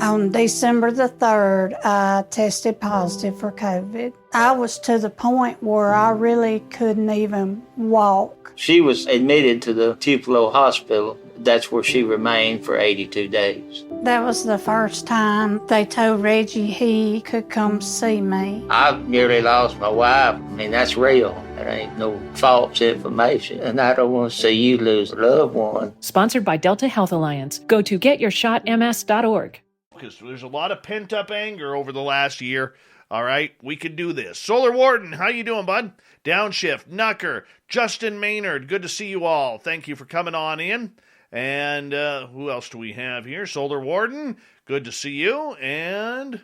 On December the 3rd, I tested positive for COVID. I was to the point where I really couldn't even walk. She was admitted to the Tupelo Hospital. That's where she remained for 82 days. That was the first time they told Reggie he could come see me. I nearly lost my wife. I mean, that's real. There ain't no false information. And I don't want to see you lose a loved one. Sponsored by Delta Health Alliance. Go to getyourshotms.org. Because there's a lot of pent-up anger over the last year. All right, we can do this. Solar Warden, how you doing, bud? Downshift, Nucker, Justin Maynard, good to see you all. Thank you for coming on in. And who else do we have here? Solar Warden, good to see you. And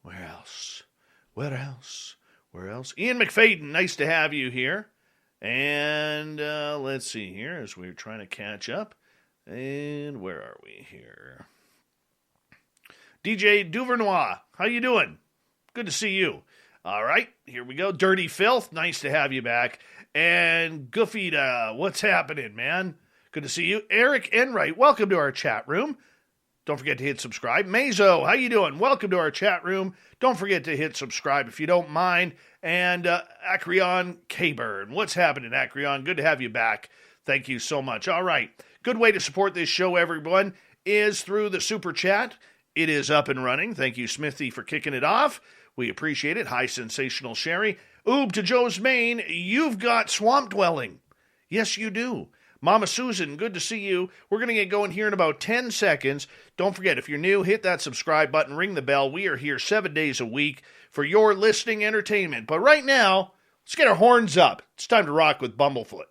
where else? Ian McFadden, nice to have you here. And let's see here as we're trying to catch up. And where are we here? DJ Duvernois, how you doing? Good to see you. All right, here we go. Dirty Filth, nice to have you back. And Goofita, what's happening, man? Good to see you. Eric Enright, welcome to our chat room. Don't forget to hit subscribe. Mazo, how you doing? Welcome to our chat room. Don't forget to hit subscribe if you don't mind. And Acreon K-Burn, what's happening, Acreon? Good to have you back. Thank you so much. All right, good way to support this show, everyone, is through the Super Chat. It is up and running. Thank you, Smithy, for kicking it off. We appreciate it. Hi, Sensational Sherry. Oob to Joe's Maine. You've got swamp dwelling. Yes, you do. Mama Susan, good to see you. We're going to get going here in about 10 seconds. Don't forget, if you're new, hit that subscribe button, ring the bell. We are here 7 days a week for your listening entertainment. But right now, let's get our horns up. It's time to rock with Bumblefoot.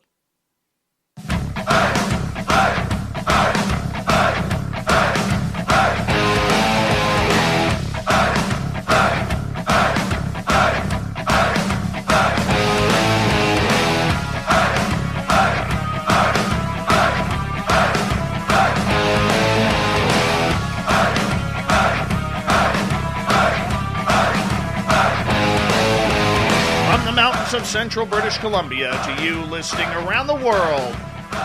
Of central British Columbia to you listening around the world.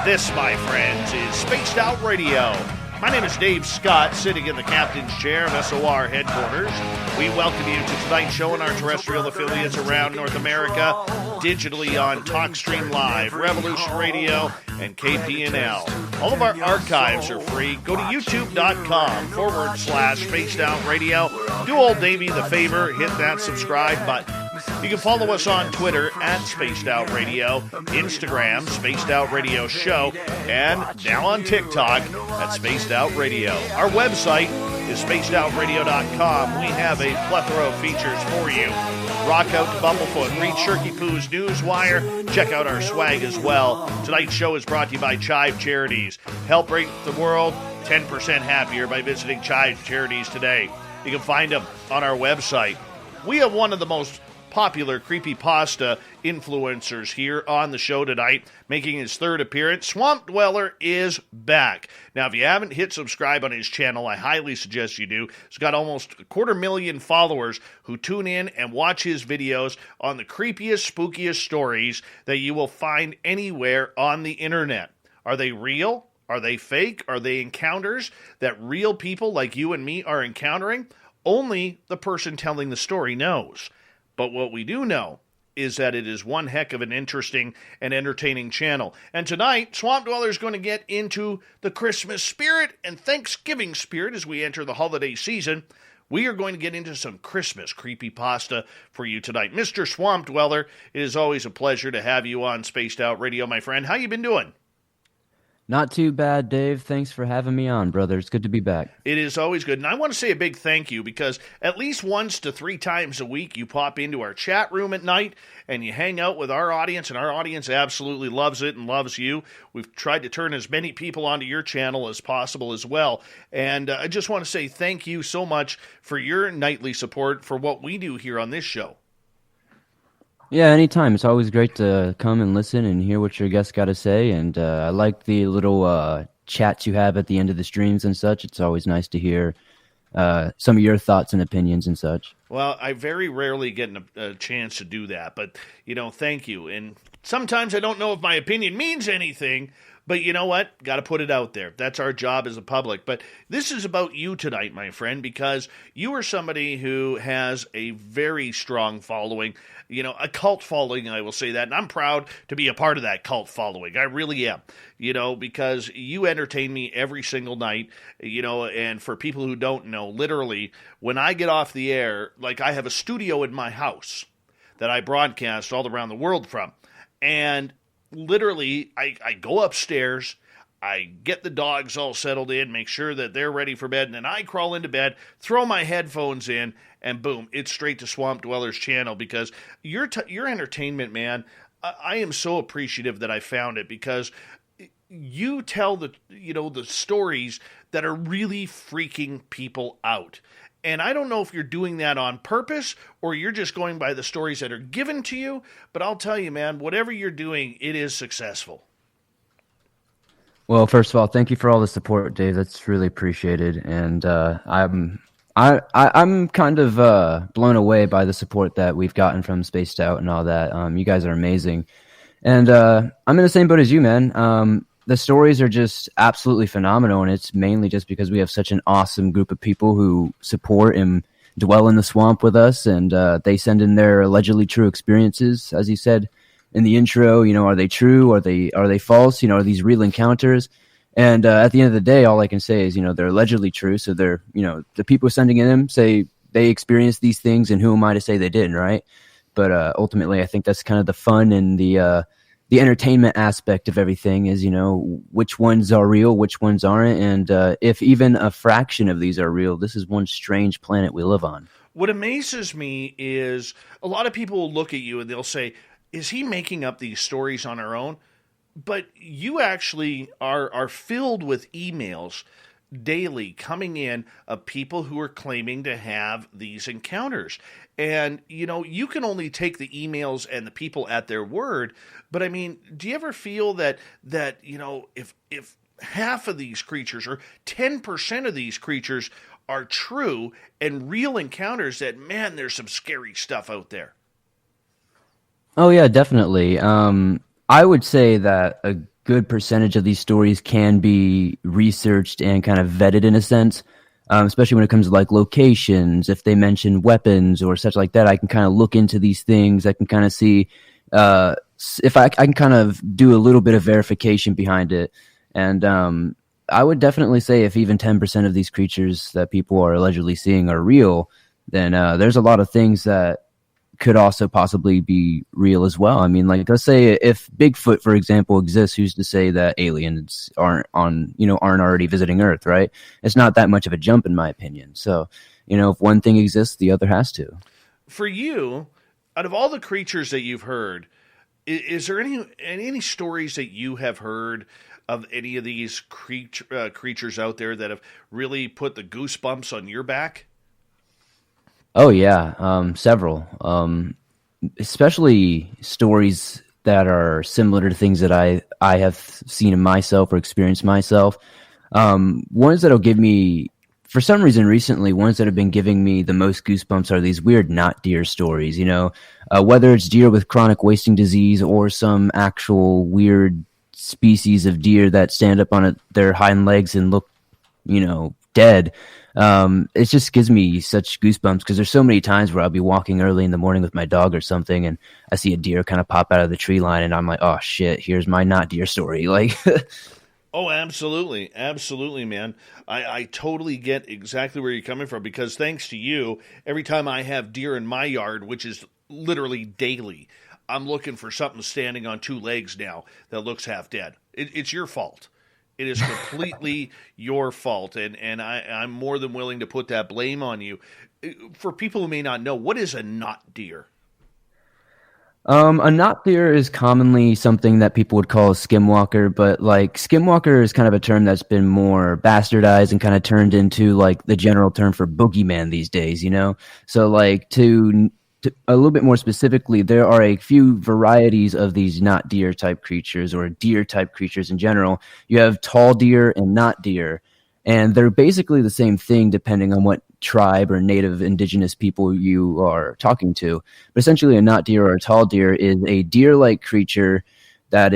This, my friends, is Spaced Out Radio. My name is Dave Scott, sitting in the captain's chair of SOR headquarters. We welcome you to tonight's show and our terrestrial affiliates around North America, digitally on TalkStream Live, Revolution Radio, and KPNL. All of our archives are free. Go to youtube.com/Spaced Out Radio. Do old Davey the favor, hit that subscribe button. You can follow us on Twitter at Spaced Out Radio, Instagram, Spaced Out Radio Show, and now on TikTok at Spaced Out Radio. Our website is spacedoutradio.com. We have a plethora of features for you. Rock out to Bumblefoot, read Shirky Poo's Newswire, check out our swag as well. Tonight's show is brought to you by Chive Charities. Help break the world 10% happier by visiting Chive Charities today. You can find them on our website. We have one of the most popular Creepypasta influencers here on the show tonight, making his third appearance. Swamp Dweller is back. Now, if you haven't hit subscribe on his channel, I highly suggest you do. He's got almost 250,000 followers who tune in and watch his videos on the creepiest, spookiest stories that you will find anywhere on the internet. Are they real? Are they fake? Are they encounters that real people like you and me are encountering? Only the person telling the story knows. But what we do know is that it is one heck of an interesting and entertaining channel. And tonight, Swamp Dweller is going to get into the Christmas spirit and Thanksgiving spirit as we enter the holiday season. We are going to get into some Christmas creepypasta for you tonight. Mr. Swamp Dweller, it is always a pleasure to have you on Spaced Out Radio, my friend. How you been doing? Not too bad, Dave. Thanks for having me on, brother. It's good to be back. It is always good. And I want to say a big thank you because at least once to 3 times a week you pop into our chat room at night and you hang out with our audience, and our audience absolutely loves it and loves you. We've tried to turn as many people onto your channel as possible as well. And I just want to say thank you so much for your nightly support for what we do here on this show. Yeah, anytime. It's always great to come and listen and hear what your guests got to say. And I like the little chats you have at the end of the streams and such. It's always nice to hear some of your thoughts and opinions and such. Well, I very rarely get a chance to do that, but, thank you. And sometimes I don't know if my opinion means anything, But you know what? Got to put it out there. That's our job as a public. But this is about you tonight, my friend, because you are somebody who has a very strong following, a cult following, I will say that. And I'm proud to be a part of that cult following. I really am, because you entertain me every single night, and for people who don't know, literally, when I get off the air, like I have a studio in my house that I broadcast all around the world from. And literally, I go upstairs, I get the dogs all settled in, make sure that they're ready for bed, and then I crawl into bed, throw my headphones in, and boom, it's straight to Swamp Dwellers channel, because your entertainment, man, I am so appreciative that I found it, because you tell the stories that are really freaking people out. And I don't know if you're doing that on purpose or you're just going by the stories that are given to you, but I'll tell you, man, whatever you're doing, it is successful. Well, first of all, thank you for all the support, Dave. That's really appreciated. And I'm kind of blown away by the support that we've gotten from Spaced Out and all that. You guys are amazing. And I'm in the same boat as you, man. The stories are just absolutely phenomenal, and it's mainly just because we have such an awesome group of people who support and dwell in the swamp with us, and they send in their allegedly true experiences, as you said in the intro. Are they true? Are they false? Are these real encounters? And at the end of the day, all I can say is, they're allegedly true. So they're, the people sending in them say they experienced these things, and who am I to say they didn't, right? But ultimately, I think that's kind of the fun and the entertainment aspect of everything is, which ones are real, which ones aren't. And if even a fraction of these are real, this is one strange planet we live on. What amazes me is a lot of people will look at you and they'll say, is he making up these stories on our own? But you actually are filled with emails daily coming in of people who are claiming to have these encounters. And, you can only take the emails and the people at their word. But I mean, do you ever feel that if half of these creatures or 10% of these creatures are true and real encounters, that, man, there's some scary stuff out there? Oh, yeah, definitely. I would say that a good percentage of these stories can be researched and kind of vetted in a sense, especially when it comes to like locations. If they mention weapons or such like that, I can kind of look into these things. I can kind of see if I can kind of do a little bit of verification behind it. And I would definitely say if even 10% of these creatures that people are allegedly seeing are real, then there's a lot of things that could also possibly be real as well. I mean, like, let's say if Bigfoot, for example, exists, who's to say that aliens aren't already visiting Earth, right? It's not that much of a jump, in my opinion. So, if one thing exists, the other has to. For you, out of all the creatures that you've heard, is there any stories that you have heard of any of these creatures out there that have really put the goosebumps on your back? Oh yeah, several. Especially stories that are similar to things that I have seen in myself or experienced myself. Ones that'll give me, for some reason recently, ones that have been giving me the most goosebumps are these weird not deer stories. Whether it's deer with chronic wasting disease or some actual weird species of deer that stand up on their hind legs and look, dead. It just gives me such goosebumps because there's so many times where I'll be walking early in the morning with my dog or something, and I see a deer kind of pop out of the tree line, and I'm like, oh shit, here's my not deer story. Like, oh, absolutely. Absolutely, man. I totally get exactly where you're coming from, because thanks to you, every time I have deer in my yard, which is literally daily, I'm looking for something standing on two legs now that looks half dead. It's your fault. It is completely your fault, and I'm more than willing to put that blame on you. For people who may not know, what is a not deer? A not deer is commonly something that people would call a skinwalker, but like skinwalker is kind of a term that's been more bastardized and kind of turned into like the general term for boogeyman these days, So like to a little bit more specifically, there are a few varieties of these not deer type creatures or deer type creatures in general. You have tall deer and not deer, and they're basically the same thing depending on what tribe or native indigenous people you are talking to. But essentially a not deer or a tall deer is a deer-like creature that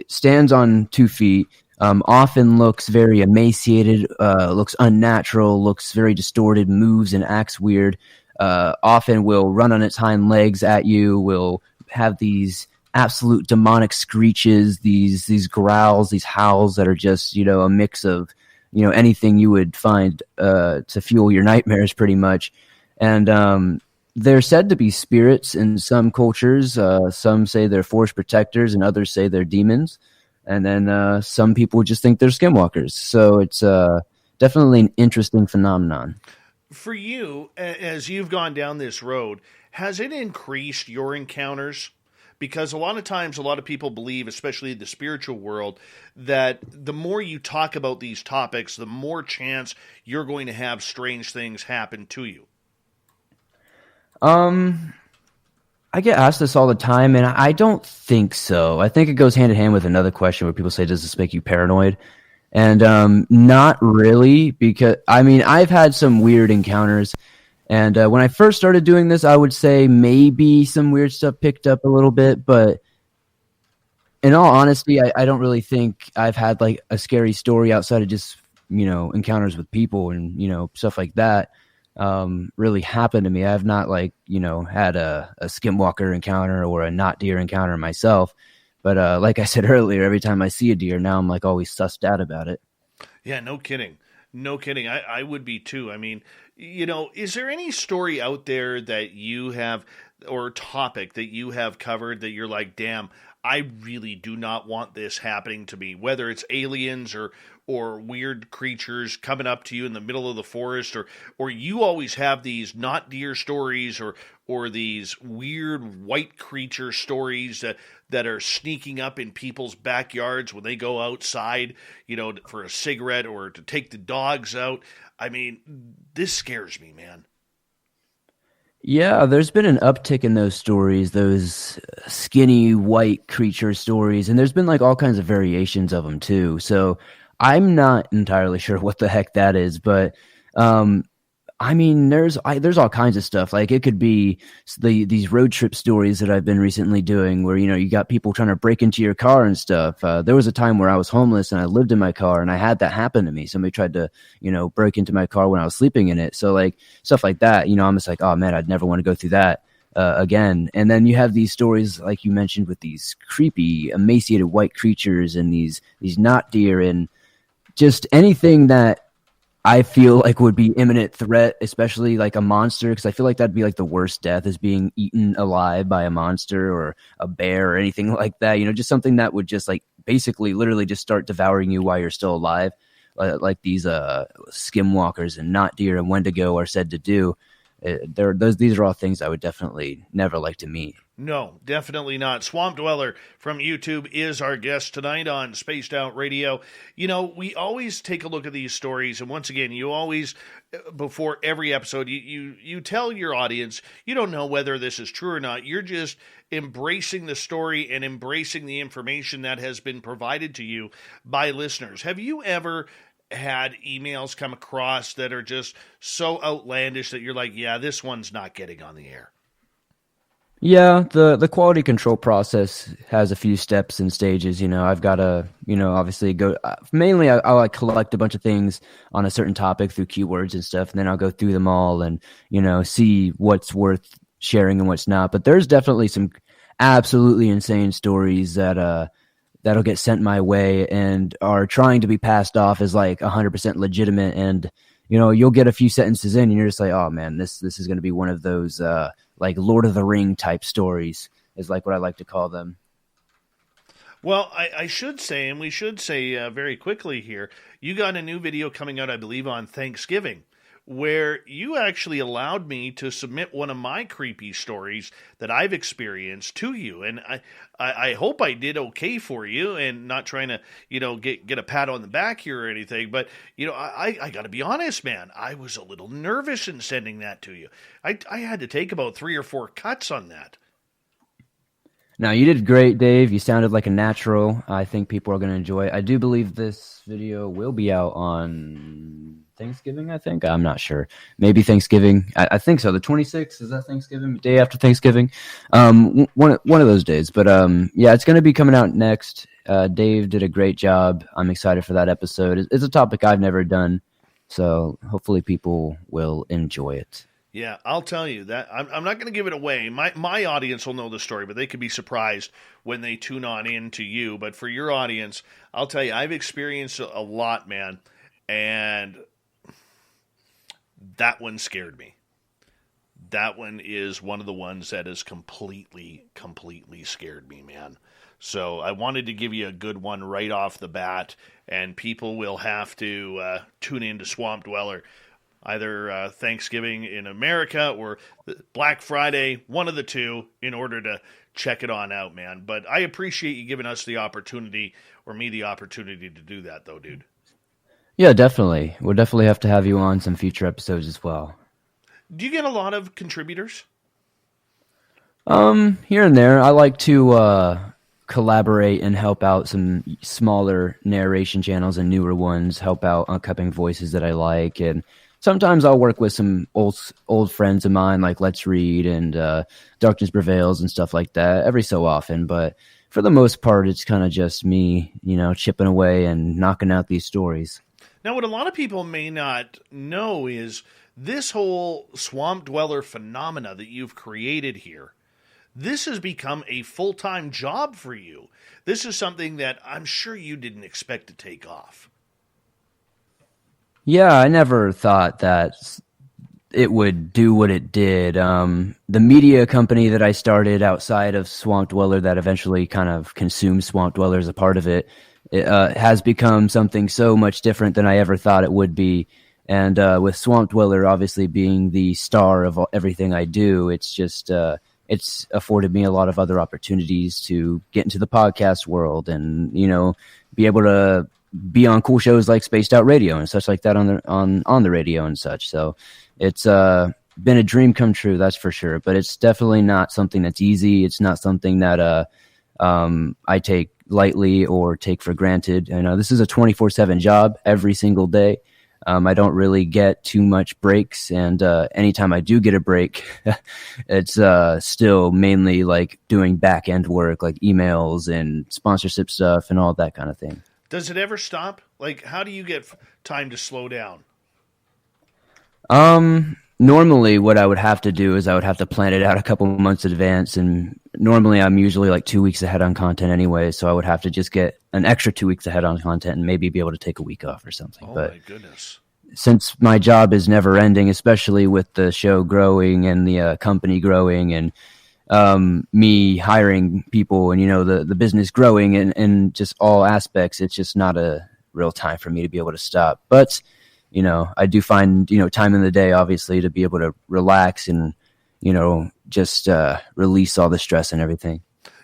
stands on 2 feet, often looks very emaciated, looks unnatural, looks very distorted, moves and acts weird, often will run on its hind legs at you, will have these absolute demonic screeches, these growls, these howls that are just, a mix of, anything you would find to fuel your nightmares pretty much. And they're said to be spirits in some cultures. Some say they're force protectors and others say they're demons. And then some people just think they're skinwalkers. So it's definitely an interesting phenomenon. For you, as you've gone down this road, has it increased your encounters? Because a lot of times, a lot of people believe, especially in the spiritual world, that the more you talk about these topics, the more chance you're going to have strange things happen to you. I get asked this all the time, and I don't think so. I think it goes hand in hand with another question where people say, does this make you paranoid? And not really, because, I've had some weird encounters. And when I first started doing this, I would say maybe some weird stuff picked up a little bit. But in all honesty, I don't really think I've had like a scary story outside of just, encounters with people and, stuff like that really happened to me. I've not had a skinwalker encounter or a not deer encounter myself. But like I said earlier, every time I see a deer now, I'm like always sussed out about it. Yeah, no kidding. No kidding. I would be too. Is there any story out there that you have or topic that you have covered that you're like, damn, I really do not want this happening to me, whether it's aliens or weird creatures coming up to you in the middle of the forest, or you always have these not deer stories or these weird white creature stories that are sneaking up in people's backyards when they go outside, for a cigarette or to take the dogs out. This scares me, man. Yeah, there's been an uptick in those stories, those skinny white creature stories, and there's been like all kinds of variations of them too. So I'm not entirely sure what the heck that is, but there's all kinds of stuff. Like it could be these road trip stories that I've been recently doing where, you got people trying to break into your car and stuff. There was a time where I was homeless and I lived in my car and I had that happen to me. Somebody tried to, break into my car when I was sleeping in it. So like stuff like that, I'm just like, oh man, I'd never want to go through that again. And then you have these stories, like you mentioned, with these creepy, emaciated white creatures and these not deer and just anything that I feel like would be imminent threat, especially like a monster, because I feel like that'd be like the worst death is being eaten alive by a monster or a bear or anything like that. Just something that would just like basically literally just start devouring you while you're still alive, like these skinwalkers and not deer and Wendigo are said to do. These are all things I would definitely never like to meet. No, definitely not. Swamp Dweller from YouTube is our guest tonight on Spaced Out Radio. We always take a look at these stories, and once again, you always, before every episode, you tell your audience, you don't know whether this is true or not. You're just embracing the story and embracing the information that has been provided to you by listeners. Have you ever had emails come across that are just so outlandish that you're like, yeah, this one's not getting on the air? Yeah, the quality control process has a few steps and stages. I've got to, obviously go. Mainly, I like collect a bunch of things on a certain topic through keywords and stuff, and then I'll go through them all and see what's worth sharing and what's not. But there's definitely some absolutely insane stories that'll get sent my way and are trying to be passed off as like 100% legitimate. And you'll get a few sentences in, and you're just like, oh man, this is going to be one of those. Like Lord of the Ring type stories is like what I like to call them. Well, I should say, and we should say very quickly here, you got a new video coming out, I believe, on Thanksgiving, where you actually allowed me to submit one of my creepy stories that I've experienced to you. And I hope I did okay for you and not trying to, get a pat on the back here or anything. But, I got to be honest, man, I was a little nervous in sending that to you. I had to take about 3 or 4 cuts on that. No, you did great, Dave. You sounded like a natural. I think people are going to enjoy it. I do believe this video will be out on Thanksgiving, I think. I'm not sure. Maybe Thanksgiving. I think so. The 26th, is that Thanksgiving? Day after Thanksgiving? One of those days. But yeah, it's going to be coming out next. Dave did a great job. I'm excited for that episode. It's a topic I've never done, so hopefully people will enjoy it. Yeah, I'll tell you that I'm not going to give it away. My audience will know the story, but they could be surprised when they tune on in to you. But for your audience, I'll tell you, I've experienced a lot, man, and that one scared me. That one is one of the ones that has completely scared me, man. So I wanted to give you a good one right off the bat, and people will have to tune in to Swamp Dweller either Thanksgiving in America or Black Friday, one of the two, in order to check it on out, man. But I appreciate you giving us the opportunity, or me the opportunity, to do that, though, dude. Yeah, definitely. We'll definitely have to have you on some future episodes as well. Do you get a lot of contributors? Here and there. I like to collaborate and help out some smaller narration channels and newer ones, help out upcoming voices that I like, and sometimes I'll work with some old friends of mine, like Let's Read and Darkness Prevails and stuff like that, every so often. But for the most part, it's kind of just me, chipping away and knocking out these stories. Now, what a lot of people may not know is this whole Swamp Dweller phenomena that you've created here. This has become a full-time job for you. This is something that I'm sure you didn't expect to take off. Yeah, I never thought that it would do what it did. The media company that I started outside of Swamp Dweller that eventually kind of consumed Swamp Dweller as a part of it, has become something so much different than I ever thought it would be. And with Swamp Dweller obviously being the star of everything I do, it's just it's afforded me a lot of other opportunities to get into the podcast world and be able to be on cool shows like Spaced Out Radio and such like that on the radio and such. So it's been a dream come true, that's for sure. But it's definitely not something that's easy. It's not something that I take lightly or take for granted. This is a 24/7 job every single day. I don't really get too much breaks, and anytime I do get a break, it's still mainly like doing back end work, like emails and sponsorship stuff and all that kind of thing. Does it ever stop? Like, how do you get time to slow down? Normally what I would have to do is I would have to plan it out a couple months in advance, and normally I'm usually like 2 weeks ahead on content anyway, so I would have to just get an extra 2 weeks ahead on content and maybe be able to take a week off or something. Oh, my goodness. Since my job is never ending, especially with the show growing and the company growing and me hiring people and, the business growing and just all aspects, it's just not a real time for me to be able to stop. But I do find, time in the day, obviously, to be able to relax and, just release all the stress and everything.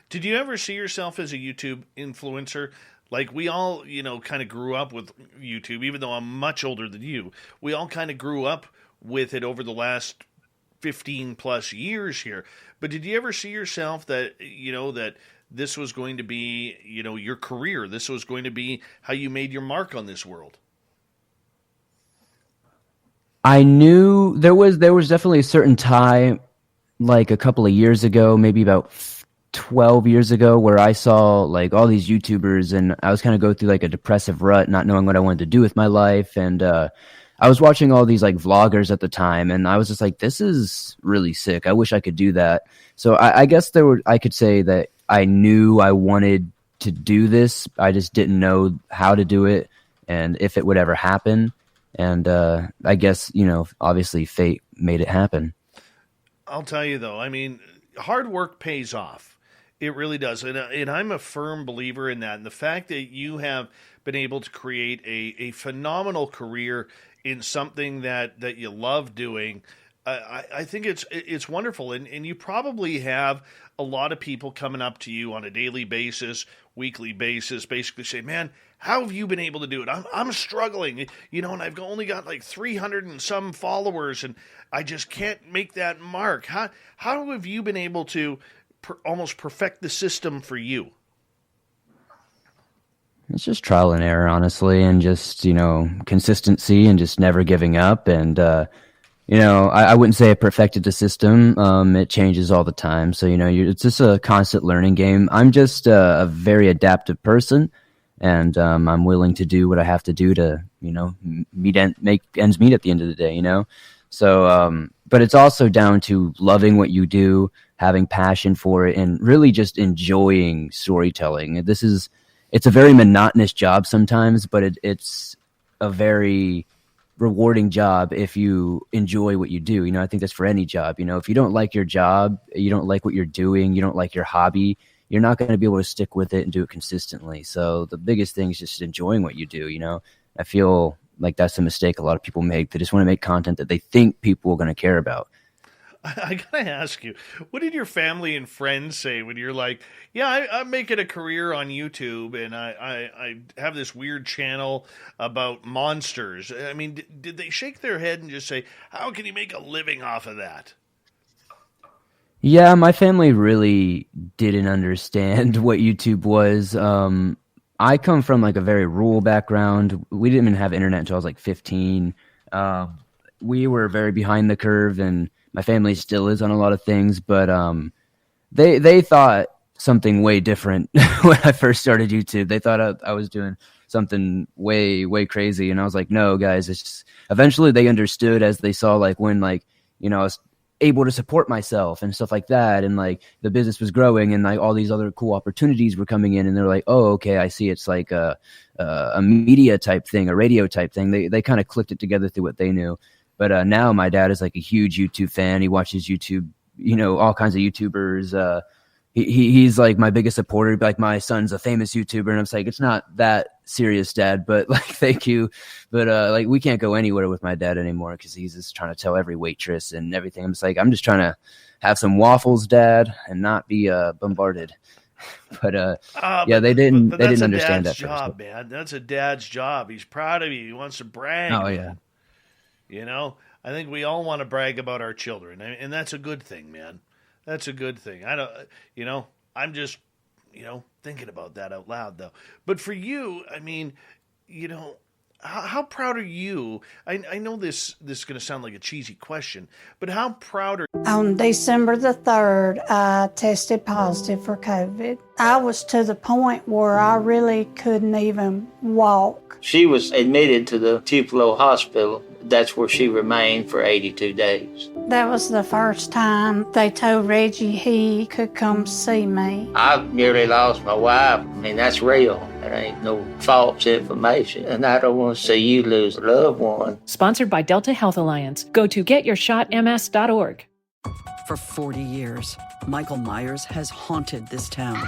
Did you ever see yourself as a YouTube influencer? Like, we all, kind of grew up with YouTube, even though I'm much older than you. We all kind of grew up with it over the last 15 plus years here. But did you ever see yourself that, that this was going to be, your career? This was going to be how you made your mark on this world? I knew there was definitely a certain time, like a couple of years ago, maybe about 12 years ago, where I saw like all these YouTubers and I was kind of go through like a depressive rut, not knowing what I wanted to do with my life. And I was watching all these like vloggers at the time, and I was just like, this is really sick. I wish I could do that. So I guess I could say that I knew I wanted to do this. I just didn't know how to do it and if it would ever happen. And I guess, obviously fate made it happen. I'll tell you, though, I mean, hard work pays off. It really does. And I'm a firm believer in that. And the fact that you have been able to create a phenomenal career in something that you love doing, I think it's wonderful. And you probably have a lot of people coming up to you on a daily basis, weekly basis, basically say, man, how have you been able to do it? I'm struggling, and I've only got like 300 and some followers, and I just can't make that mark. How have you been able to almost perfect the system for you? It's just trial and error, honestly, and just, consistency and just never giving up. And I wouldn't say I perfected the system. It changes all the time. So, it's just a constant learning game. I'm just a very adaptive person, and I'm willing to do what I have to do to, make ends meet at the end of the day, So, but it's also down to loving what you do, having passion for it, and really just enjoying storytelling. It's a very monotonous job sometimes, but it's a very rewarding job if you enjoy what you do. I think that's for any job. If you don't like your job, you don't like what you're doing, you don't like your hobby, you're not going to be able to stick with it and do it consistently. So the biggest thing is just enjoying what you do. I feel like that's a mistake a lot of people make. They just want to make content that they think people are going to care about. I gotta ask you, what did your family and friends say when you're like, yeah, I'm making a career on YouTube and I have this weird channel about monsters? I mean, did they shake their head and just say, how can you make a living off of that? Yeah, my family really didn't understand what YouTube was. I come from like a very rural background. We didn't even have internet until I was like 15. We were very behind the curve, and my family still is on a lot of things, but they thought something way different when I first started YouTube. They thought I was doing something way, way crazy, and I was like, no, guys, it's just... Eventually they understood as they saw like when I was able to support myself and stuff like that, and like the business was growing and like all these other cool opportunities were coming in, and they're like, oh, okay, I see. It's like a media type thing, a radio type thing. They kind of clicked it together through what they knew. But now my dad is like a huge YouTube fan. He watches YouTube, all kinds of YouTubers. He's like my biggest supporter. Like my son's a famous YouTuber, and I'm like, it's not that serious, Dad, but like, thank you. But like, we can't go anywhere with my dad anymore because he's just trying to tell every waitress and everything. I'm just like, I'm just trying to have some waffles, Dad, and not be bombarded. But yeah, they didn't understand that job, man. That's a dad's job. He's proud of you. He wants to brag. Oh yeah. I think we all want to brag about our children, and that's a good thing, man. That's a good thing. I'm just, thinking about that out loud, though. But for you, I mean, how proud are you? I know this is going to sound like a cheesy question, but how proud are you? On December the 3rd, I tested positive for COVID. I was to the point where I really couldn't even walk. She was admitted to the Tupelo Hospital. That's where she remained for 82 days. That was the first time they told Reggie he could come see me. I nearly lost my wife. I mean, that's real. That ain't no false information. And I don't want to see you lose a loved one. Sponsored by Delta Health Alliance. Go to getyourshotms.org. For 40 years, Michael Myers has haunted this town.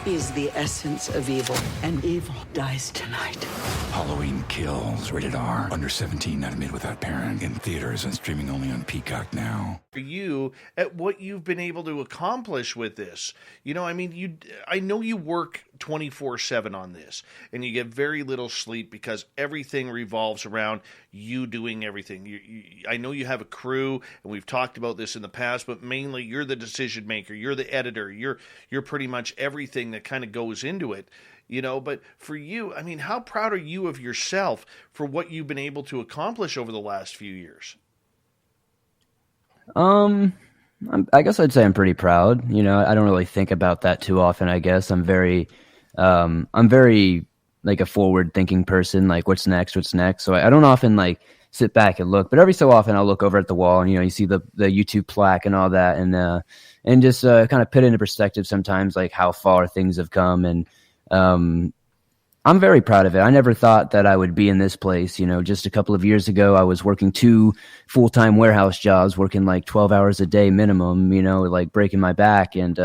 He's the essence of evil, and evil dies tonight. Halloween Kills, rated R. Under 17, not admitted without parent. In theaters and streaming only on Peacock now. For you, at what you've been able to accomplish with this. I know you work 24/7 on this, and you get very little sleep because everything revolves around you doing everything. I know you have a crew, and we've talked about this in the past, but mainly you're the decision maker, you're the editor, you're pretty much everything that kind of goes into it. But for you, I mean, how proud are you of yourself for what you've been able to accomplish over the last few years? I guess I'd say I'm pretty proud. I don't really think about that too often. I guess I'm very like a forward-thinking person. Like, what's next? So I don't often like sit back and look, but every so often I'll look over at the wall and you see the YouTube plaque and all that, and just kind of put into perspective sometimes like how far things have come. And I'm very proud of it. I never thought that I would be in this place. Just a couple of years ago, I was working 2 full-time warehouse jobs, working like 12 hours a day minimum, like breaking my back. And,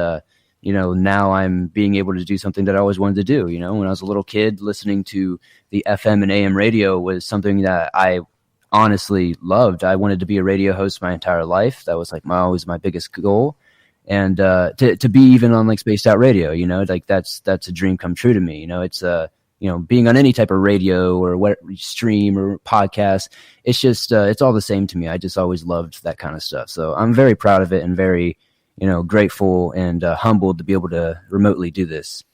now I'm being able to do something that I always wanted to do. When I was a little kid, listening to the FM and AM radio was something that I honestly loved. I wanted to be a radio host my entire life. That was like always my biggest goal. And to be even on like Spaced Out Radio, like that's a dream come true to me. It's being on any type of radio or stream or podcast, it's just it's all the same to me. I just always loved that kind of stuff. So I'm very proud of it and very grateful and humbled to be able to remotely do this.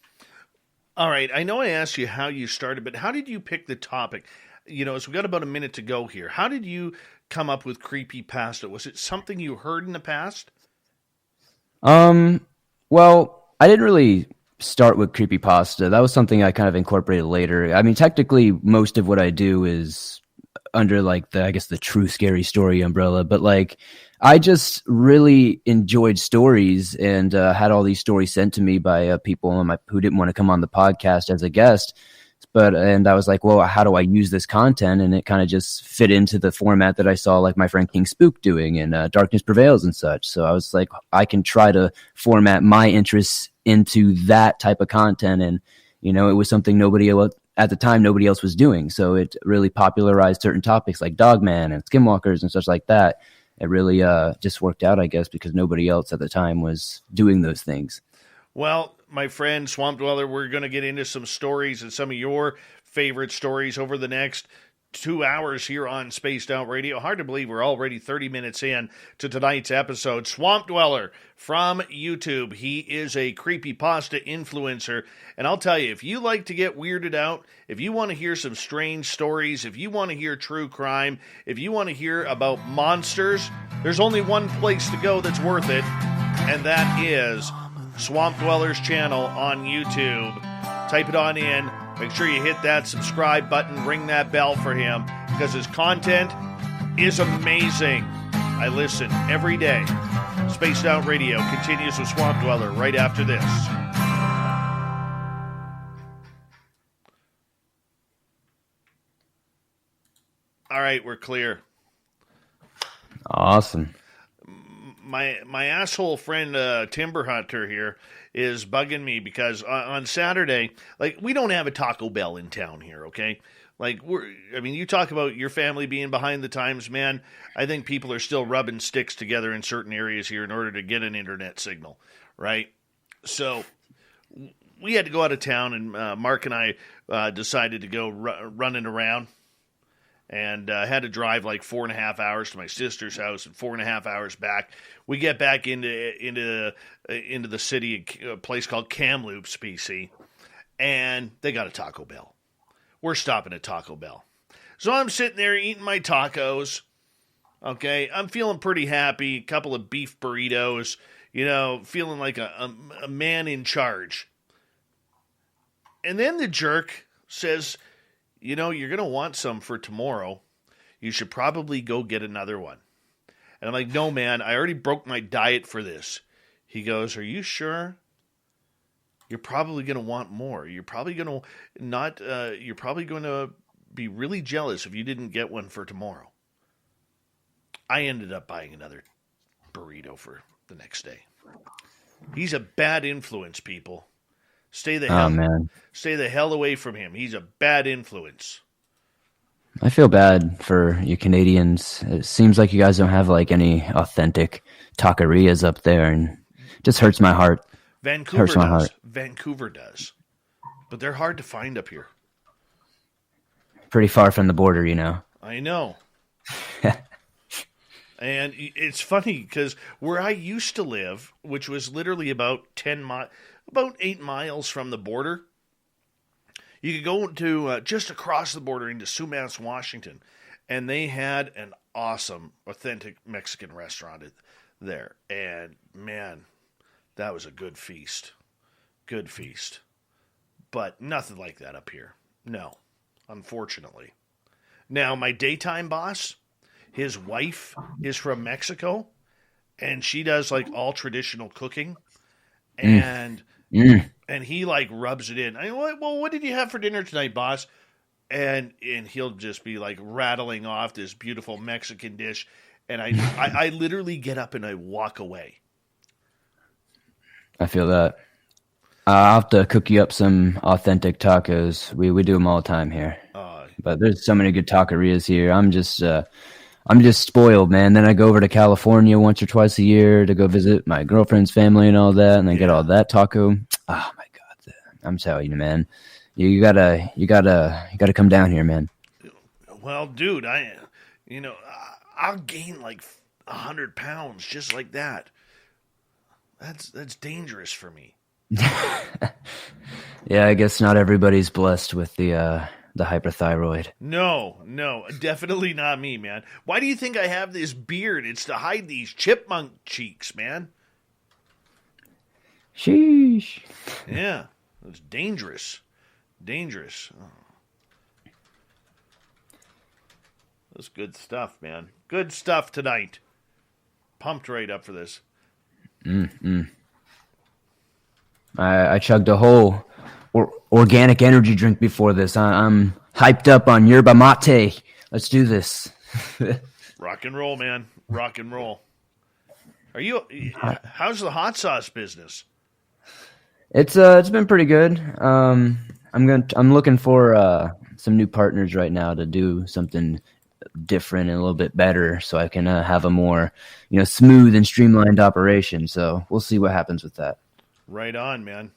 All right, I know I asked you how you started, but how did you pick the topic? as we got about a minute to go here, how did you come up with Creepypasta? Was it something you heard in the past? Well, I didn't really start with Creepypasta. That was something I kind of incorporated later. I mean, technically, most of what I do is under like the true scary story umbrella, but like I just really enjoyed stories and had all these stories sent to me by people who didn't want to come on the podcast as a guest. And I was like, well, how do I use this content? And it kind of just fit into the format that I saw like my friend King Spook doing and Darkness Prevails and such. So I was like, I can try to format my interests into that type of content. And, it was something at the time, nobody else was doing. So it really popularized certain topics like Dogman and Skinwalkers and such like that. It really just worked out, I guess, because nobody else at the time was doing those things. Well, my friend Swamp Dweller, we're going to get into some stories and some of your favorite stories over the next 2 hours here on Spaced Out Radio. Hard to believe we're already 30 minutes in to tonight's episode. Swamp Dweller from YouTube. He is a creepypasta influencer. And I'll tell you, if you like to get weirded out, if you want to hear some strange stories, if you want to hear true crime, if you want to hear about monsters, there's only one place to go that's worth it, and that is Swamp Dweller's channel on YouTube. Type it on in. Make sure you hit that subscribe button. Ring that bell for him because his content is amazing. I listen every day. Spaced Out Radio continues with Swamp Dweller right after this. All right, we're clear. Awesome. My asshole friend Timber Hunter here is bugging me because on Saturday, like, we don't have a Taco Bell in town here, okay? Like, you talk about your family being behind the times, man. I think people are still rubbing sticks together in certain areas here in order to get an internet signal, right? So we had to go out of town, and Mark and I decided to go running around. And I had to drive like 4.5 hours to my sister's house and 4.5 hours back. We get back into the city, a place called Kamloops, BC, and they got a Taco Bell. We're stopping at Taco Bell. So I'm sitting there eating my tacos. Okay, I'm feeling pretty happy. A couple of beef burritos, feeling like a man in charge. And then the jerk says, you're going to want some for tomorrow. You should probably go get another one. And I'm like, no, man, I already broke my diet for this. He goes, are you sure? You're probably going to want more. You're probably going to be really jealous if you didn't get one for tomorrow. I ended up buying another burrito for the next day. He's a bad influence, people. Stay the hell away from him. He's a bad influence. I feel bad for you Canadians. It seems like you guys don't have like any authentic taquerias up there, and it just hurts my heart. Vancouver does. But they're hard to find up here. Pretty far from the border, I know. And it's funny because where I used to live, which was literally about 8 miles from the border, you could go to just across the border into Sumas, Washington, and they had an awesome, authentic Mexican restaurant there. And man, that was a good feast. Good feast. But nothing like that up here. No, unfortunately. Now, my daytime boss, his wife is from Mexico, and she does like all traditional cooking. And he like rubs it in. What did you have for dinner tonight, boss? And he'll just be like rattling off this beautiful Mexican dish. And I literally get up and I walk away. I feel that. I'll have to cook you up some authentic tacos. We do them all the time here. But there's so many good taquerias here. I'm just spoiled, man. Then I go over to California once or twice a year to go visit my girlfriend's family and all that, and then get all that taco. Oh my God, I'm telling you, man. You gotta come down here, man. Well, dude, I'll gain like 100 pounds just like that. That's dangerous for me. Yeah, I guess not everybody's blessed with the the hyperthyroid. No, definitely not me, man. Why do you think I have this beard? It's to hide these chipmunk cheeks, man. Sheesh. Yeah, it's dangerous. Dangerous. Oh. That's good stuff, man. Good stuff tonight. Pumped right up for this. I chugged a whole organic energy drink before this. I'm hyped up on yerba mate. Let's do this. Rock and roll, man. Rock and roll. How's the hot sauce business? It's been pretty good. I'm looking for some new partners right now to do something different and a little bit better, so I can have a more smooth and streamlined operation. So we'll see what happens with that. Right on, man.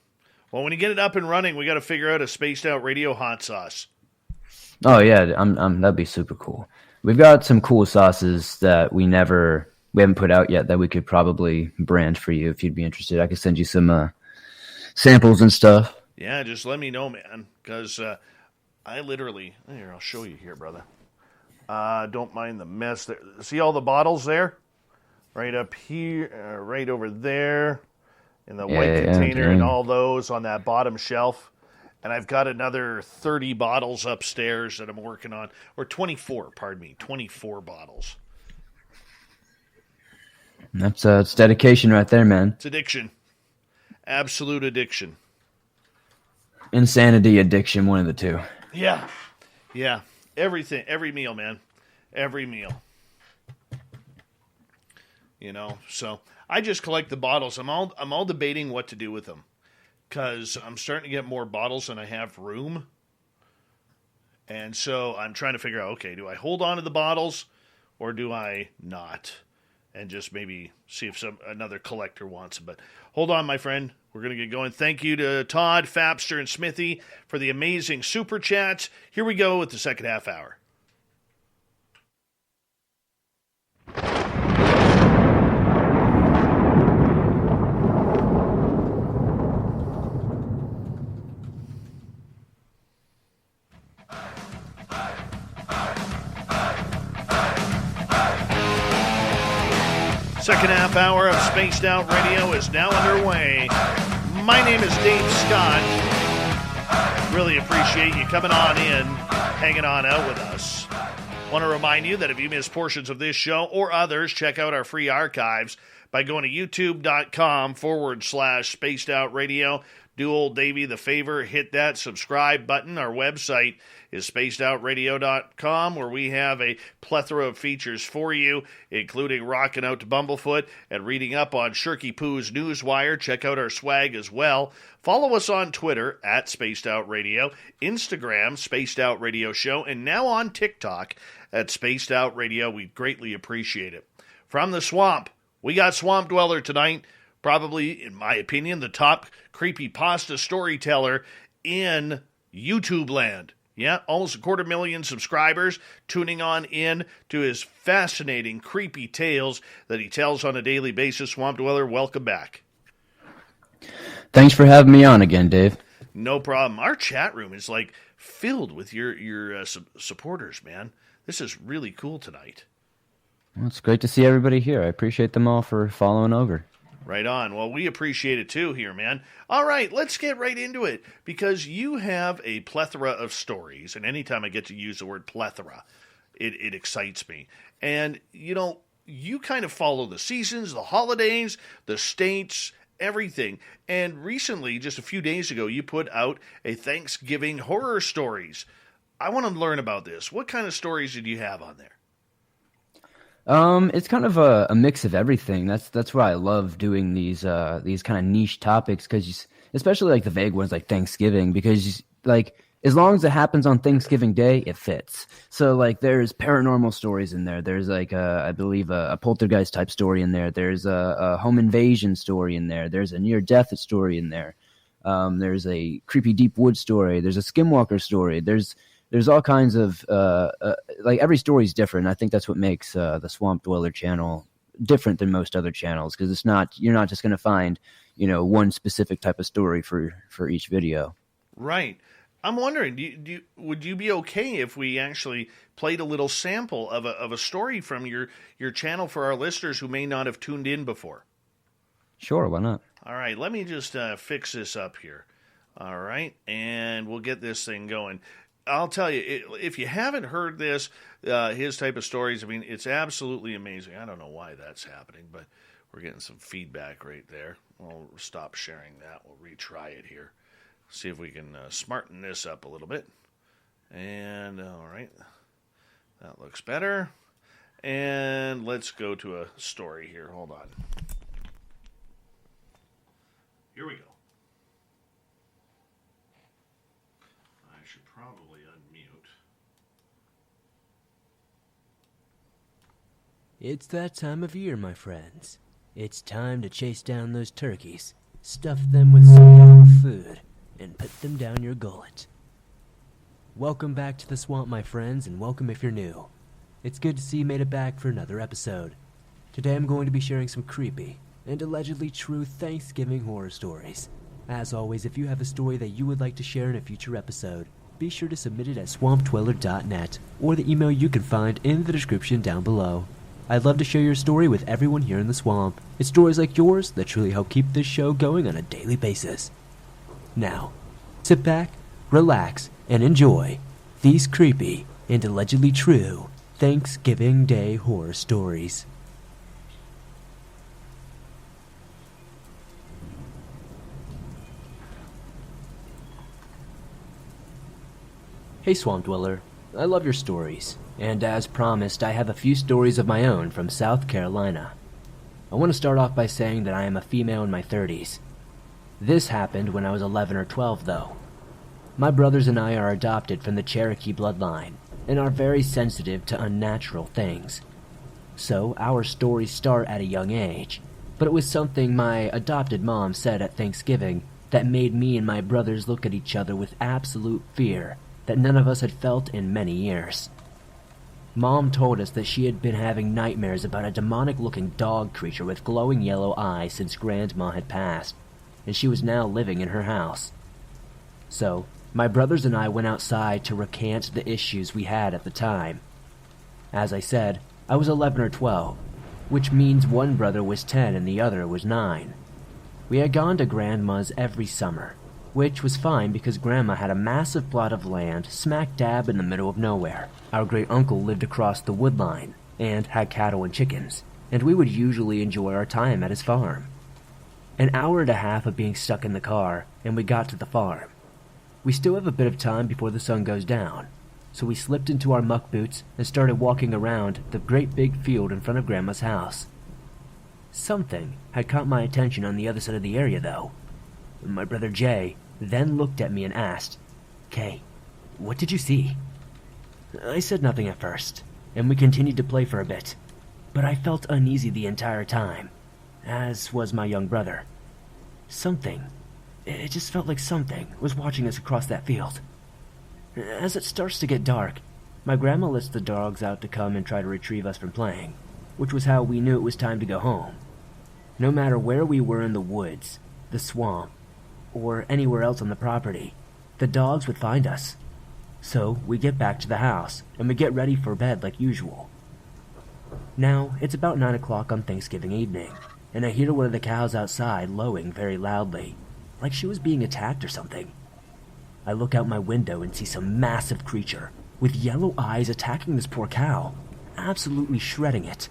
Well, when you get it up and running, we got to figure out a spaced out radio hot sauce. Oh yeah, that'd be super cool. We've got some cool sauces that we haven't put out yet that we could probably brand for you if you'd be interested. I could send you some samples and stuff. Yeah, just let me know, man, because I literally... Here, I'll show you here, brother. Don't mind the mess there. See all the bottles there? Right up here, right over there, in the white container, and all those on that bottom shelf. And I've got another 30 bottles upstairs that I'm working on. Or 24, pardon me, 24 bottles. That's dedication right there, man. It's addiction. Absolute addiction. Insanity, addiction, one of the two. Yeah. Everything, every meal, man. Every meal. So I just collect the bottles. I'm all debating what to do with them, because I'm starting to get more bottles than I have room. And so I'm trying to figure out, okay, do I hold on to the bottles or do I not? And just maybe see if another collector wants them. But hold on, my friend. We're going to get going. Thank you to Todd, Fapster, and Smithy for the amazing super chats. Here we go with the second half hour. Second half hour of Spaced Out Radio is now underway. My name is Dave Scott. Really appreciate you coming on in, hanging on out with us. Want to remind you that if you miss portions of this show or others, check out our free archives by going to youtube.com/Spaced Out Radio. Do old Davey the favor, hit that subscribe button. Our website is spacedoutradio.com, where we have a plethora of features for you, including rocking out to Bumblefoot and reading up on Shirky Poo's Newswire. Check out our swag as well. Follow us on Twitter at Spaced Out Radio, Instagram, Spaced Out Radio Show, and now on TikTok at Spaced Out Radio. We greatly appreciate it. From the swamp, we got Swamp Dweller tonight. Probably, in my opinion, the top creepypasta storyteller in YouTube land. Yeah, almost 250,000 subscribers tuning on in to his fascinating, creepy tales that he tells on a daily basis. Swamp Dweller, welcome back. Thanks for having me on again, Dave. No problem. Our chat room is filled with your supporters, man. This is really cool tonight. Well, it's great to see everybody here. I appreciate them all for following over. Right on. Well, we appreciate it too here, man. All right, let's get right into it, because you have a plethora of stories, and anytime I get to use the word plethora, it excites me. And, you kind of follow the seasons, the holidays, the states, everything. And recently, just a few days ago, you put out a Thanksgiving horror stories. I want to learn about this. What kind of stories did you have on there? It's kind of a mix of everything. That's why I love doing these kind of niche topics, because especially the vague ones like Thanksgiving, because as long as it happens on Thanksgiving Day, it fits. So there's paranormal stories in there. There's I believe a poltergeist type story in there. There's a home invasion story in there. There's a near death story in there. There's a creepy deep wood story. There's a skinwalker story. There's all kinds of every story is different. I think that's what makes the Swamp Dweller channel different than most other channels, because you're not just going to find one specific type of story for each video. Right. I'm wondering, would you be okay if we actually played a little sample of a story from your channel for our listeners who may not have tuned in before? Sure, why not? All right, let me just fix this up here. All right, and we'll get this thing going. I'll tell you, if you haven't heard this, his type of stories, I mean, it's absolutely amazing. I don't know why that's happening, but we're getting some feedback right there. We'll stop sharing that. We'll retry it here. See if we can smarten this up a little bit. And, all right, that looks better. And let's go to a story here. Hold on. Here we go. I should probably unmute. It's that time of year, my friends. It's time to chase down those turkeys, stuff them with some yummy food, and put them down your gullet. Welcome back to the swamp, my friends, and welcome if you're new. It's good to see you made it back for another episode. Today I'm going to be sharing some creepy and allegedly true Thanksgiving horror stories. As always, if you have a story that you would like to share in a future episode, be sure to submit it at swampdweller.net or the email you can find in the description down below. I'd love to share your story with everyone here in the swamp. It's stories like yours that truly help keep this show going on a daily basis. Now, sit back, relax, and enjoy these creepy and allegedly true Thanksgiving Day horror stories. Hey Swamp Dweller, I love your stories, and as promised, I have a few stories of my own from South Carolina. I want to start off by saying that I am a female in my 30s. This happened when I was 11 or 12, though. My brothers and I are adopted from the Cherokee bloodline, and are very sensitive to unnatural things. So our stories start at a young age, but it was something my adopted mom said at Thanksgiving that made me and my brothers look at each other with absolute fear that none of us had felt in many years. Mom told us that she had been having nightmares about a demonic-looking dog creature with glowing yellow eyes since Grandma had passed, and she was now living in her house. So, my brothers and I went outside to recant the issues we had at the time. As I said, I was 11 or 12, which means one brother was 10 and the other was 9. We had gone to Grandma's every summer, which was fine because Grandma had a massive plot of land smack dab in the middle of nowhere. Our great uncle lived across the wood line and had cattle and chickens, and we would usually enjoy our time at his farm. An hour and a half of being stuck in the car, and we got to the farm. We still have a bit of time before the sun goes down, so we slipped into our muck boots and started walking around the great big field in front of Grandma's house. Something had caught my attention on the other side of the area, though. My brother Jay then looked at me and asked, "Kay, what did you see?" I said nothing at first, and we continued to play for a bit, but I felt uneasy the entire time, as was my young brother. It just felt like something was watching us across that field. As it starts to get dark, my grandma lets the dogs out to come and try to retrieve us from playing, which was how we knew it was time to go home. No matter where we were in the woods, the swamp, or anywhere else on the property, the dogs would find us. So we get back to the house, and we get ready for bed like usual. Now, it's about 9 o'clock on Thanksgiving evening, and I hear one of the cows outside lowing very loudly, like she was being attacked or something. I look out my window and see some massive creature with yellow eyes attacking this poor cow, absolutely shredding it.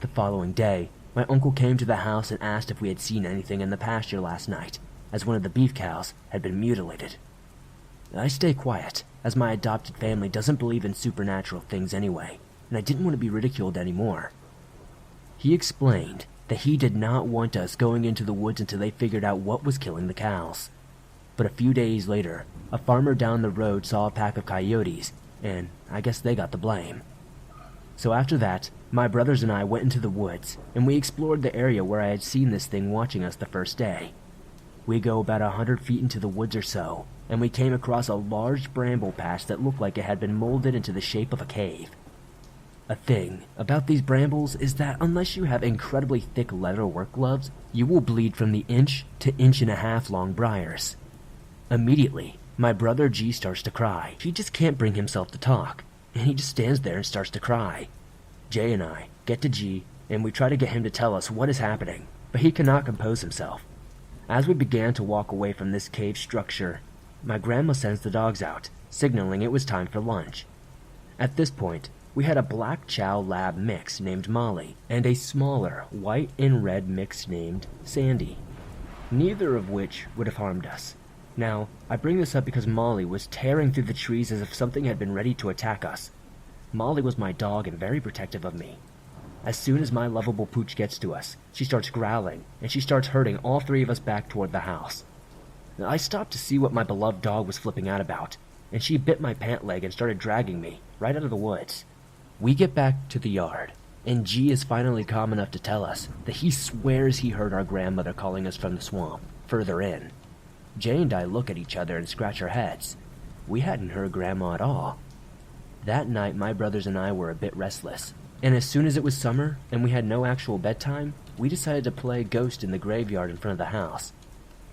The following day, my uncle came to the house and asked if we had seen anything in the pasture last night, as one of the beef cows had been mutilated. I stay quiet, as my adopted family doesn't believe in supernatural things anyway, and I didn't want to be ridiculed anymore. He explained that he did not want us going into the woods until they figured out what was killing the cows. But a few days later, a farmer down the road saw a pack of coyotes, and I guess they got the blame. So after that, my brothers and I went into the woods, and we explored the area where I had seen this thing watching us the first day. We go about 100 feet into the woods or so, and we came across a large bramble patch that looked like it had been molded into the shape of a cave. A thing about these brambles is that unless you have incredibly thick leather work gloves, you will bleed from the inch to inch and a half long briars. Immediately, My brother G starts to cry. He just can't bring himself to talk, and he just stands there and starts to cry. Jay and I get to G, and we try to get him to tell us what is happening, but he cannot compose himself. As we began to walk away from this cave structure, my grandma sends the dogs out, signaling it was time for lunch. At this point, we had a black chow lab mix named Molly, and a smaller white and red mix named Sandy, neither of which would have harmed us. Now, I bring this up because Molly was tearing through the trees as if something had been ready to attack us. Molly was my dog and very protective of me. As soon as my lovable pooch gets to us, she starts growling, and she starts herding all three of us back toward the house. I stopped to see what my beloved dog was flipping out about, and she bit my pant leg and started dragging me right out of the woods. We get back to the yard, and G is finally calm enough to tell us that he swears he heard our grandmother calling us from the swamp, further in. Jay and I look at each other and scratch our heads. We hadn't heard Grandma at all. That night, my brothers and I were a bit restless, and as soon as it was summer and we had no actual bedtime, we decided to play ghost in the graveyard in front of the house.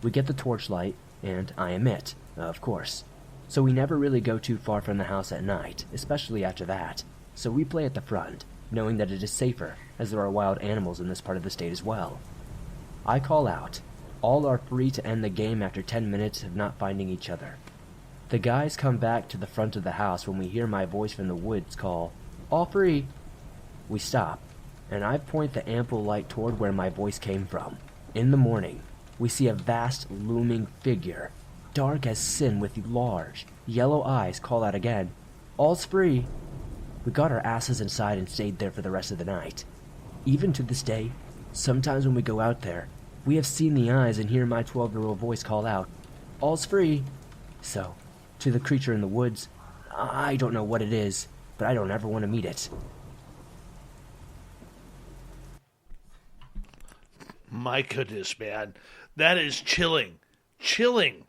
We get the torchlight, and I am it, of course. So we never really go too far from the house at night, especially after that. So we play at the front, knowing that it is safer, as there are wild animals in this part of the state as well. I call out. All are free to end the game after 10 minutes of not finding each other. The guys come back to the front of the house when we hear my voice from the woods call, "All free." We stop, and I point the ample light toward where my voice came from. In the morning, we see a vast, looming figure, dark as sin with large, yellow eyes, call out again, "All's free." We got our asses inside and stayed there for the rest of the night. Even to this day, sometimes when we go out there, we have seen the eyes and hear my 12-year-old voice call out, "All's free." So, to the creature in the woods, I don't know what it is, but I don't ever want to meet it. My goodness, man. That is chilling. Chilling.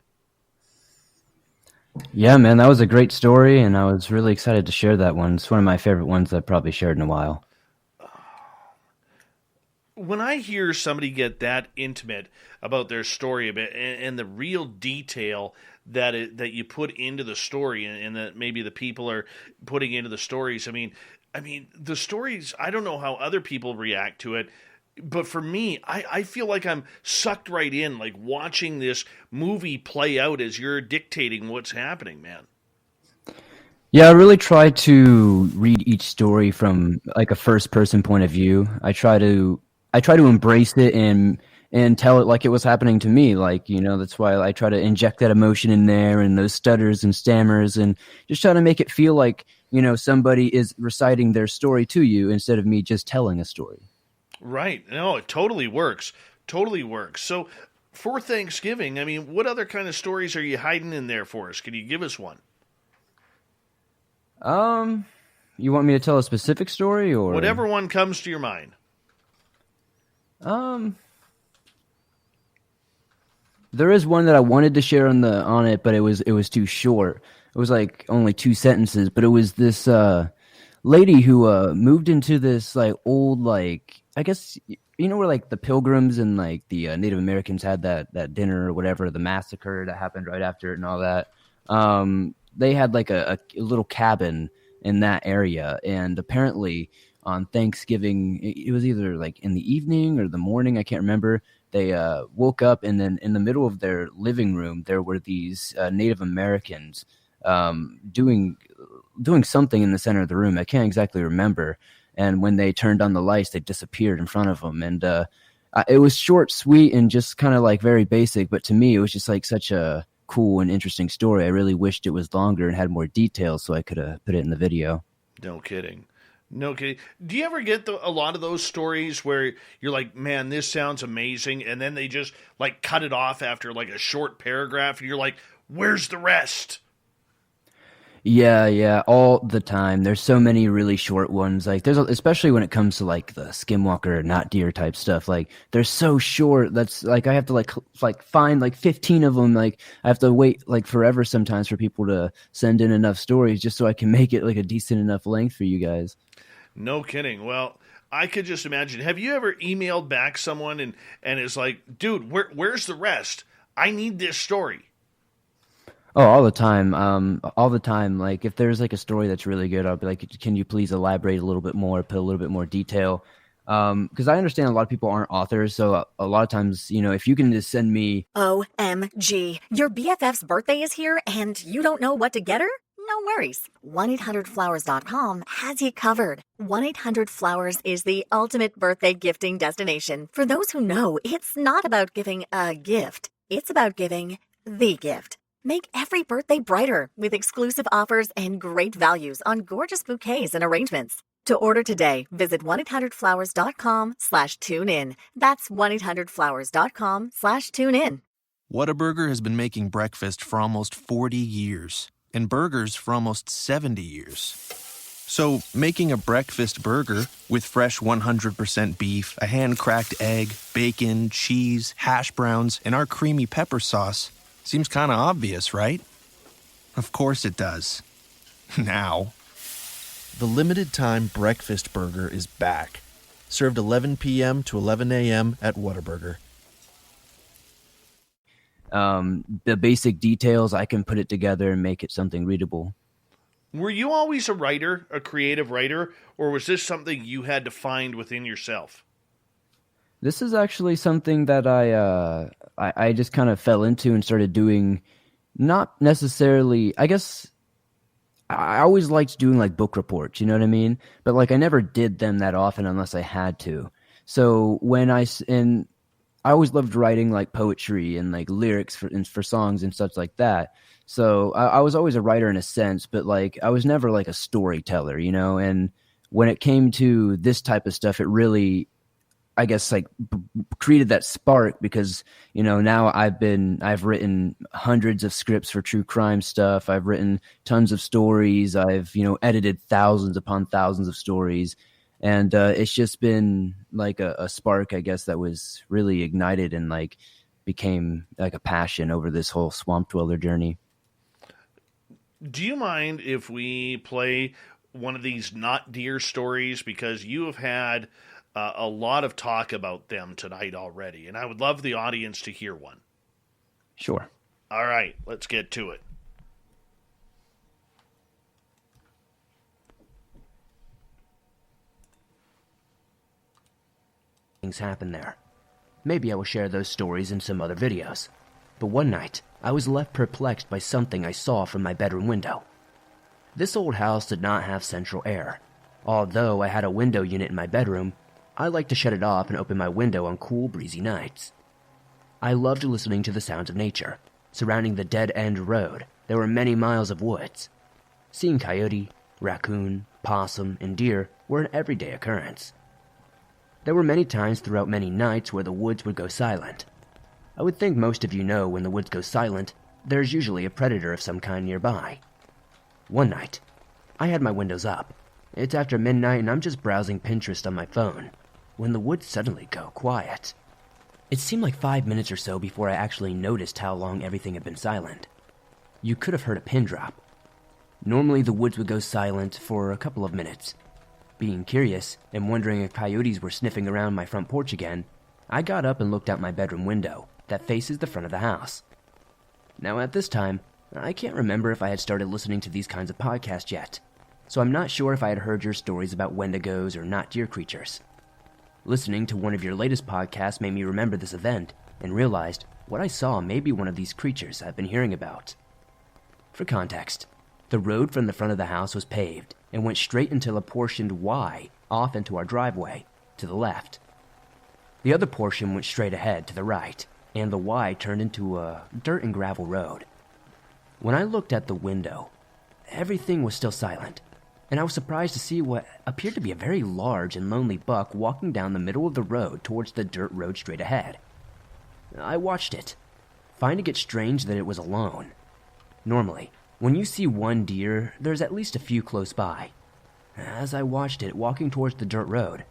Yeah, man, that was a great story, and I was really excited to share that one. It's one of my favorite ones I've probably shared in a while. When I hear somebody get that intimate about their story a bit, and the real detail that you put into the story, and that maybe the people are putting into the stories, I mean the stories, I don't know how other people react to it, but for me, I feel like I'm sucked right in, like watching this movie play out as you're dictating what's happening, man. Yeah, I really try to read each story from like a first-person point of view. I try to embrace it and tell it like it was happening to me. Like, you know, that's why I try to inject that emotion in there and those stutters and stammers and just try to make it feel like, you know, somebody is reciting their story to you instead of me just telling a story. Right. No, it totally works. Totally works. So for Thanksgiving, I mean, what other kind of stories are you hiding in there for us? Can you give us one? You want me to tell a specific story or whatever one comes to your mind? There is one that I wanted to share on it, but it was too short. It was like only 2 sentences, but it was this lady who moved into this like old, like, I guess, you know, where like the Pilgrims and like the Native Americans had that dinner or whatever, the massacre that happened right after it and all that. They had like a little cabin in that area, and apparently on Thanksgiving, it was either like in the evening or the morning, I can't remember. They woke up, and then in the middle of their living room, there were these Native Americans doing something in the center of the room. I can't exactly remember. And when they turned on the lights, they disappeared in front of them. And it was short, sweet, and just kind of like very basic. But to me, it was just like such a cool and interesting story. I really wished it was longer and had more details so I could have put it in the video. No kidding. No kidding. Do you ever get a lot of those stories where you're like, man, this sounds amazing, and then they just like cut it off after like a short paragraph, and you're like, where's the rest? Yeah, all the time. There's so many really short ones. Like especially when it comes to like the Skinwalker, not deer type stuff. Like they're so short. That's like I have to like find like 15 of them. Like I have to wait like forever sometimes for people to send in enough stories just so I can make it like a decent enough length for you guys. No kidding. Well, I could just imagine. Have you ever emailed back someone and it's like, dude, where's the rest? I need this story. Oh, all the time. All the time. Like, if there's like a story that's really good, I'll be like, can you please elaborate a little bit more, put a little bit more detail? Because I understand a lot of people aren't authors, so a lot of times, if you can just send me. OMG, your BFF's birthday is here and you don't know what to get her? No worries. 1-800-Flowers.com has you covered. 1-800-Flowers is the ultimate birthday gifting destination. For those who know, it's not about giving a gift. It's about giving the gift. Make every birthday brighter with exclusive offers and great values on gorgeous bouquets and arrangements. To order today, visit 1-800-Flowers.com/tune-in. That's 1-800-Flowers.com/tune-in. Whataburger has been making breakfast for almost 40 years and burgers for almost 70 years. So making a breakfast burger with fresh 100% beef, a hand-cracked egg, bacon, cheese, hash browns, and our creamy pepper sauce seems kind of obvious, right? Of course it does. Now. The limited-time breakfast burger is back. Served 11 p.m. to 11 a.m. at Whataburger. The basic details, I can put it together and make it something readable. Were you always a writer, a creative writer, or was this something you had to find within yourself? This is actually something that I just kind of fell into and started doing. Not necessarily, I guess. I always liked doing like book reports, you know what I mean? But like I never did them that often unless I had to. So I always loved writing like poetry and like lyrics for songs and such like that. So I was always a writer in a sense, but like I was never like a storyteller, And when it came to this type of stuff, it really, I guess, like created that spark because, now I've written hundreds of scripts for true crime stuff. I've written tons of stories. I've, edited thousands upon thousands of stories. And it's just been like a spark, I guess, that was really ignited and like became like a passion over this whole Swamp Dweller journey. Do you mind if we play one of these not deer stories? Because you have had a lot of talk about them tonight already, and I would love the audience to hear one. Sure. All right, let's get to it. Things happen there. Maybe I will share those stories in some other videos. But one night, I was left perplexed by something I saw from my bedroom window. This old house did not have central air. Although I had a window unit in my bedroom, I liked to shut it off and open my window on cool, breezy nights. I loved listening to the sounds of nature. Surrounding the dead-end road, there were many miles of woods. Seeing coyote, raccoon, possum, and deer were an everyday occurrence. There were many times throughout many nights where the woods would go silent. I would think most of you know when the woods go silent, there's usually a predator of some kind nearby. One night, I had my windows up. It's after midnight and I'm just browsing Pinterest on my phone, when the woods suddenly go quiet. It seemed like 5 minutes or so before I actually noticed how long everything had been silent. You could have heard a pin drop. Normally the woods would go silent for a couple of minutes. Being curious and wondering if coyotes were sniffing around my front porch again, I got up and looked out my bedroom window that faces the front of the house. Now at this time, I can't remember if I had started listening to these kinds of podcasts yet, so I'm not sure if I had heard your stories about wendigos or not deer creatures. Listening to one of your latest podcasts made me remember this event and realized what I saw may be one of these creatures I've been hearing about. For context, the road from the front of the house was paved and went straight until a portioned Y off into our driveway, to the left. The other portion went straight ahead to the right, and the Y turned into a dirt and gravel road. When I looked at the window, everything was still silent, and I was surprised to see what appeared to be a very large and lonely buck walking down the middle of the road towards the dirt road straight ahead. I watched it, finding it strange that it was alone. Normally, when you see one deer, there's at least a few close by. As I watched it walking towards the dirt road,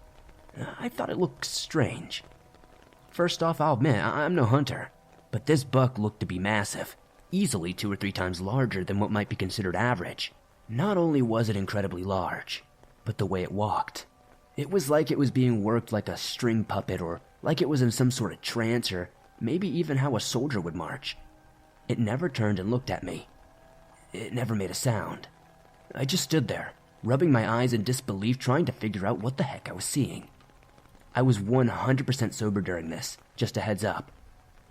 I thought it looked strange. First off, I'll admit, I'm no hunter, but this buck looked to be massive, easily 2 or 3 times larger than what might be considered average. Not only was it incredibly large, but the way it walked. It was like it was being worked like a string puppet, or like it was in some sort of trance, or maybe even how a soldier would march. It never turned and looked at me, it never made a sound. I just stood there, rubbing my eyes in disbelief, trying to figure out what the heck I was seeing. I was 100% sober during this, just a heads up,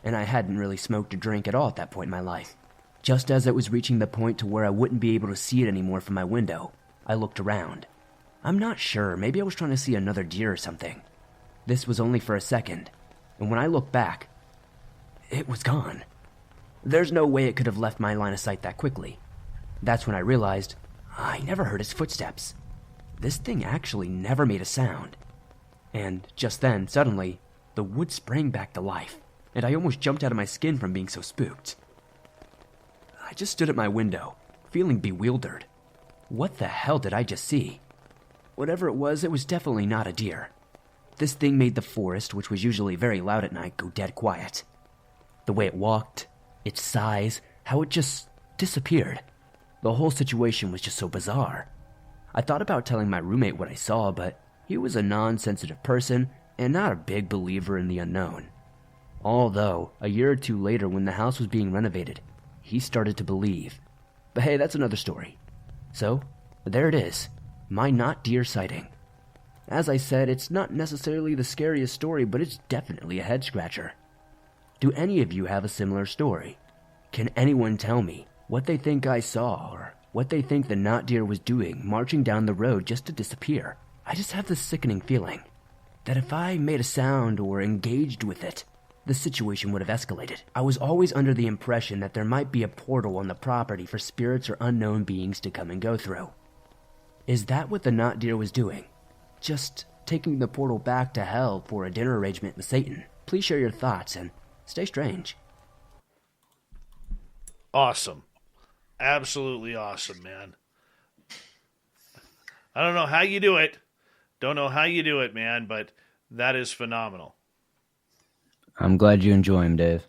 and I hadn't really smoked or drank at all at that point in my life. Just as it was reaching the point to where I wouldn't be able to see it anymore from my window, I looked around. I'm not sure, maybe I was trying to see another deer or something. This was only for a second, and when I looked back, it was gone. There's no way it could have left my line of sight that quickly. That's when I realized I never heard its footsteps. This thing actually never made a sound. And just then, suddenly, the woods sprang back to life, and I almost jumped out of my skin from being so spooked. I just stood at my window, feeling bewildered. What the hell did I just see? Whatever it was definitely not a deer. This thing made the forest, which was usually very loud at night, go dead quiet. The way it walked, its size, how it just disappeared. The whole situation was just so bizarre. I thought about telling my roommate what I saw, but he was a non-sensitive person and not a big believer in the unknown. Although, a year or two later when the house was being renovated, he started to believe. But hey, that's another story. So, there it is, my not deer sighting. As I said, it's not necessarily the scariest story, but it's definitely a head-scratcher. Do any of you have a similar story? Can anyone tell me what they think I saw, or what they think the not deer was doing marching down the road just to disappear? I just have this sickening feeling that if I made a sound or engaged with it, the situation would have escalated. I was always under the impression that there might be a portal on the property for spirits or unknown beings to come and go through. Is that what the not deer was doing? Just taking the portal back to hell for a dinner arrangement with Satan? Please share your thoughts and stay strange. Awesome. Absolutely awesome, man. I don't know how you do it. Don't know how you do it, man, but that is phenomenal. I'm glad you enjoy him, Dave.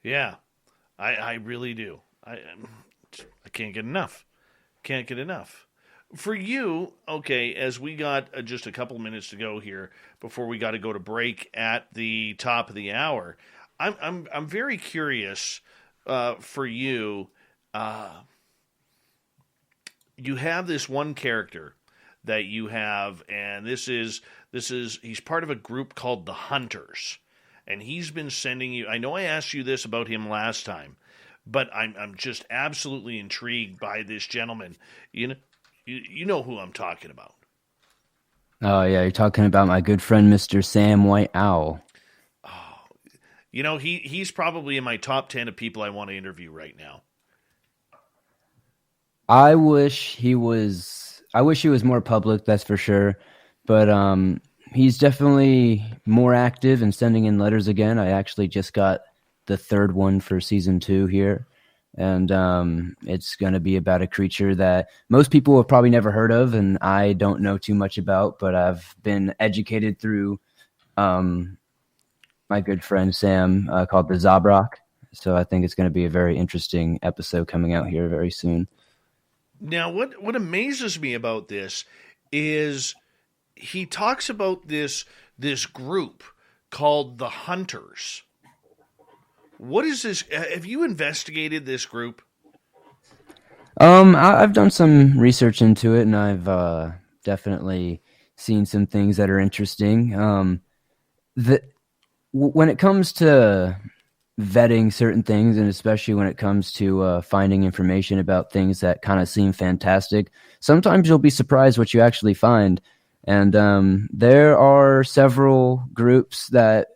Yeah, I really do. I can't get enough. Can't get enough. For you, okay, as we got just a couple minutes to go here before we got to go to break at the top of the hour, I'm very curious for you. You have this one character that you have, and this is he's part of a group called the Hunters, and he's been sending you. I know I asked you this about him last time, but I'm just absolutely intrigued by this gentleman. You know who I'm talking about. Oh yeah, you're talking about my good friend Mr. Sam White Owl. Oh, he's probably in my top 10 of people I want to interview right now. I wish he was more public, that's for sure. But he's definitely more active and sending in letters again. I actually just got the third one for season 2 here. And it's going to be about a creature that most people have probably never heard of, and I don't know too much about, but I've been educated through my good friend Sam, called the Zabrak. So I think it's going to be a very interesting episode coming out here very soon. Now, what amazes me about this is he talks about this group called the Hunters. What is this? Have you investigated this group? I've done some research into it, and I've definitely seen some things that are interesting. When it comes to vetting certain things, and especially when it comes to finding information about things that kind of seem fantastic, sometimes you'll be surprised what you actually find. And there are several groups that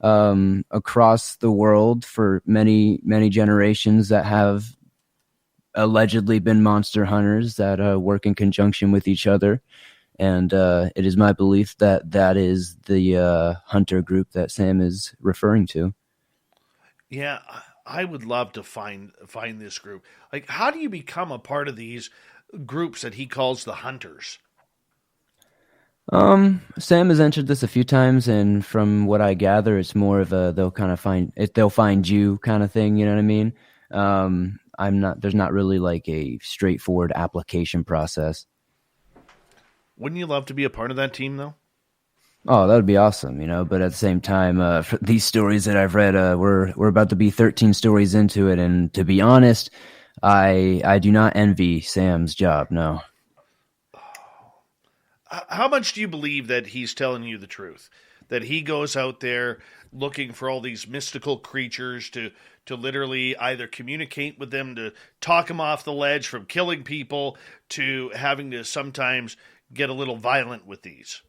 across the world for many, many generations that have allegedly been monster hunters that work in conjunction with each other. And it is my belief that that is the hunter group that Sam is referring to. Yeah, I would love to find this group. Like, how do you become a part of these groups that he calls the Hunters? Sam has entered this a few times, and from what I gather, it's more of a they'll find you kind of thing. You know what I mean? There's not really like a straightforward application process. Wouldn't you love to be a part of that team, though? Oh, that would be awesome, but at the same time, for these stories that I've read, we're about to be 13 stories into it, and to be honest, I do not envy Sam's job. No. How much do you believe that he's telling you the truth? That he goes out there looking for all these mystical creatures to literally either communicate with them, to talk him off the ledge from killing people, to having to sometimes get a little violent with these?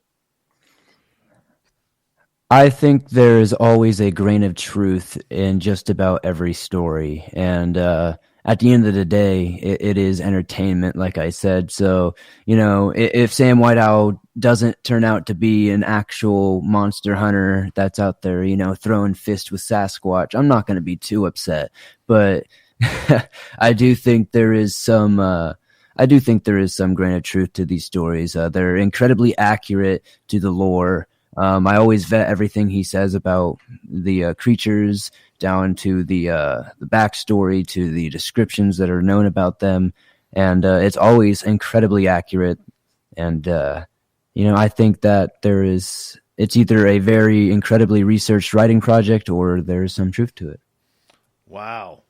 I think there is always a grain of truth in just about every story. And at the end of the day, it is entertainment, like I said. So, if Sam White Owl doesn't turn out to be an actual monster hunter that's out there, throwing fists with Sasquatch, I'm not going to be too upset. But I do think there is some grain of truth to these stories. They're incredibly accurate to the lore. I always vet everything he says about the creatures, down to the backstory, to the descriptions that are known about them, and it's always incredibly accurate. And I think that it's either a very incredibly researched writing project or there's some truth to it. Wow.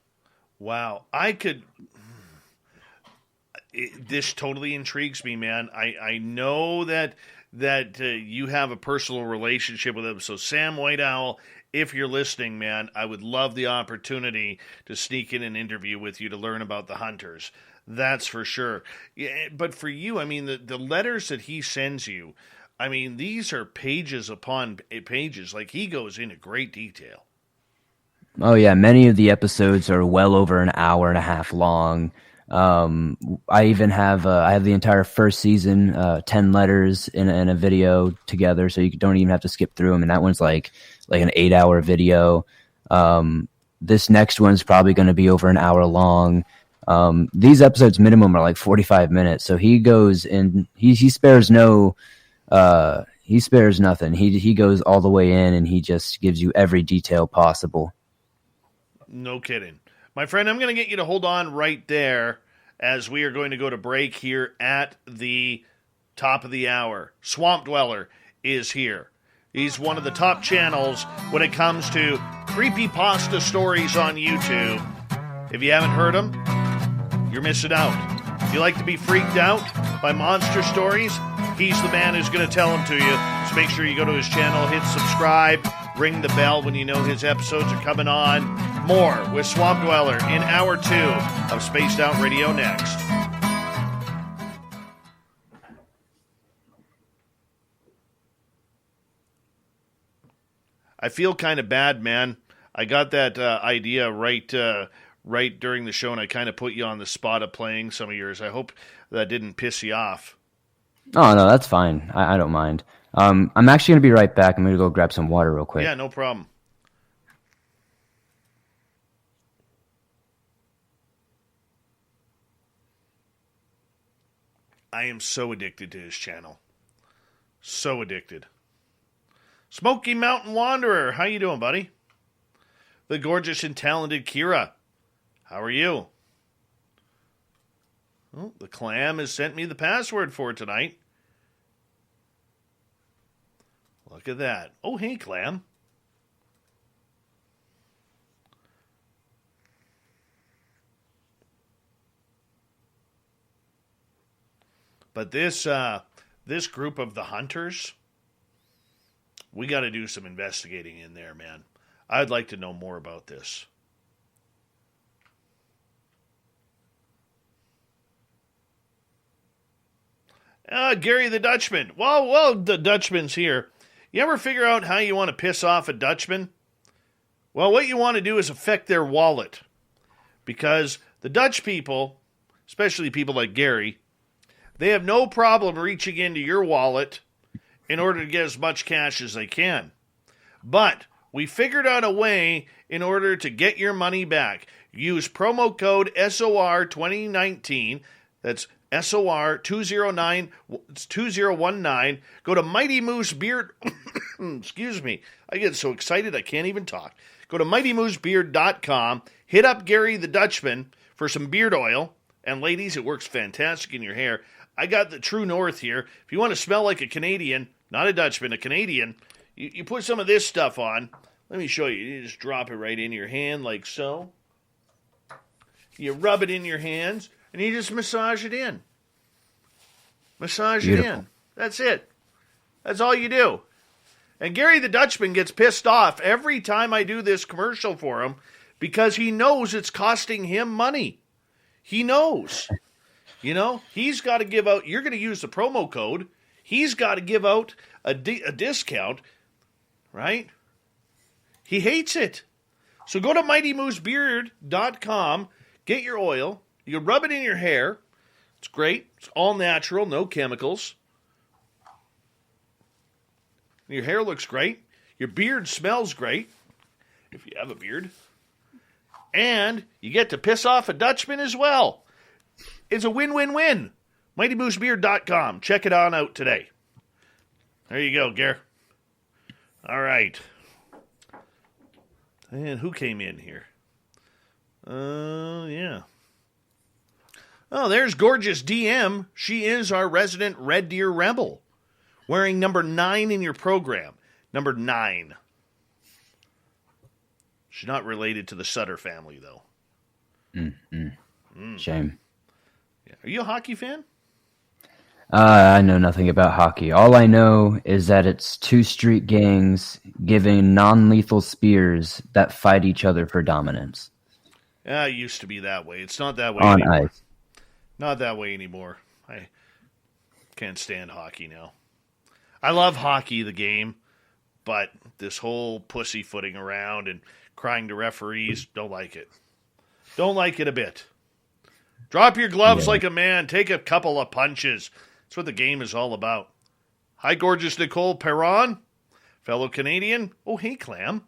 This totally intrigues me, man. I know that you have a personal relationship with him. So Sam White Owl, if you're listening, man, I would love the opportunity to sneak in an interview with you to learn about the hunters. That's for sure. Yeah, but for you, I mean, the letters that he sends you, I mean, these are pages upon pages. Like, he goes into great detail. Oh yeah, many of the episodes are well over an hour and a half long. I even have I have the entire first season, 10 letters in a video together, so you don't even have to skip through them. And that one's like an 8-hour video. This next one's probably going to be over an hour long. These episodes minimum are like 45 minutes. So he goes in, he spares he spares nothing. He goes all the way in, and he just gives you every detail possible. No kidding. My friend, I'm going to get you to hold on right there as we are going to go to break here at the top of the hour. Swamp Dweller is here. He's one of the top channels when it comes to creepypasta stories on YouTube. If you haven't heard them, you're missing out. If you like to be freaked out by monster stories, he's the man who's going to tell them to you. So make sure you go to his channel, hit subscribe, ring the bell when you know his episodes are coming on. More with Swamp Dweller in Hour 2 of Spaced Out Radio next. I feel kind of bad, man. I got that idea right during the show, and I kind of put you on the spot of playing some of yours. I hope that didn't piss you off. Oh, no, that's fine. I don't mind. I'm actually going to be right back. I'm going to go grab some water real quick. Yeah, no problem. I am so addicted to his channel. So addicted. Smoky Mountain Wanderer, how you doing, buddy? The gorgeous and talented Kira, how are you? Oh, the Clam has sent me the password for tonight. Look at that. Oh, hey, Clam. But this group of the hunters, we got to do some investigating in there, man. I'd like to know more about this. Gary the Dutchman. Well, the Dutchman's here. You ever figure out how you want to piss off a Dutchman? Well, what you want to do is affect their wallet. Because the Dutch people, especially people like Gary, they have no problem reaching into your wallet in order to get as much cash as they can. But we figured out a way in order to get your money back. Use promo code SOR 2019. That's SOR 2019. Go to Mighty Moose Beard. Excuse me. I get so excited I can't even talk. Go to MightyMooseBeard.com. Hit up Gary the Dutchman for some beard oil. And ladies, it works fantastic in your hair. I got the True North here. If you want to smell like a Canadian, not a Dutchman, a Canadian, you put some of this stuff on. Let me show you. You just drop it right in your hand like so. You rub it in your hands, and you just massage it in. Massage it in. That's it. That's all you do. And Gary the Dutchman gets pissed off every time I do this commercial for him because he knows it's costing him money. He knows. You know, he's got to give out, you're going to use the promo code. He's got to give out a discount, right? He hates it. So go to MightyMooseBeard.com, get your oil, you rub it in your hair. It's great. It's all natural, no chemicals. Your hair looks great. Your beard smells great, if you have a beard. And you get to piss off a Dutchman as well. It's a win-win-win. MightyMooseBeard.com. Check it on out today. There you go, Gare. All right. And who came in here? Yeah. Oh, there's gorgeous DM. She is our resident Red Deer Rebel. Wearing number 9 in your program. Number 9. She's not related to the Sutter family, though. Shame. Yeah. Are you a hockey fan? I know nothing about hockey. All I know is that it's two street gangs giving non-lethal spears that fight each other for dominance. It used to be that way. It's not that way on anymore. ice. Not that way anymore. I can't stand hockey now. I love hockey, the game, but this whole pussyfooting around and crying to referees, don't like it. Don't like it a bit. Drop your gloves like a man. Take a couple of punches. That's what the game is all about. Hi, gorgeous Nicole Perron, fellow Canadian. Oh, hey, Clam.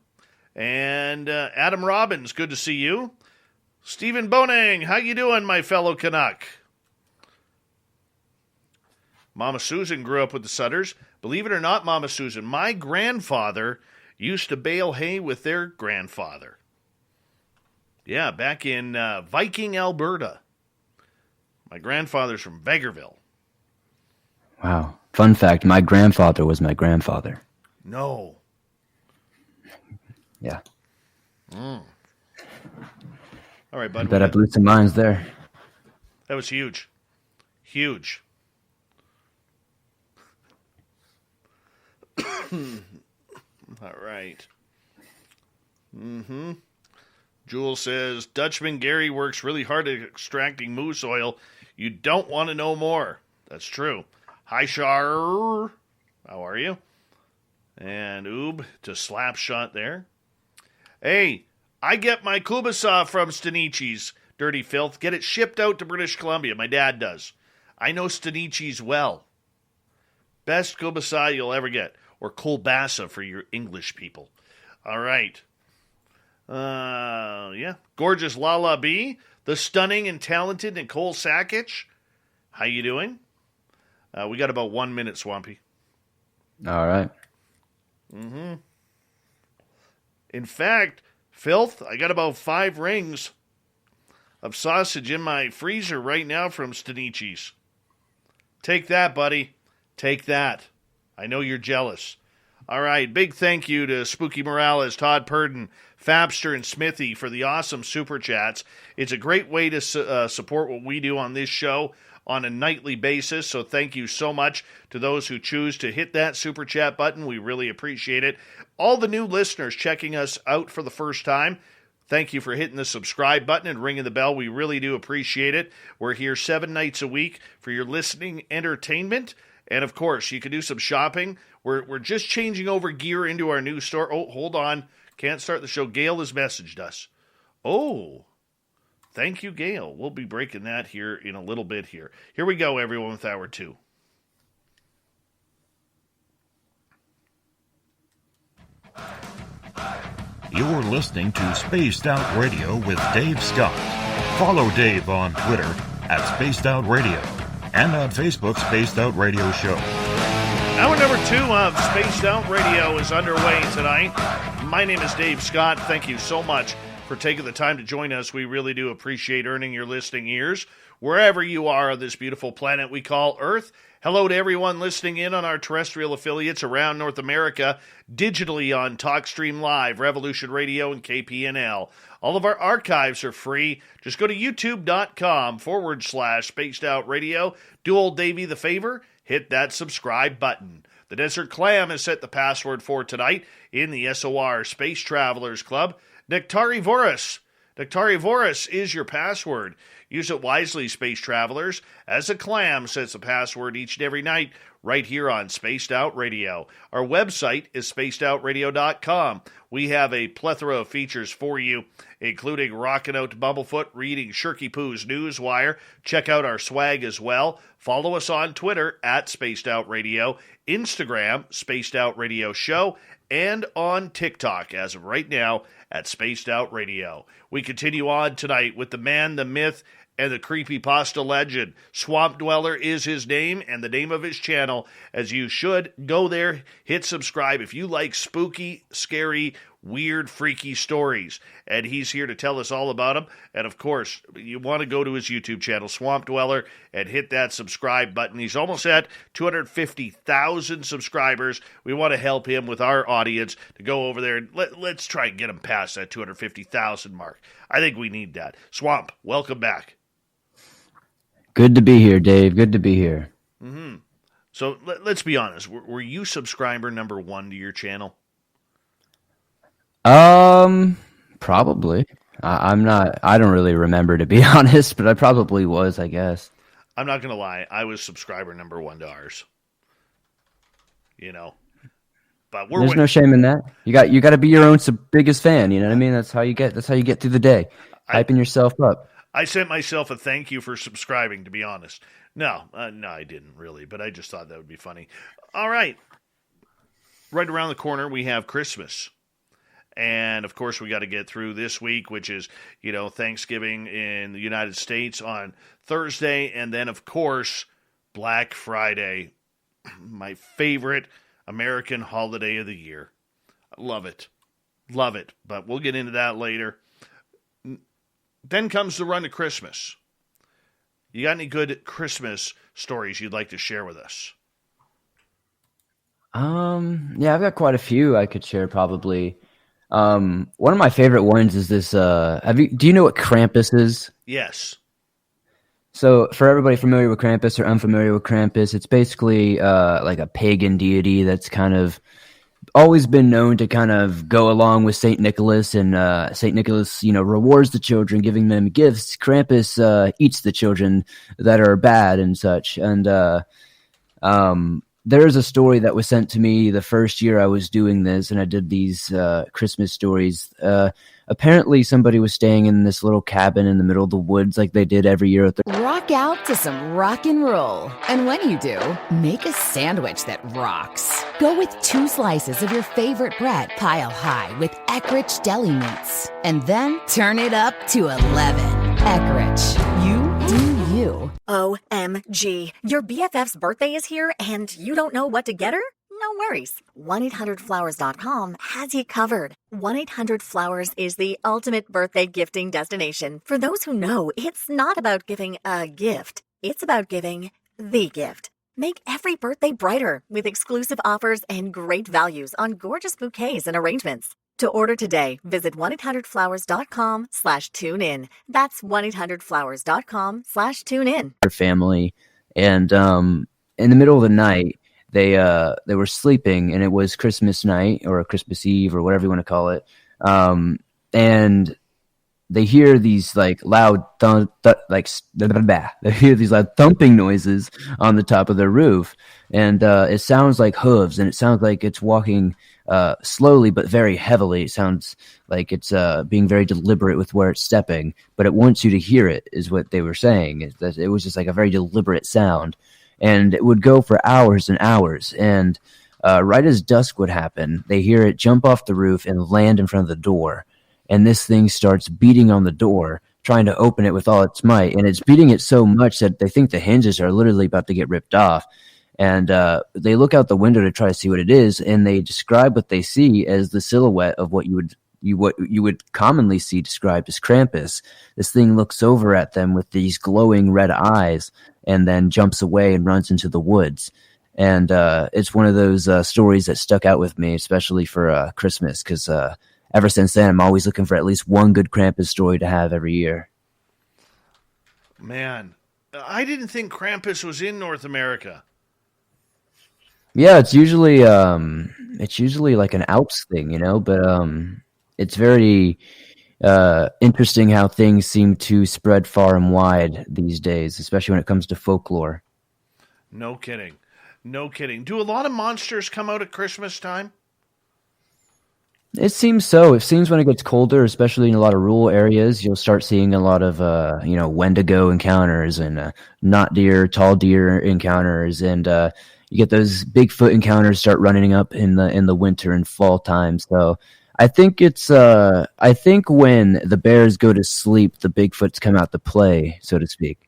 And Adam Robbins, good to see you. Stephen Bonang, how you doing, my fellow Canuck? Mama Susan grew up with the Sutters. Believe it or not, Mama Susan, my grandfather used to bale hay with their grandfather. Yeah, back in Viking, Alberta. My grandfather's from Vegreville. Wow. Fun fact, my grandfather was my grandfather. No. Yeah. All right, bud. I bet I blew some minds there. That was huge. Huge. All right. Jewel says, Dutchman Gary works really hard at extracting moose oil. You don't want to know more. That's true. Hi, Shar. How are you? And Oob to slap shot there. Hey, I get my kubasa from Stanici's, dirty filth. Get it shipped out to British Columbia. My dad does. I know Stanici's well. Best kubasa you'll ever get. Or kolbasa for your English people. All right. Yeah. Gorgeous Lala B. The stunning and talented Nicole Sakic. How you doing? We got about 1 minute, Swampy. All right. In fact, filth, I got about 5 rings of sausage in my freezer right now from Stanici's. Take that, buddy. Take that. I know you're jealous. All right, big thank you to Spooky Morales, Todd Purdon, Fabster, and Smithy for the awesome super chats. It's a great way to support what we do on this show on a nightly basis, so thank you so much to those who choose to hit that super chat button. We really appreciate it. All the new listeners checking us out for the first time, thank you for hitting the subscribe button and ringing the bell. We really do appreciate it. We're here 7 nights a week for your listening entertainment. And, of course, you can do some shopping. We're just changing over gear into our new store. Oh, hold on. Can't start the show. Gail has messaged us. Oh, thank you, Gail. We'll be breaking that here in a little bit here. Here we go, everyone, with hour 2. You're listening to Spaced Out Radio with Dave Scott. Follow Dave on Twitter at Spaced Out Radio. And on Facebook, Spaced Out Radio Show. Hour number 2 of Spaced Out Radio is underway tonight. My name is Dave Scott. Thank you so much for taking the time to join us. We really do appreciate earning your listening ears wherever you are on this beautiful planet we call Earth. Hello to everyone listening in on our terrestrial affiliates around North America, digitally on TalkStream Live, Revolution Radio, and KPNL. All of our archives are free. Just go to youtube.com/Spaced Out Radio. Do old Davey the favor, hit that subscribe button. The Desert Clam has set the password for tonight in the SOR Space Travelers Club. Nectarivorous. Nectarivorous is your password. Use it wisely, Space Travelers, as a clam sets the password each and every night right here on Spaced Out Radio. Our website is spacedoutradio.com. We have a plethora of features for you, including Rockin' Out to Bumblefoot, reading Shirky Poo's Newswire. Check out our swag as well. Follow us on Twitter at Spaced Out Radio, Instagram, Spaced Out Radio Show, and on TikTok as of right now at Spaced Out Radio. We continue on tonight with the man, the myth, and the Creepypasta legend. Swamp Dweller is his name and the name of his channel, as you should go there, hit subscribe if you like spooky, scary, weird, freaky stories. And he's here to tell us all about them. And of course, you want to go to his YouTube channel, Swamp Dweller, and hit that subscribe button. He's almost at 250,000 subscribers. We want to help him with our audience to go over there and let's try and get him past that 250,000 mark. I think we need that. Swamp, welcome back. Good to be here, Dave. Good to be here. Mm-hmm. So let's be honest. Were you subscriber number 1 to your channel? Probably. I'm not. I don't really remember, to be honest, but I probably was, I guess. I'm not gonna lie. I was subscriber number 1 to ours. But there's no shame in that. You got to be your own biggest fan. You know what I mean? That's how you get through the day. Hyping yourself up. I sent myself a thank you for subscribing, to be honest. No, I didn't really, but I just thought that would be funny. All right. Right around the corner, we have Christmas. And, of course, we got to get through this week, which is, Thanksgiving in the United States on Thursday. And then, of course, Black Friday, my favorite American holiday of the year. Love it. Love it. But we'll get into that later. Then comes the run to Christmas. You got any good Christmas stories you'd like to share with us? Yeah, I've got quite a few I could share probably. One of my favorite ones is this, do you know what Krampus is? Yes. So for everybody familiar with Krampus or unfamiliar with Krampus, it's basically, like a pagan deity that's kind of always been known to kind of go along with St. Nicholas, and St. Nicholas, rewards the children, giving them gifts. Krampus eats the children that are bad and such. And there is a story that was sent to me the first year I was doing this, and I did these Christmas stories. Apparently somebody was staying in this little cabin in the middle of the woods like they did every year. Rock out to some rock and roll. And when you do, make a sandwich that rocks. Go with 2 slices of your favorite bread, pile high with Eckrich deli meats. And then turn it up to 11. Eckrich, you do you. OMG, your BFF's birthday is here and you don't know what to get her? No worries. 1-800-Flowers.com has you covered. 1-800-Flowers is the ultimate birthday gifting destination. For those who know, it's not about giving a gift. It's about giving the gift. Make every birthday brighter with exclusive offers and great values on gorgeous bouquets and arrangements. To order today, visit 1-800-Flowers.com/tune-in. That's 1-800-Flowers.com/tune-in. Their family, and in the middle of the night, they were sleeping, and it was Christmas night or Christmas Eve or whatever you want to call it. And they hear these like loud they hear these loud thumping noises on the top of their roof, and it sounds like hooves, and it sounds like it's walking slowly but very heavily. It sounds like it's being very deliberate with where it's stepping, but it wants you to hear it, is what they were saying. It was just like a very deliberate sound, and it would go for hours and hours. And right as dusk would happen, they hear it jump off the roof and land in front of the door. And this thing starts beating on the door, trying to open it with all its might. And it's beating it so much that they think the hinges are literally about to get ripped off. And they look out the window to try to see what it is, and they describe what they see as the silhouette of what you would commonly see described as Krampus. This thing looks over at them with these glowing red eyes, and then jumps away and runs into the woods. And it's one of those stories that stuck out with me, especially for Christmas, because ever since then, I'm always looking for at least one good Krampus story to have every year. Man, I didn't think Krampus was in North America. Yeah, it's usually like an Alps thing, you know, but it's very interesting how things seem to spread far and wide these days, especially when it comes to folklore. No kidding. No kidding. Do a lot of monsters come out at Christmas time? It seems so. It seems when it gets colder, especially in a lot of rural areas, you'll start seeing a lot of, Wendigo encounters and not deer, tall deer encounters, and you get those Bigfoot encounters start running up in the winter and fall time. So I think I think when the bears go to sleep, the Bigfoots come out to play, so to speak.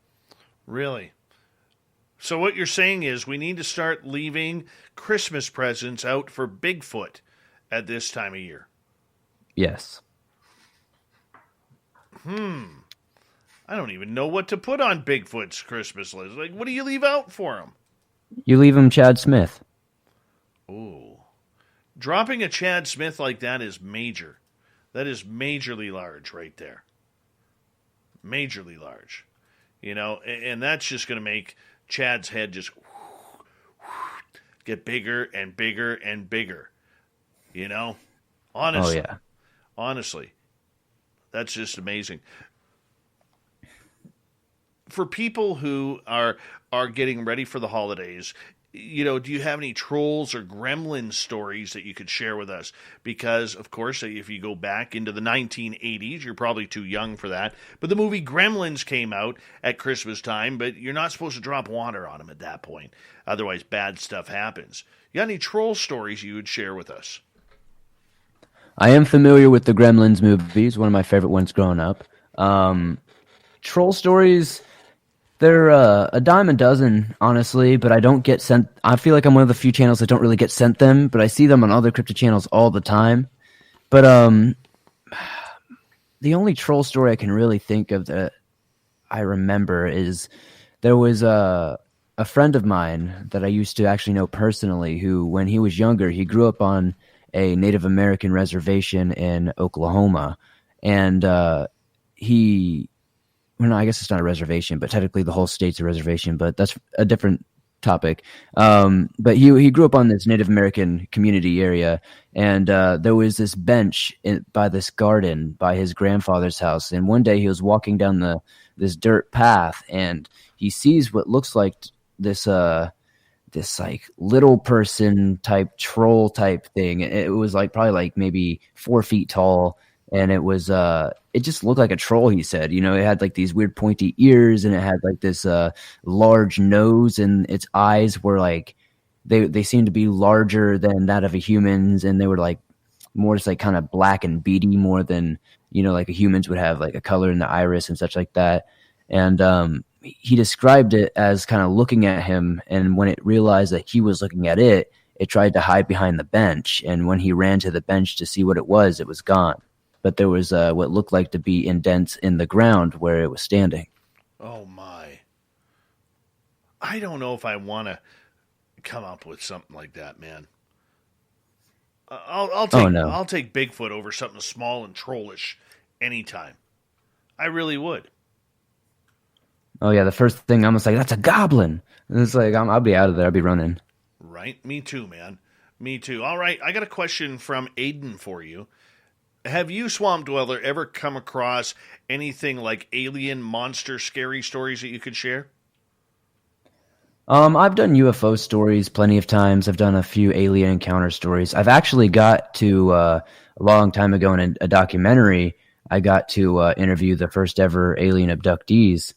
Really? So what you're saying is we need to start leaving Christmas presents out for Bigfoot at this time of year. Yes. I don't even know what to put on Bigfoot's Christmas list. Like, what do you leave out for him? You leave him Chad Smith. Ooh. Dropping a Chad Smith like that is major. That is majorly large right there. Majorly large. You know, and that's just going to make Chad's head just get bigger and bigger and bigger. You know? Honestly. Oh, yeah. Honestly. That's just amazing. For people who are getting ready for the holidays, you know, do you have any trolls or gremlin stories that you could share with us? Because, of course, if you go back into the 1980s, you're probably too young for that, but the movie Gremlins came out at Christmas time, but you're not supposed to drop water on them at that point. Otherwise, bad stuff happens. You got any troll stories you would share with us? I am familiar with the Gremlins movies, one of my favorite ones growing up. Troll stories... They're a dime a dozen, honestly, but I don't get sent. I feel like I'm one of the few channels that don't really get sent them, but I see them on other cryptid channels all the time. But the only troll story I can really think of that I remember is there was a friend of mine that I used to actually know personally who, when he was younger, he grew up on a Native American reservation in Oklahoma, and well, I guess it's not a reservation, but technically the whole state's a reservation, but that's a different topic. But he grew up on this Native American community area, and there was this bench by this garden by his grandfather's house. And one day he was walking down this dirt path, and he sees what looks like this like little person type troll type thing. It was like probably like maybe 4 feet tall. And it was, it just looked like a troll, he said. You know, it had like these weird pointy ears, and it had like this large nose, and its eyes were like, they seemed to be larger than that of a human's, and they were like more just like kind of black and beady more than, you know, like a humans would have like a color in the iris and such like that. And he described it as kind of looking at him, and when it realized that he was looking at it, it tried to hide behind the bench. And when he ran to the bench to see what it was gone. But there was what looked like to be indents in the ground where it was standing. Oh, my. I don't know if I want to come up with something like that, man. I'll take Bigfoot over something small and trollish anytime. I really would. Oh, yeah, the first thing I'm like, that's a goblin. And it's like, I'll be out of there. I'll be running. Right? Me too, man. Me too. All right, I got a question from Aiden for you. Have you, Swamp Dweller, ever come across anything like alien monster scary stories that you could share? I've done UFO stories plenty of times. I've done a few alien encounter stories. I've actually got to, a long time ago in a documentary, I got to interview the first ever alien abductees.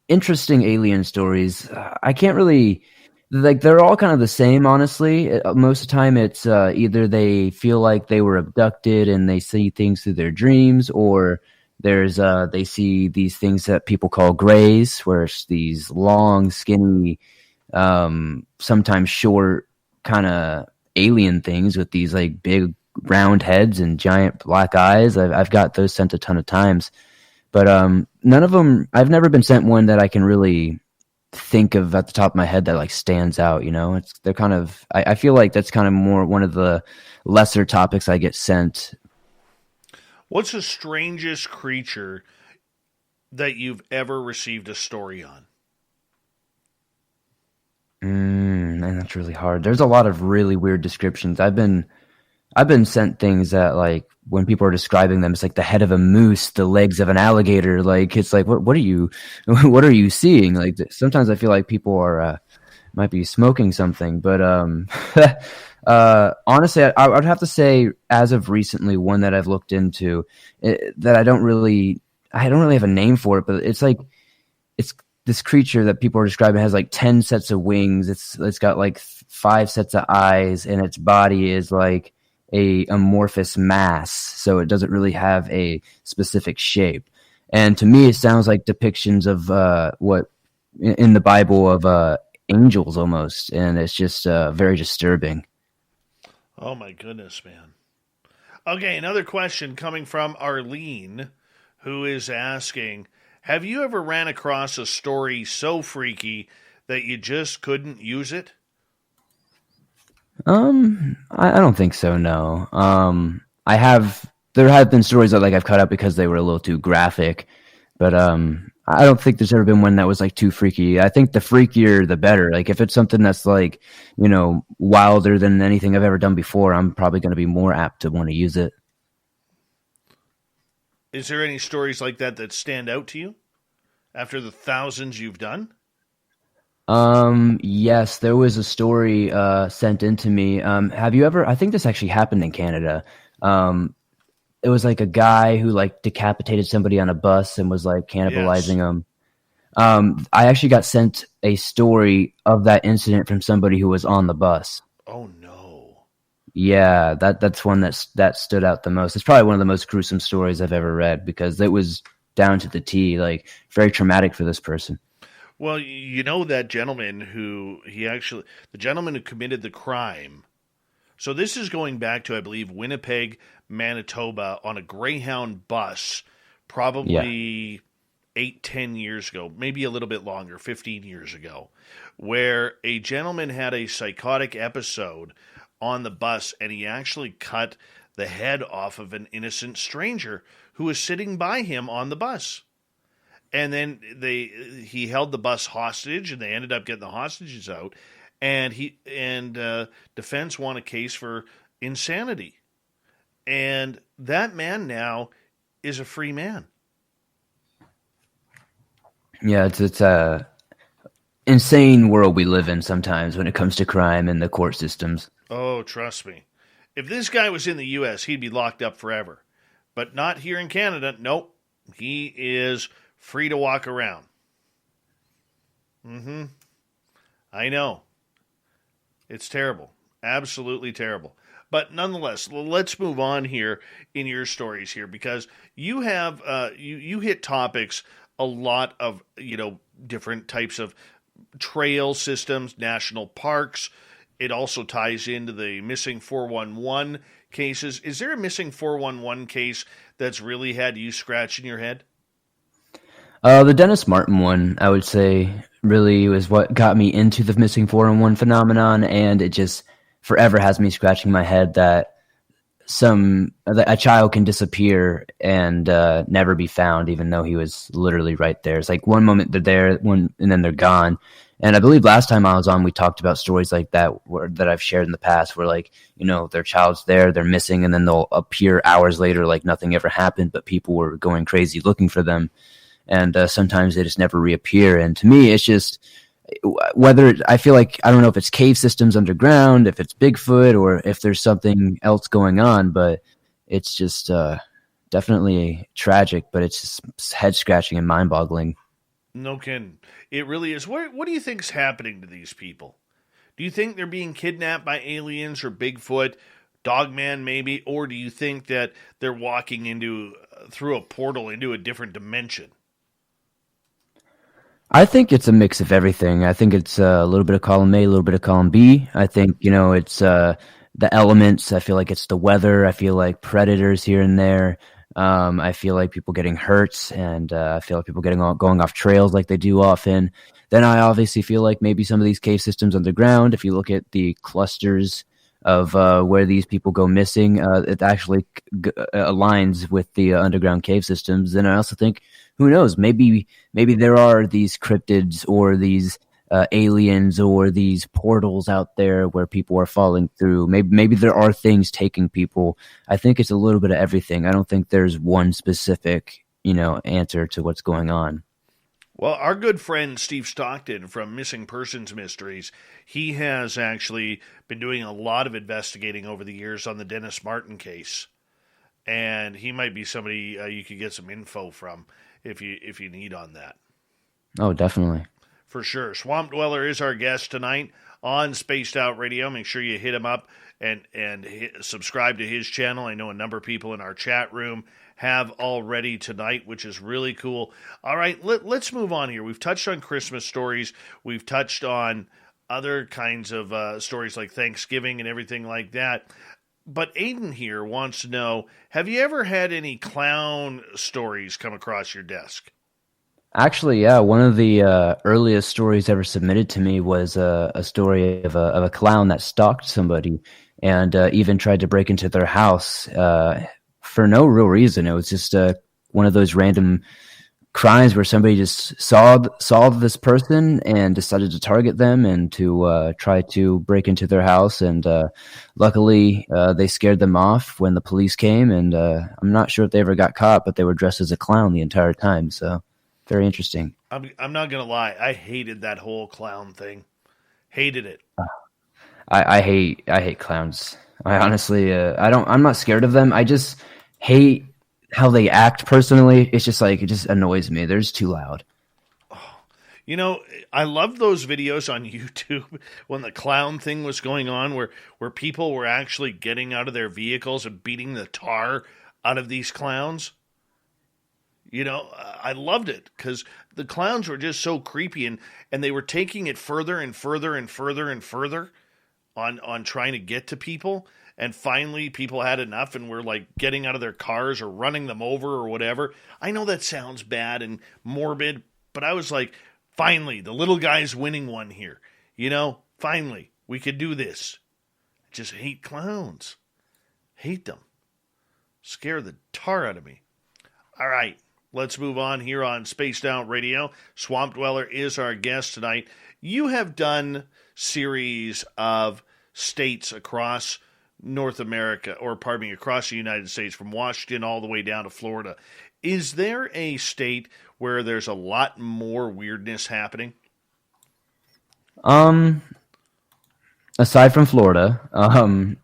Interesting alien stories. I can't really... Like, they're all kind of the same, honestly. Most of the time, it's either they feel like they were abducted and they see things through their dreams, or there's they see these things that people call grays, where it's these long, skinny, sometimes short, kind of alien things with these like big round heads and giant black eyes. I've got those sent a ton of times. But none of them. I've never been sent one that I can really think of at the top of my head that like stands out. They're kind of. I feel like that's kind of more one of the lesser topics I get sent. What's the strangest creature that you've ever received a story on? Man, that's really hard. There's a lot of really weird descriptions. I've been sent things that, like, when people are describing them, it's like the head of a moose, the legs of an alligator. Like, it's like, what are you seeing? Like, sometimes I feel like people are might be smoking something. But honestly, I would have to say, as of recently, one that I've looked into that I don't really have a name for it, but it's this creature that people are describing has like 10 sets of wings. It's got like 5 sets of eyes, and its body is like a amorphous mass, so it doesn't really have a specific shape. And to me, it sounds like depictions of what in the Bible of angels almost, and it's just very disturbing. Oh my goodness, man. Okay, another question coming from Arlene, who is asking, have you ever ran across a story so freaky that you just couldn't use it? I don't think so, no. There have been stories that like I've cut out because they were a little too graphic, but I don't think there's ever been one that was like too freaky. I think the freakier the better. Like if it's something that's like, wilder than anything I've ever done before, I'm probably going to be more apt to want to use it. Is there any stories like that stand out to you after the thousands you've done? Yes, there was a story sent in to me. Have you ever? I think this actually happened in Canada. It was like a guy who like decapitated somebody on a bus and was like cannibalizing them. I actually got sent a story of that incident from somebody who was on the bus. Oh no. Yeah, that's one that stood out the most. It's probably one of the most gruesome stories I've ever read because it was down to the T, like very traumatic for this person. Well, that gentleman the gentleman who committed the crime. So this is going back to, I believe, Winnipeg, Manitoba on a Greyhound bus, probably 8-10 years ago, maybe a little bit longer, 15 years ago, where a gentleman had a psychotic episode on the bus, and he actually cut the head off of an innocent stranger who was sitting by him on the bus. And then he held the bus hostage, and they ended up getting the hostages out. And defense won a case for insanity. And that man now is a free man. Yeah, it's a insane world we live in sometimes when it comes to crime and the court systems. Oh, trust me. If this guy was in the U.S., he'd be locked up forever. But not here in Canada. Nope. He is free to walk around. I know. It's terrible. Absolutely terrible. But nonetheless, let's move on here in your stories here, because you have you hit topics, a lot of different types of trail systems, national parks. It also ties into the missing 411 cases. Is there a missing 411 case that's really had you scratching your head? The Dennis Martin one, I would say, really was what got me into the missing 411 phenomenon, and it just forever has me scratching my head that a child can disappear and never be found, even though he was literally right there. It's like one moment they're there, and then they're gone. And I believe last time I was on, we talked about stories like that that I've shared in the past, where their child's there, they're missing, and then they'll appear hours later like nothing ever happened, but people were going crazy looking for them. And sometimes they just never reappear. And to me, it's just I feel like, I don't know if it's cave systems underground, if it's Bigfoot, or if there's something else going on, but it's just definitely tragic, but it's just head scratching and mind boggling. No kidding. It really is. What do you think's happening to these people? Do you think they're being kidnapped by aliens or Bigfoot, Dogman maybe, or do you think that they're walking through a portal into a different dimension? I think it's a mix of everything. I think it's a little bit of column A, a little bit of column B. I think, it's the elements. I feel like it's the weather. I feel like predators here and there. I feel like people getting hurt, and I feel like people going off trails like they do often. Then I obviously feel like maybe some of these cave systems underground, if you look at the clusters of where these people go missing, it actually aligns with the underground cave systems. And I also think, who knows, maybe there are these cryptids or these aliens or these portals out there where people are falling through. Maybe there are things taking people. I think it's a little bit of everything. I don't think there's one specific, answer to what's going on. Well, our good friend Steve Stockton from Missing Persons Mysteries, he has actually been doing a lot of investigating over the years on the Dennis Martin case. And he might be somebody you could get some info from if you need on that. Oh, definitely. For sure. Swamp Dweller is our guest tonight on Spaced Out Radio. Make sure you hit him up and subscribe to his channel. I know a number of people in our chat room have already tonight, which is really cool. All right, let's move on here. We've touched on Christmas stories. We've touched on other kinds of stories like Thanksgiving and everything like that. But Aiden here wants to know, have you ever had any clown stories come across your desk? Actually, yeah. One of the earliest stories ever submitted to me was a story of a clown that stalked somebody and even tried to break into their house for no real reason. It was just one of those random crimes where somebody just saw this person and decided to target them and to try to break into their house. And luckily, they scared them off when the police came. And I'm not sure if they ever got caught, but they were dressed as a clown the entire time. So very interesting. I'm not going to lie. I hated that whole clown thing. Hated it. I hate clowns. I honestly, I'm not scared of them. I just hate how they act personally. It's just like, it just annoys me. They're just too loud. I loved those videos on YouTube when the clown thing was going on, where people were actually getting out of their vehicles and beating the tar out of these clowns. I loved it because the clowns were just so creepy, and they were taking it further and further and further and further on trying to get to people. And finally, people had enough and were like getting out of their cars or running them over or whatever. I know that sounds bad and morbid, but I was like, finally, the little guy's winning one here. Finally, we could do this. I just hate clowns. Hate them. Scare the tar out of me. All right, let's move on here on Spaced Out Radio. Swamp Dweller is our guest tonight. You have done series of states across North America, across the United States, from Washington all the way down to Florida. Is there a state where there's a lot more weirdness happening? Aside from Florida,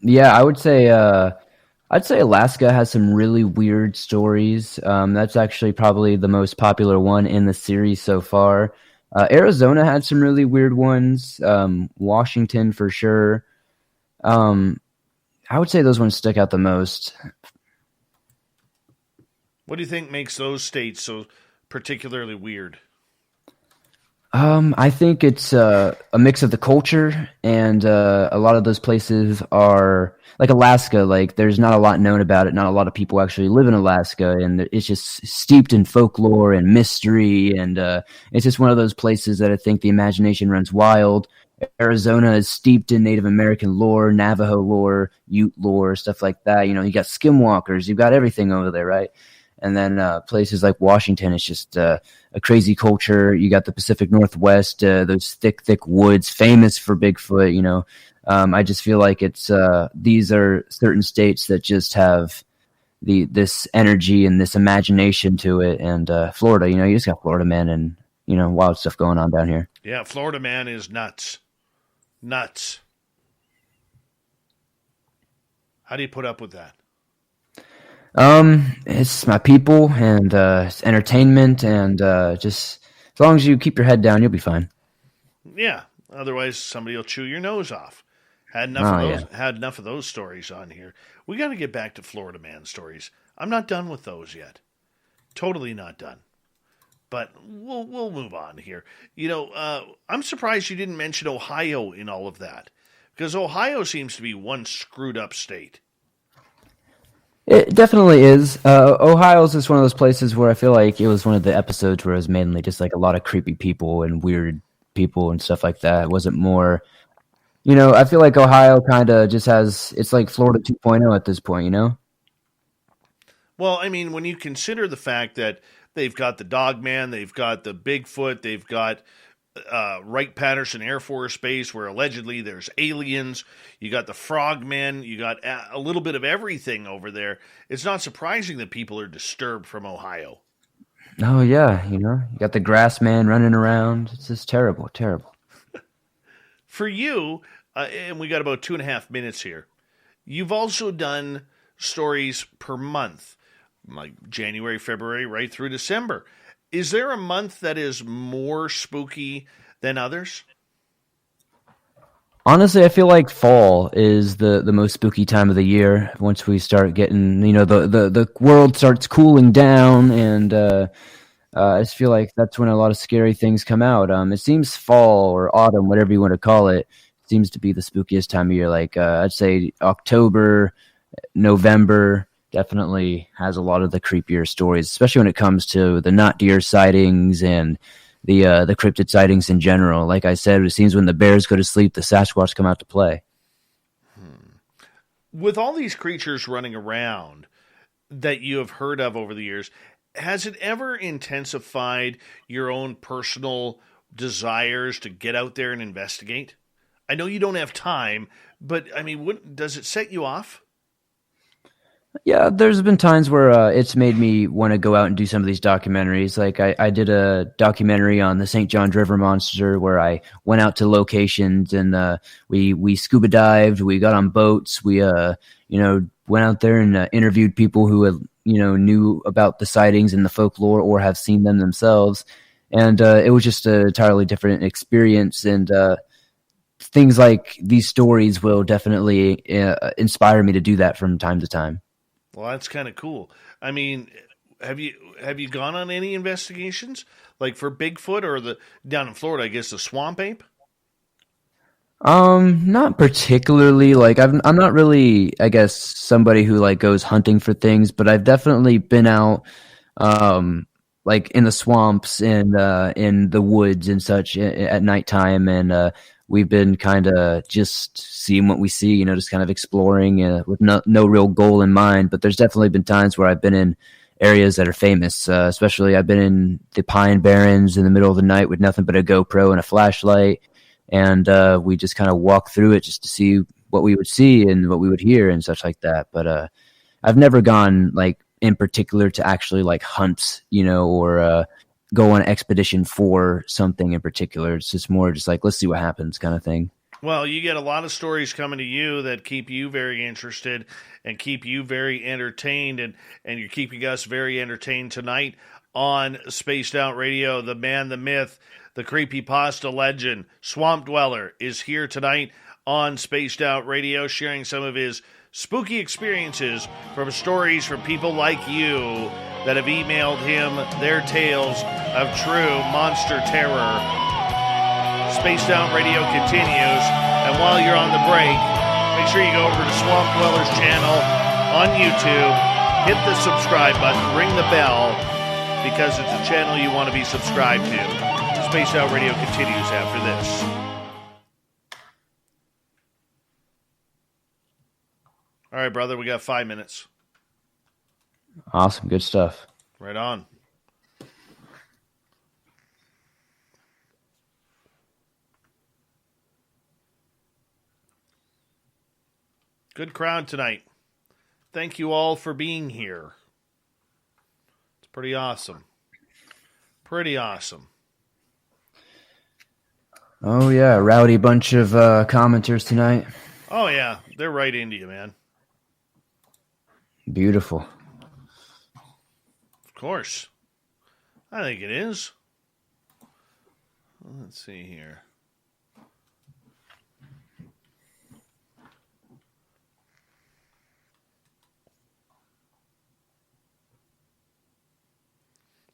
yeah, I would say, I'd say Alaska has some really weird stories. That's actually probably the most popular one in the series so far. Arizona had some really weird ones. Washington for sure. I would say those ones stick out the most. What do you think makes those states so particularly weird? I think it's a mix of the culture, and a lot of those places are like Alaska. Like, there's not a lot known about it. Not a lot of people actually live in Alaska, and it's just steeped in folklore and mystery. And it's just one of those places that I think the imagination runs wild. Arizona is steeped in Native American lore, Navajo lore, Ute lore, stuff like that. You got skinwalkers, you've got everything over there, right? And then places like Washington, it's just a crazy culture. You got the Pacific Northwest, those thick woods, famous for Bigfoot. I just feel like these are certain states that just have this energy and this imagination to it. And Florida, you just got Florida Man and wild stuff going on down here. Yeah, Florida Man is nuts. Nuts. How do you put up with that? It's my people, and it's entertainment, and just as long as you keep your head down, you'll be fine. Yeah. Otherwise, somebody will chew your nose off. Had enough of those stories on here. We got to get back to Florida Man stories. I'm not done with those yet. Totally not done. But we'll move on here. I'm surprised you didn't mention Ohio in all of that, because Ohio seems to be one screwed up state. It definitely is. Ohio's just one of those places where I feel like it was one of the episodes where it was mainly just like a lot of creepy people and weird people and stuff like that. It wasn't more, I feel like Ohio kind of just it's like Florida 2.0 at this point, Well, I mean, when you consider the fact that they've got the Dogman, they've got the Bigfoot, they've got Wright-Patterson Air Force Base where allegedly there's aliens, you got the Frogmen, you got a little bit of everything over there. It's not surprising that people are disturbed from Ohio. Oh, yeah, you got the grass man running around. It's just terrible, terrible. For you, and we got about 2.5 minutes here, you've also done stories per month, like January, February, right through December. Is there a month that is more spooky than others? Honestly, I feel like fall is the most spooky time of the year. Once we start getting, the world starts cooling down, and I just feel like that's when a lot of scary things come out. It seems fall or autumn, whatever you want to call it, seems to be the spookiest time of year. Like I'd say October, November definitely has a lot of the creepier stories, especially when it comes to the not deer sightings and the cryptid sightings in general. Like I said, it seems when the bears go to sleep, the Sasquatch come out to play. With all these creatures running around that you have heard of over the years, has it ever intensified your own personal desires to get out there and investigate? I know you don't have time, but I mean, does it set you off? Yeah, there's been times where it's made me want to go out and do some of these documentaries. Like I did a documentary on the St. Johns River monster where I went out to locations and we scuba dived, we got on boats, we went out there and interviewed people who had, knew about the sightings and the folklore or have seen them themselves. And it was just an entirely different experience. And things like these stories will definitely inspire me to do that from time to time. Well, that's kind of cool. I mean, have you gone on any investigations, like for Bigfoot or down in Florida? I guess the swamp ape. Not particularly. Like I'm not really, I guess, somebody who like goes hunting for things, but I've definitely been out, like in the swamps and in the woods and such at nighttime, and we've been kind of just seeing what we see, just kind of exploring with no real goal in mind. But there's definitely been times where I've been in areas that are famous, especially I've been in the Pine Barrens in the middle of the night with nothing but a GoPro and a flashlight. And we just kind of walk through it just to see what we would see and what we would hear and such like that. But I've never gone like in particular to actually like hunt, or go on an expedition for something in particular. It's just more just like, let's see what happens kind of thing. Well, you get a lot of stories coming to you that keep you very interested and keep you very entertained, and you're keeping us very entertained tonight on Spaced Out Radio. The man, the myth, the creepypasta legend, Swamp Dweller is here tonight on Spaced Out Radio, sharing some of his spooky experiences from stories from people like you that have emailed him their tales of true monster terror. Spaced Out Radio continues, and while you're on the break, make sure you go over to Swamp Dweller's channel on YouTube, hit the subscribe button, ring the bell, because it's a channel you want to be subscribed to. Spaced Out Radio continues after this. All right, brother, we got 5 minutes. Awesome. Good stuff. Right on. Good crowd tonight. Thank you all for being here. It's pretty awesome. Pretty awesome. Oh, yeah. Rowdy bunch of commenters tonight. Oh, yeah. They're right into you, man. Beautiful. Of course. I think it is. Let's see here.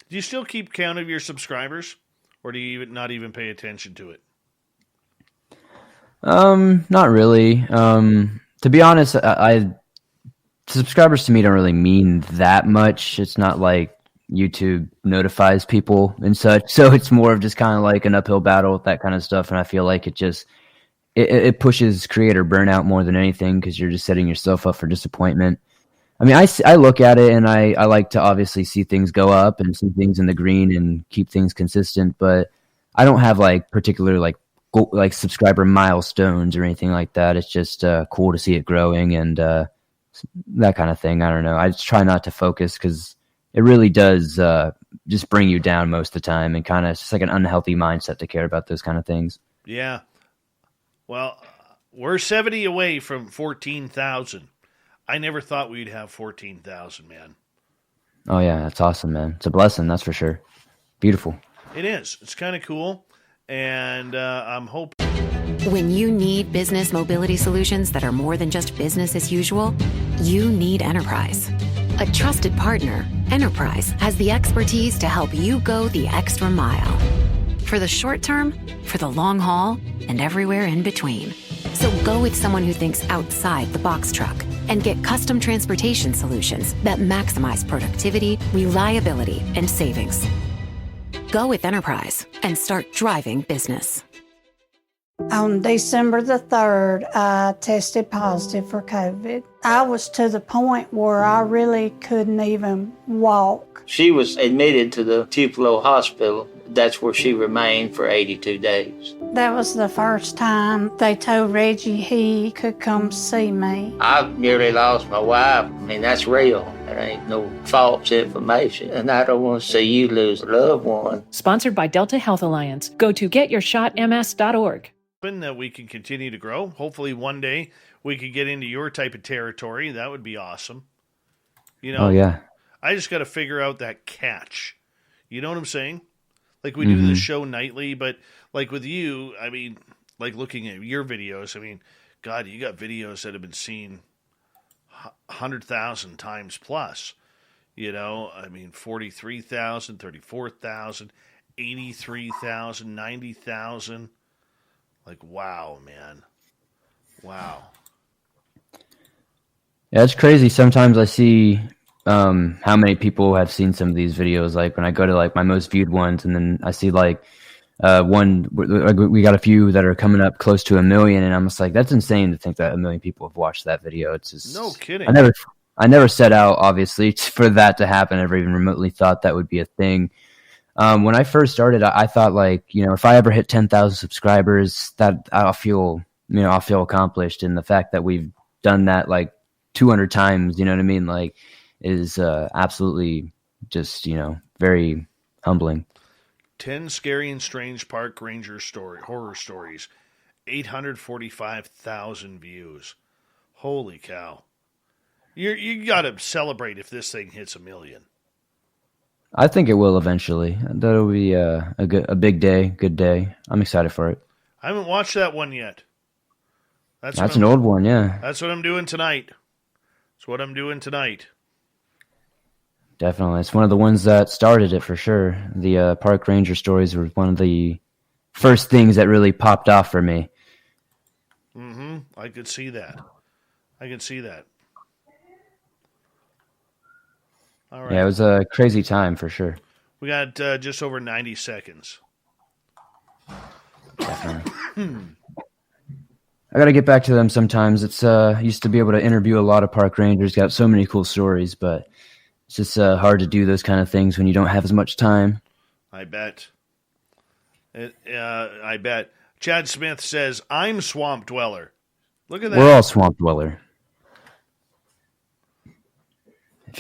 Do you still keep count of your subscribers? Or do you not even pay attention to it? Not really. To be honest, I subscribers to me don't really mean that much. It's not like YouTube notifies people and such. So it's more of just kind of like an uphill battle with that kind of stuff. And I feel like it pushes creator burnout more than anything, because you're just setting yourself up for disappointment. I mean, I look at it and I like to obviously see things go up and see things in the green and keep things consistent, but I don't have like particular like subscriber milestones or anything like that. It's just cool to see it growing and that kind of thing. I don't know. I just try not to focus, because it really does just bring you down most of the time, and kind of it's just like an unhealthy mindset to care about those kind of things. Yeah. Well, we're 70 away from 14,000. I never thought we'd have 14,000, man. Oh, yeah. That's awesome, man. It's a blessing, that's for sure. Beautiful. It is. It's kind of cool. And I'm hoping. When you need business mobility solutions that are more than just business as usual, you need Enterprise. A trusted partner, Enterprise has the expertise to help you go the extra mile. For the short term, for the long haul, and everywhere in between. So go with someone who thinks outside the box truck and get custom transportation solutions that maximize productivity, reliability, and savings. Go with Enterprise and start driving business. On December the 3rd, I tested positive for COVID. I was to the point where I really couldn't even walk. She was admitted to the Tupelo Hospital. That's where she remained for 82 days. That was the first time they told Reggie he could come see me. I nearly lost my wife. I mean, that's real. There ain't no false information. And I don't want to see you lose a loved one. Sponsored by Delta Health Alliance. Go to getyourshotms.org. That we can continue to grow. Hopefully one day we could get into your type of territory. That would be awesome. You know, oh, yeah. I just got to figure out that catch. You know what I'm saying? Like we do the show nightly, but like with you, I mean, like looking at your videos, I mean, God, you got videos that have been seen 100,000 times plus. You know, I mean, 43,000, 34,000, 83,000, 90,000. Like, wow, man. Wow. Yeah, it's crazy. Sometimes I see how many people have seen some of these videos. Like when I go to like my most viewed ones, and then I see like we got a few that are coming up close to 1 million, and I'm just like, that's insane to think that 1 million people have watched that video. It's just no kidding. I never set out, obviously, for that to happen. I never even remotely thought that would be a thing. When I first started, I thought like, you know, if I ever hit 10,000 subscribers, that I'll feel accomplished. And the fact that we've done that like 200 times, you know what I mean? Like is absolutely just, you know, very humbling. 10 scary and strange park ranger horror stories, 845,000 views. Holy cow. You got to celebrate if this thing hits 1 million. I think it will eventually. That'll be a big day, good day. I'm excited for it. I haven't watched that one yet. That's an old one, yeah. That's what I'm doing tonight. Definitely. It's one of the ones that started it for sure. The park ranger stories were one of the first things that really popped off for me. Mm-hmm. I could see that. All right. Yeah, it was a crazy time for sure. We got just over 90 seconds. Definitely. I got to get back to them sometimes. It's used to be able to interview a lot of park rangers, got so many cool stories, but it's just hard to do those kind of things when you don't have as much time. I bet. I bet. Chad Smith says, I'm Swamp Dweller. Look at that. We're all Swamp Dweller.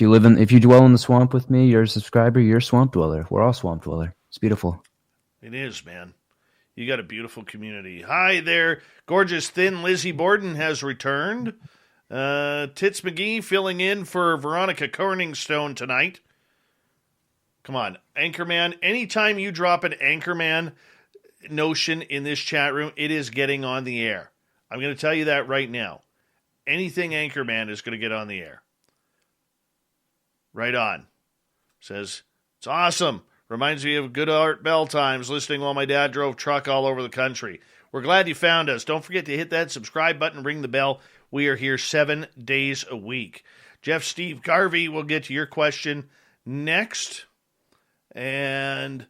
If you dwell in the swamp with me, you're a subscriber, you're a Swamp Dweller. We're all Swamp Dweller. It's beautiful. It is, man. You got a beautiful community. Hi there. Gorgeous Thin Lizzie Borden has returned. Tits McGee filling in for Veronica Corningstone tonight. Come on, Anchorman. Anytime you drop an Anchorman notion in this chat room, it is getting on the air. I'm going to tell you that right now. Anything Anchorman is going to get on the air. Right on. Says, it's awesome. Reminds me of good Art Bell times listening while my dad drove truck all over the country. We're glad you found us. Don't forget to hit that subscribe button, ring the bell. We are here 7 days a week. Jeff Steve Garvey, we'll get to your question next. And,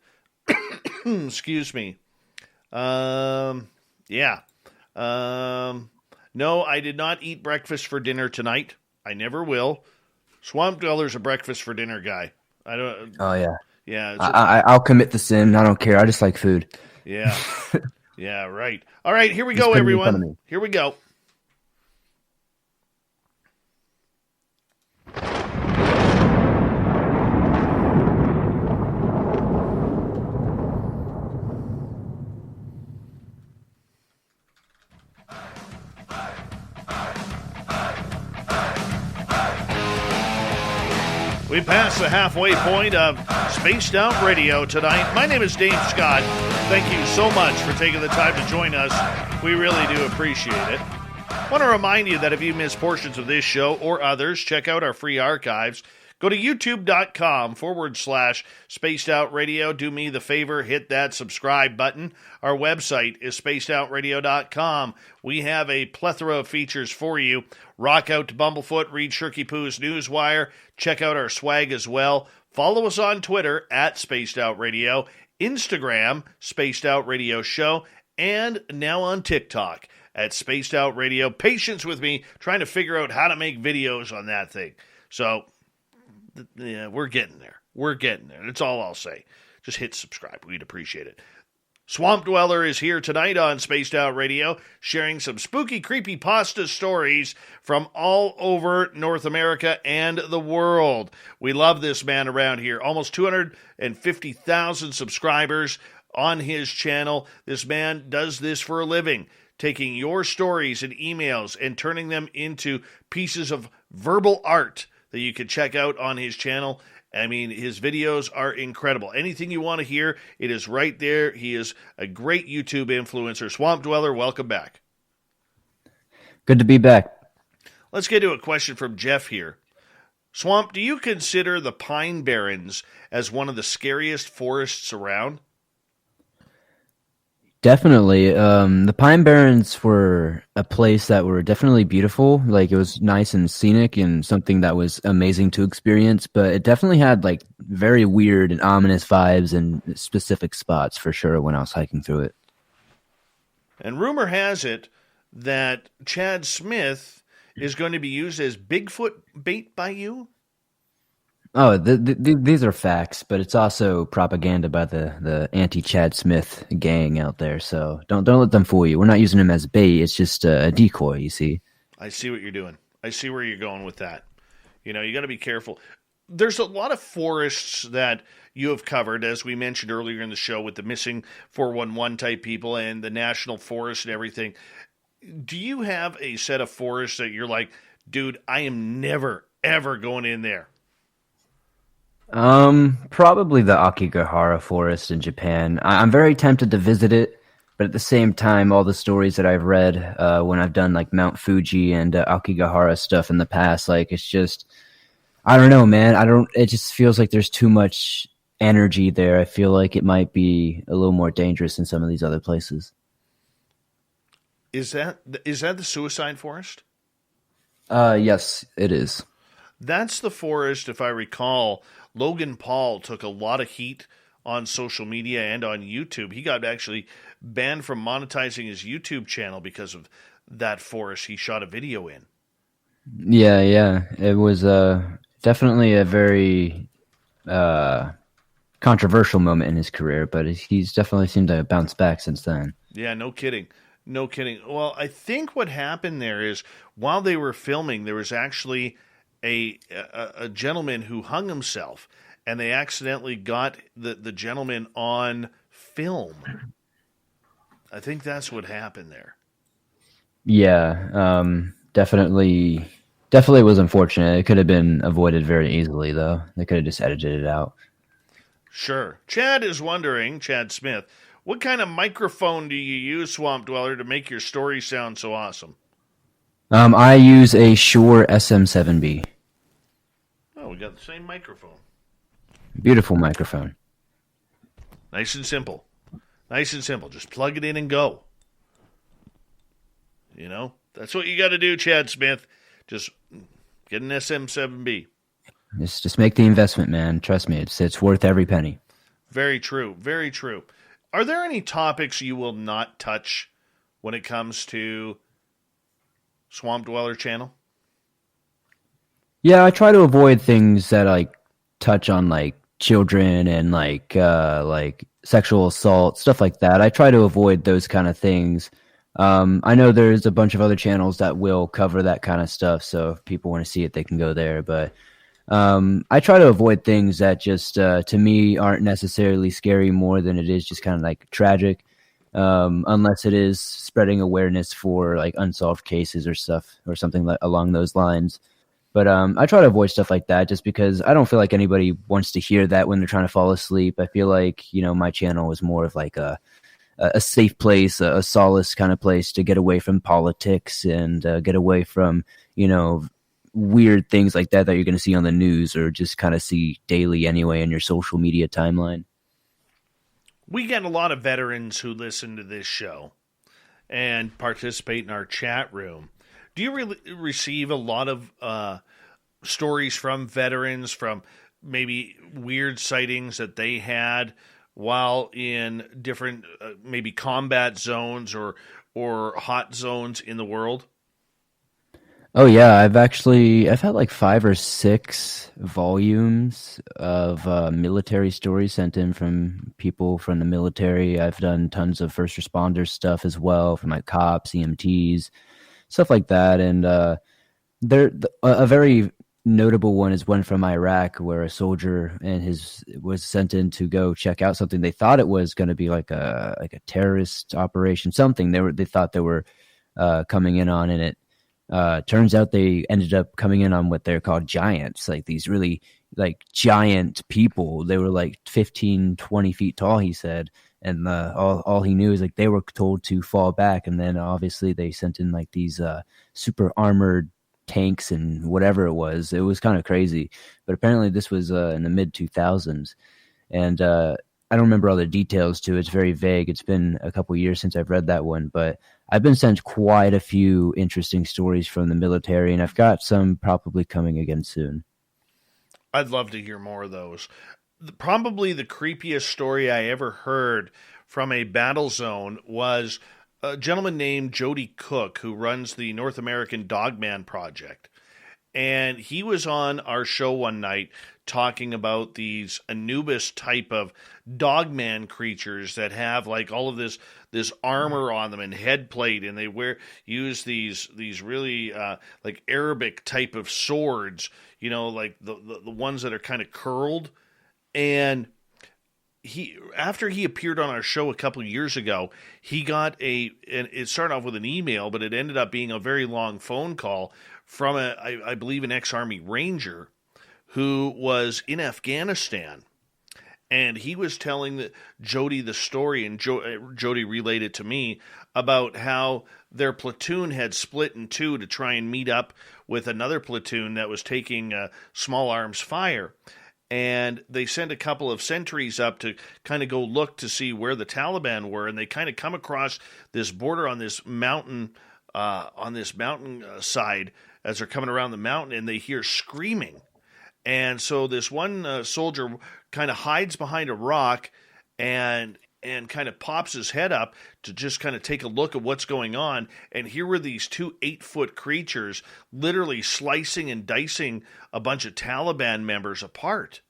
excuse me. No, I did not eat breakfast for dinner tonight. I never will. Swamp Dweller's a breakfast for dinner guy. I don't. Oh yeah. Yeah. I'll commit the sin. I don't care. I just like food. Yeah. Yeah. Right. All right. Here we go, everyone. Here we go. We passed the halfway point of Spaced Out Radio tonight. My name is Dave Scott. Thank you so much for taking the time to join us. We really do appreciate it. I want to remind you that if you miss portions of this show or others, check out our free archives. Go to youtube.com/Spaced Out Radio. Do me the favor, hit that subscribe button. Our website is spacedoutradio.com. We have a plethora of features for you. Rock out to Bumblefoot, read Shirky Poo's Newswire. Check out our swag as well. Follow us on Twitter at Spaced Out Radio, Instagram, Spaced Out Radio Show, and now on TikTok at Spaced Out Radio. Patience with me trying to figure out how to make videos on that thing. So, yeah, we're getting there. We're getting there. That's all I'll say. Just hit subscribe. We'd appreciate it. Swamp Dweller is here tonight on Spaced Out Radio, sharing some spooky creepypasta stories from all over North America and the world. We love this man around here. Almost 250,000 subscribers on his channel. This man does this for a living, taking your stories and emails and turning them into pieces of verbal art that you can check out on his channel. I mean, his videos are incredible. Anything you want to hear, it is right there. He is a great YouTube influencer. Swamp Dweller, welcome back. Good to be back. Let's get to a question from Jeff here. Swamp, do you consider the Pine Barrens as one of the scariest forests around? Definitely. The Pine Barrens were a place that were definitely beautiful. Like, it was nice and scenic and something that was amazing to experience, but it definitely had like very weird and ominous vibes in specific spots for sure when I was hiking through it. And rumor has it that Chad Smith is going to be used as Bigfoot bait by you? Oh, these are facts, but it's also propaganda by the anti-Chad Smith gang out there. So don't let them fool you. We're not using him as bait. It's just a decoy, you see. I see what you're doing. I see where you're going with that. You know, you got to be careful. There's a lot of forests that you have covered, as we mentioned earlier in the show, with the missing 411 type people and the national forest and everything. Do you have a set of forests that you're like, dude, I am never, ever going in there? Probably the Akigahara forest in Japan. I'm very tempted to visit it, but at the same time, all the stories that I've read, when I've done like Mount Fuji and Akigahara stuff in the past, like, it's just, I don't know, man. It just feels like there's too much energy there. I feel like it might be a little more dangerous than some of these other places. Is that the suicide forest? Yes, it is. That's the forest, if I recall. Logan Paul took a lot of heat on social media and on YouTube. He got actually banned from monetizing his YouTube channel because of that forest he shot a video in. Yeah. It was definitely a very controversial moment in his career, but he's definitely seemed to bounce back since then. Yeah, no kidding. No kidding. Well, I think what happened there is while they were filming, there was actually a gentleman who hung himself, and they accidentally got the gentleman on film. I think that's what happened there. Yeah, definitely was unfortunate. It could have been avoided very easily, though. They could have just edited it out. Sure. Chad is wondering, Chad Smith, what kind of microphone do you use, Swamp Dweller, to make your story sound so awesome? I use a Shure SM7B. Oh, we got the same microphone. Beautiful microphone. Nice and simple. Nice and simple. Just plug it in and go. You know, that's what you got to do, Chad Smith. Just Get an SM7B. Just make the investment, man. Trust me, it's worth every penny. Very true. Very true. Are there any topics you will not touch when it comes to Swamp Dweller Channel? Yeah, I try to avoid things that like touch on like children and like sexual assault, stuff like that. I try to avoid those kind of things. I know there's a bunch of other channels that will cover that kind of stuff, so if people want to see it, they can go there. But I try to avoid things that just, to me, aren't necessarily scary more than it is just kind of like tragic, unless it is spreading awareness for like unsolved cases or stuff or something along those lines. But I try to avoid stuff like that just because I don't feel like anybody wants to hear that when they're trying to fall asleep. I feel like, my channel is more of like a safe place, a solace kind of place to get away from politics and get away from, weird things like that you're going to see on the news or just kind of see daily anyway in your social media timeline. We get a lot of veterans who listen to this show and participate in our chat room. Do you receive a lot of stories from veterans, from maybe weird sightings that they had while in different maybe combat zones or hot zones in the world? Oh yeah, I've had like 5 or 6 volumes of military stories sent in from people from the military. I've done tons of first responders stuff as well, from like cops, EMTs, stuff like that. And a very notable one is one from Iraq, where a soldier was sent in to go check out something. They thought it was going to be like a terrorist operation, something they thought they were coming in on, and it turns out they ended up coming in on what they're called giants, like these really like giant people. They were like 15, 20 feet tall, he said. And all he knew is like they were told to fall back, and then obviously they sent in like these super armored tanks and whatever it was. It was kind of crazy, but apparently this was in the mid 2000s, and I don't remember all the details too. It's very vague. It's been a couple years since I've read that one, but I've been sent quite a few interesting stories from the military, and I've got some probably coming again soon. I'd love to hear more of those. Probably the creepiest story I ever heard from a battle zone was a gentleman named Jody Cook, who runs the North American Dogman Project. And he was on our show one night talking about these Anubis type of dogman creatures that have like all of this armor on them and head plate, and they use these really like Arabic type of swords, like the ones that are kind of curled. And after he appeared on our show a couple of years ago, he got and it started off with an email, but it ended up being a very long phone call from I believe an ex-Army Ranger who was in Afghanistan. And he was telling Jody the story, and Jody relayed it to me, about how their platoon had split in two to try and meet up with another platoon that was taking small arms fire. And they sent a couple of sentries up to kind of go look to see where the Taliban were, and they kind of come across this border on this mountain side as they're coming around the mountain, and they hear screaming. And so this one soldier kind of hides behind a rock and kind of pops his head up to just kind of take a look at what's going on. And here were these 2 8-foot creatures literally slicing and dicing a bunch of Taliban members apart.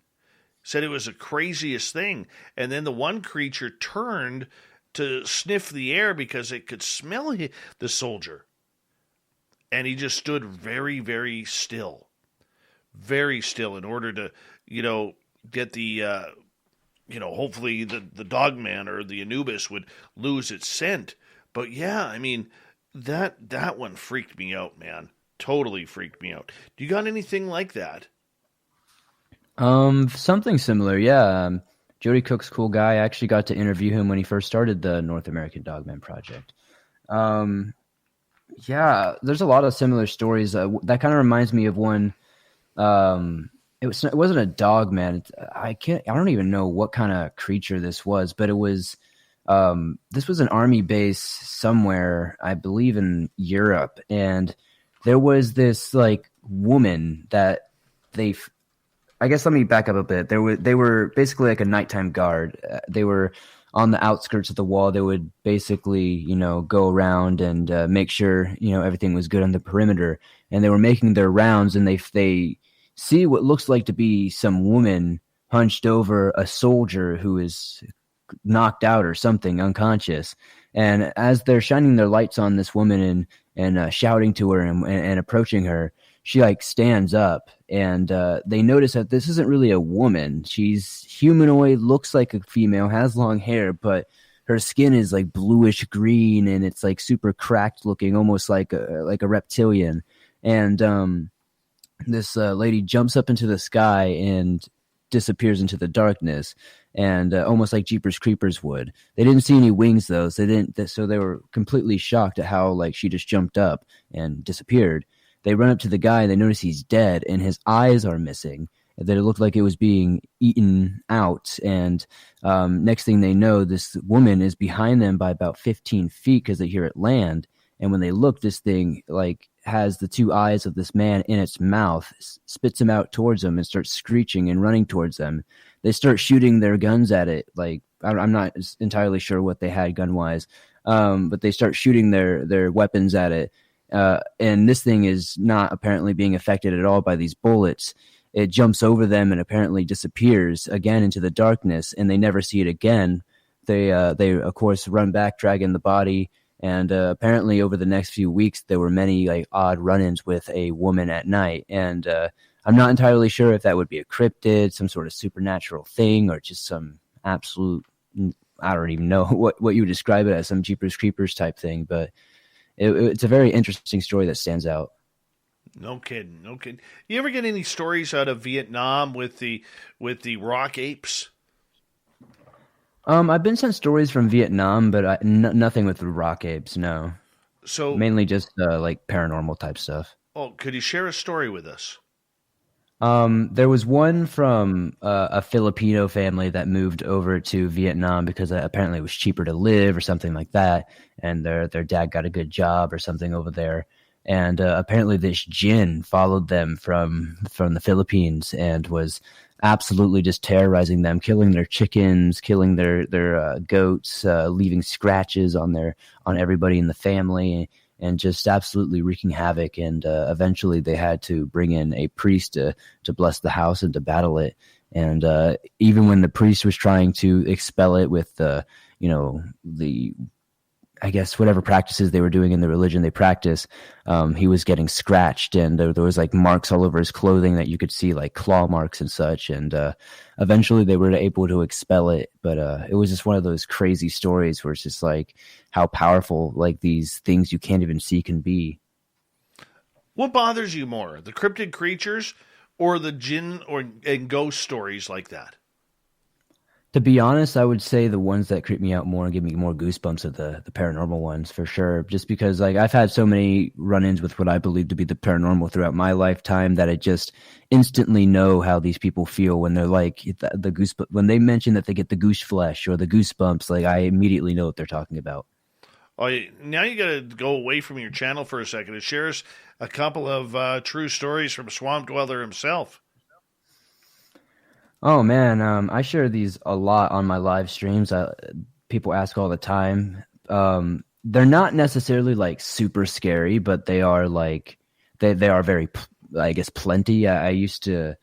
Said it was the craziest thing. And then the one creature turned to sniff the air because it could smell the soldier. And he just stood very, very still. Very still in order to, get the, hopefully the dogman or the Anubis would lose its scent. But yeah, I mean, that one freaked me out, man. Totally freaked me out. Do you got anything like that? Something similar, yeah. Jody Cook's a cool guy. I actually got to interview him when he first started the North American Dogman Project. Yeah, there's a lot of similar stories. That kind of reminds me of one. It wasn't a dog, man. I don't even know what kind of creature this was, but it was, this was an army base somewhere, I believe in Europe. And there was this like woman that I guess let me back up a bit. They were basically like a nighttime guard. They were on the outskirts of the wall. They would basically, go around and make sure, everything was good on the perimeter. And they were making their rounds, and they see what looks like to be some woman hunched over a soldier who is knocked out or something, unconscious. And as they're shining their lights on this woman and shouting to her and approaching her, she like stands up, and they notice that this isn't really a woman. She's humanoid, looks like a female, has long hair, but her skin is like bluish green, and it's like super cracked looking, almost like a reptilian. And this lady jumps up into the sky and disappears into the darkness, and almost like Jeepers Creepers would. They didn't see any wings though, so they were completely shocked at how like she just jumped up and disappeared. They run up to the guy, and they notice he's dead, and his eyes are missing, that it looked like it was being eaten out. And next thing they know, this woman is behind them by about 15 feet because they hear it land. And when they look, this thing like has the two eyes of this man in its mouth, spits them out towards them, and starts screeching and running towards them. They start shooting their guns at it. Like, I'm not entirely sure what they had gun-wise, but they start shooting their weapons at it. And this thing is not apparently being affected at all by these bullets. It jumps over them and apparently disappears again into the darkness, and they never see it again. They of course run back, dragging the body. And apparently over the next few weeks, there were many like odd run-ins with a woman at night. And I'm not entirely sure if that would be a cryptid, some sort of supernatural thing, or just some absolute, I don't even know what you would describe it as, some Jeepers Creepers type thing. But it's a very interesting story that stands out. No kidding. You ever get any stories out of Vietnam with the rock apes? I've been sent stories from Vietnam, but nothing with the rock apes. No. So mainly just like paranormal type stuff. Oh, could you share a story with us? There was one from a Filipino family that moved over to Vietnam because apparently it was cheaper to live or something like that, and their dad got a good job or something over there. And apparently this jinn followed them from the Philippines and was absolutely just terrorizing them, killing their chickens, killing their goats, leaving scratches on everybody in the family, and just absolutely wreaking havoc. And eventually they had to bring in a priest to bless the house and to battle it. And even when the priest was trying to expel it with the I guess whatever practices they were doing in the religion they practice, he was getting scratched, and there was like marks all over his clothing that you could see, like claw marks and such. And eventually they were able to expel it. But it was just one of those crazy stories where it's just like how powerful like these things you can't even see can be. What bothers you more, the cryptid creatures or the jinn and ghost stories like that? To be honest, I would say the ones that creep me out more and give me more goosebumps are the paranormal ones, for sure. Just because like I've had so many run-ins with what I believe to be the paranormal throughout my lifetime that I just instantly know how these people feel when they're like the goose, when they mention that they get the goose flesh or the goosebumps. Like I immediately know what they're talking about. Oh, now you got to go away from your channel for a second and share us a couple of true stories from Swamp Dweller himself. Oh man, I share these a lot on my live streams. People ask all the time. They're not necessarily like super scary, but they are like they are very, I guess, plenty. I used to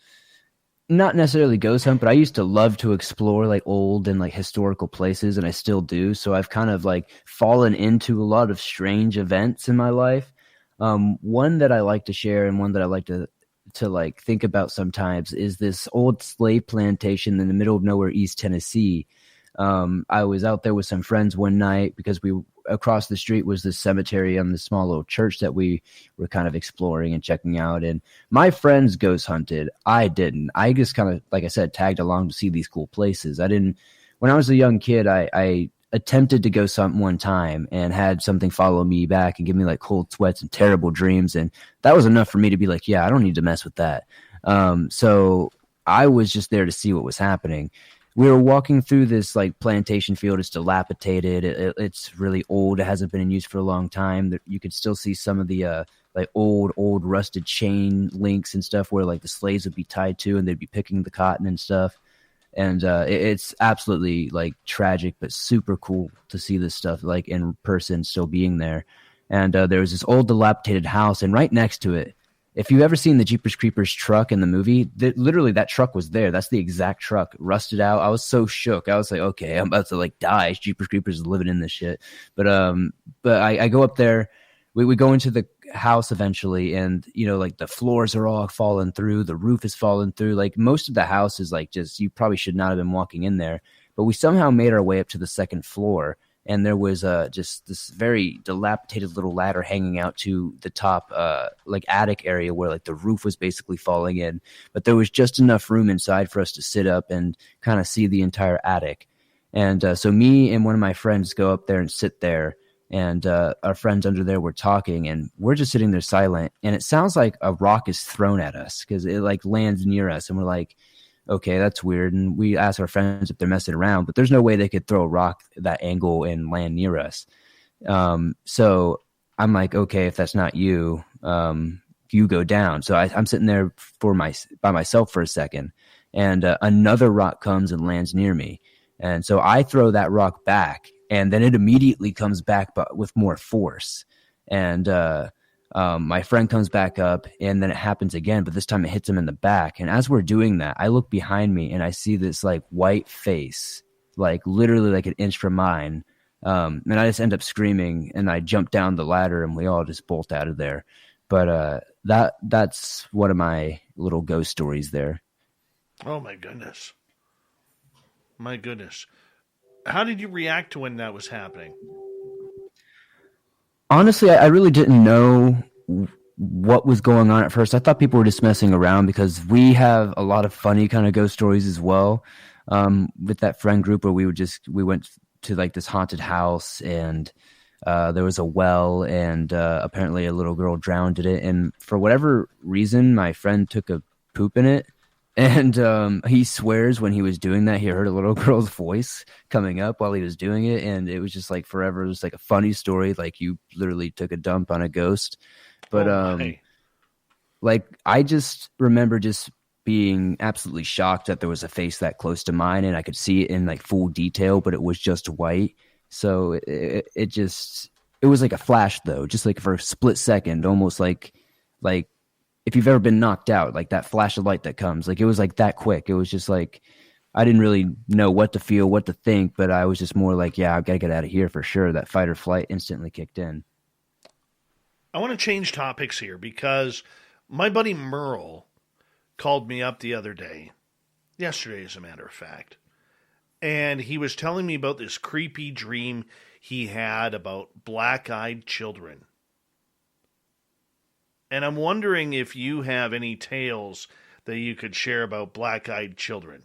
not necessarily ghost hunt, but I used to love to explore like old and like historical places, and I still do. So I've kind of like fallen into a lot of strange events in my life. One that I like to share and one that I like to like think about sometimes is this old slave plantation in the middle of nowhere, East Tennessee. I was out there with some friends one night because across the street was this cemetery and this small little church that we were kind of exploring and checking out. And my friends ghost hunted. I didn't. I just kind of, like I said, tagged along to see these cool places. When I was a young kid, I attempted to go one time and had something follow me back and give me like cold sweats and terrible dreams. And that was enough for me to be like, yeah, I don't need to mess with that. So I was just there to see what was happening. We were walking through this like plantation field. It's dilapidated. It's really old. It hasn't been in use for a long time. You could still see some of the like old rusted chain links and stuff where like the slaves would be tied to, and they'd be picking the cotton and stuff. And it's absolutely like tragic, but super cool to see this stuff like in person still being there. And there was this old dilapidated house, and right next to it, if you've ever seen the Jeepers Creepers truck in the movie, literally that truck was there. That's the exact truck, rusted out. I was so shook. I was like, okay, I'm about to like die. Jeepers Creepers is living in this shit. But I go up there. We go into the house eventually, and you know, like the floors are all falling through, the roof is falling through. Like most of the house is like just, you probably should not have been walking in there. But we somehow made our way up to the second floor, and there was just this very dilapidated little ladder hanging out to the top, like attic area where like the roof was basically falling in. But there was just enough room inside for us to sit up and kind of see the entire attic. And so me and one of my friends go up there and sit there. And our friends under there were talking, and we're just sitting there silent. And it sounds like a rock is thrown at us because it like lands near us. And we're like, okay, that's weird. And we ask our friends if they're messing around, but there's no way they could throw a rock that angle and land near us. So I'm like, okay, if that's not you, you go down. So I'm sitting there by myself for a second, and another rock comes and lands near me. And so I throw that rock back, and then it immediately comes back, but with more force. And my friend comes back up, and then it happens again, but this time it hits him in the back. And as we're doing that, I look behind me, and I see this like white face, like literally like an inch from mine. And I just end up screaming, and I jump down the ladder, and we all just bolt out of there. But that's one of my little ghost stories there. Oh my goodness. My goodness. How did you react to when that was happening? Honestly, I really didn't know what was going on at first. I thought people were just messing around because we have a lot of funny kind of ghost stories as well. With that friend group where we went to like this haunted house, and there was a well, and apparently a little girl drowned in it. And for whatever reason, my friend took a poop in it. And he swears when he was doing that, he heard a little girl's voice coming up while he was doing it. And it was just like forever. It was like a funny story. Like you literally took a dump on a ghost. But like I just remember just being absolutely shocked that there was a face that close to mine, and I could see it in like full detail, but it was just white. So it was like a flash though, just like for a split second, almost like if you've ever been knocked out, like that flash of light that comes, like it was like that quick. It was just like, I didn't really know what to feel, what to think, but I was just more like, yeah, I've got to get out of here for sure. That fight or flight instantly kicked in. I want to change topics here because my buddy Merle called me up the other day, yesterday as a matter of fact, and he was telling me about this creepy dream he had about black-eyed children. And I'm wondering if you have any tales that you could share about black-eyed children.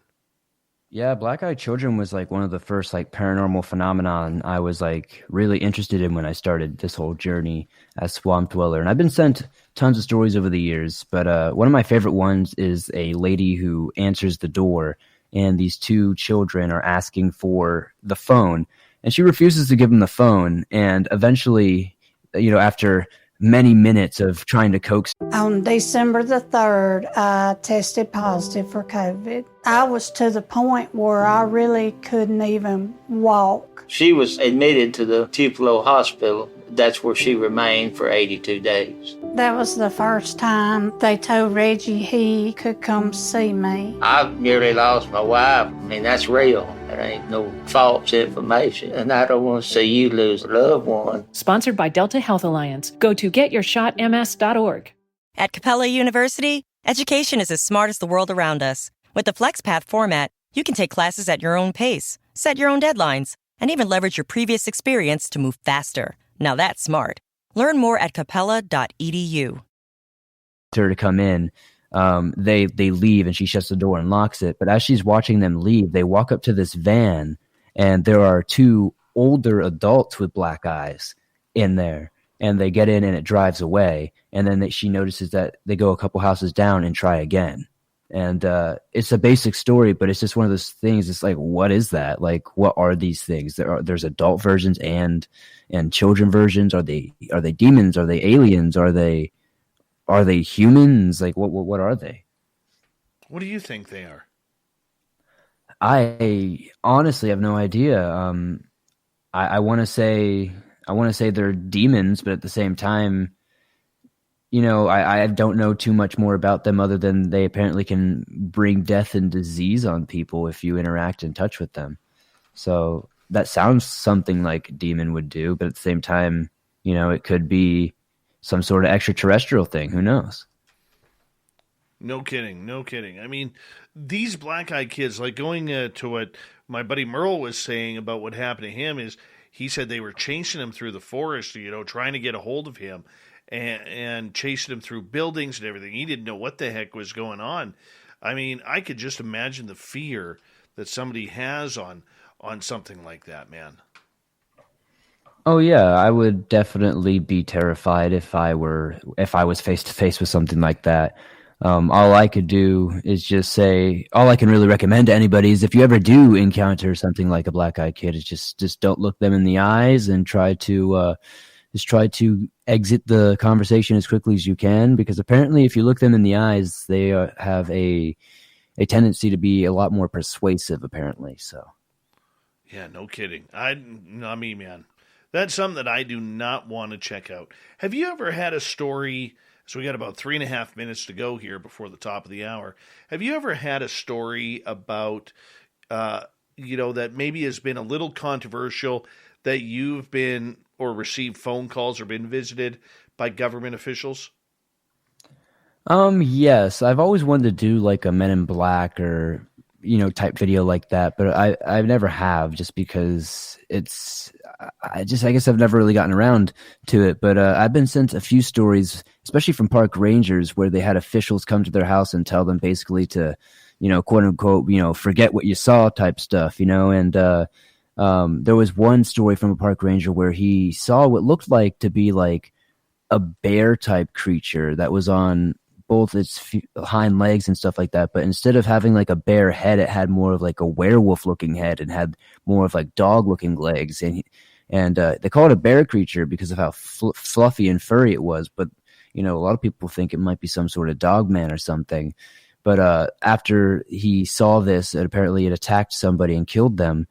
Yeah, black-eyed children was like one of the first like paranormal phenomenon I was like really interested in when I started this whole journey as Swamp Dweller. And I've been sent tons of stories over the years, but one of my favorite ones is a lady who answers the door, and these two children are asking for the phone, and she refuses to give them the phone. And eventually, you know, after many minutes of trying to coax. On December the 3rd, I tested positive for COVID. I was to the point where I really couldn't even walk. She was admitted to the Tupelo Hospital. That's where she remained for 82 days. That was the first time they told Reggie he could come see me. I nearly lost my wife. I mean, that's real. There ain't no false information. And I don't want to see you lose a loved one. Sponsored by Delta Health Alliance. Go to getyourshotms.org. At Capella University, education is as smart as the world around us. With the FlexPath format, you can take classes at your own pace, set your own deadlines, and even leverage your previous experience to move faster. Now that's smart. Learn more at capella.edu. Her to come in, they leave, and she shuts the door and locks it. But as she's watching them leave, they walk up to this van, and there are two older adults with black eyes in there. And they get in, and it drives away. And then she notices that they go a couple houses down and try again. And it's a basic story, but it's just one of those things. It's like, what is that? Like, what are these things? There's adult versions and children versions. Are they demons? Are they aliens? Are they are they humans? Like, what are they? What do you think they are? I honestly have no idea. I want to say they're demons, but at the same time, I don't know too much more about them other than they apparently can bring death and disease on people if you interact and touch with them. So that sounds something like a demon would do, but at the same time, it could be some sort of extraterrestrial thing. Who knows? No kidding. No kidding. I mean, these black-eyed kids, like going to what my buddy Merle was saying about what happened to him, is he said they were chasing him through the forest, trying to get a hold of him and chasing him through buildings and everything. He didn't know what the heck was going on. I mean, I could just imagine the fear that somebody has on something like that, man. Oh yeah, I would definitely be terrified if I was face to face with something like that. All I could do is just say, all I can really recommend to anybody is if you ever do encounter something like a black-eyed kid, is just don't look them in the eyes and try to exit the conversation as quickly as you can, because apparently if you look them in the eyes, they have a tendency to be a lot more persuasive, apparently. So yeah, no kidding. Not me, man. That's something that I do not want to check out. Have you ever had a story? So we got about 3.5 minutes to go here before the top of the hour. Have you ever had a story about, that maybe has been a little controversial, that you've been or received phone calls or been visited by government officials? Yes, I've always wanted to do like a Men in Black or type video like that, but I've never have, just because I guess I've never really gotten around to it. But I've been sent a few stories, especially from park rangers, where they had officials come to their house and tell them basically to, quote unquote, forget what you saw type stuff, and there was one story from a park ranger where he saw what looked like to be like a bear type creature that was on both its hind legs and stuff like that, but instead of having like a bear head, it had more of like a werewolf looking head and had more of like dog looking legs, and they call it a bear creature because of how fluffy and furry it was. But a lot of people think it might be some sort of dog man or something. But after he saw this, apparently it attacked somebody and killed them.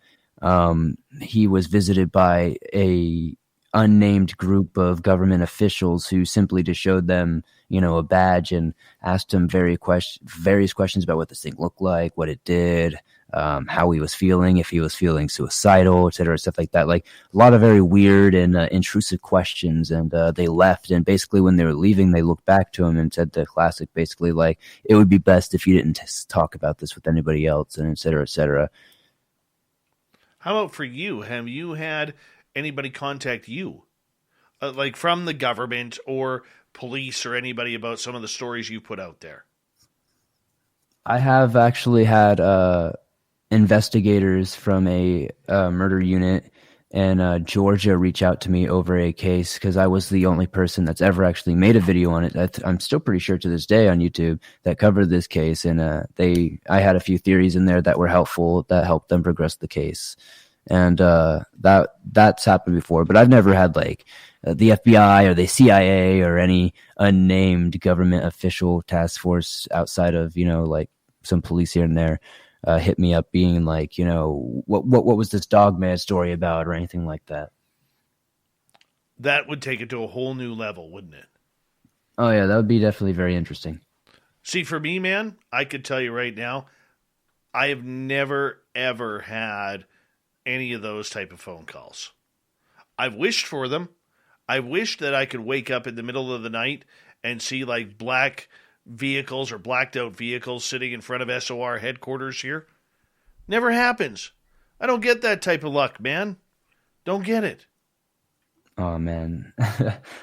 He was visited by a unnamed group of government officials who simply just showed them, a badge and asked him various questions about what this thing looked like, what it did, how he was feeling, if he was feeling suicidal, etc., stuff like that. Like a lot of very weird and intrusive questions. And they left. And basically, when they were leaving, they looked back to him and said the classic, basically like, it would be best if you didn't talk about this with anybody else, and etc., etc. How about for you? Have you had anybody contact you, like from the government or police or anybody, about some of the stories you put out there? I have actually had investigators from a murder unit in Georgia reach out to me over a case, because I was the only person that's ever actually made a video on it. I'm still pretty sure to this day on YouTube that covered this case, and I had a few theories in there that were helpful, that helped them progress the case. And that's happened before, but I've never had like the FBI or the CIA or any unnamed government official task force outside of, like some police here and there hit me up being like, what was this dog man story about, or anything like that. That would take it to a whole new level, wouldn't it? Oh yeah, that would be definitely very interesting. See, for me, man, I could tell you right now, I have never, ever had any of those type of phone calls. I've wished for them. I wished that I could wake up in the middle of the night and see like black vehicles or blacked out vehicles sitting in front of SOR headquarters here. Never happens. I don't get that type of luck, man. Don't get it. Oh man,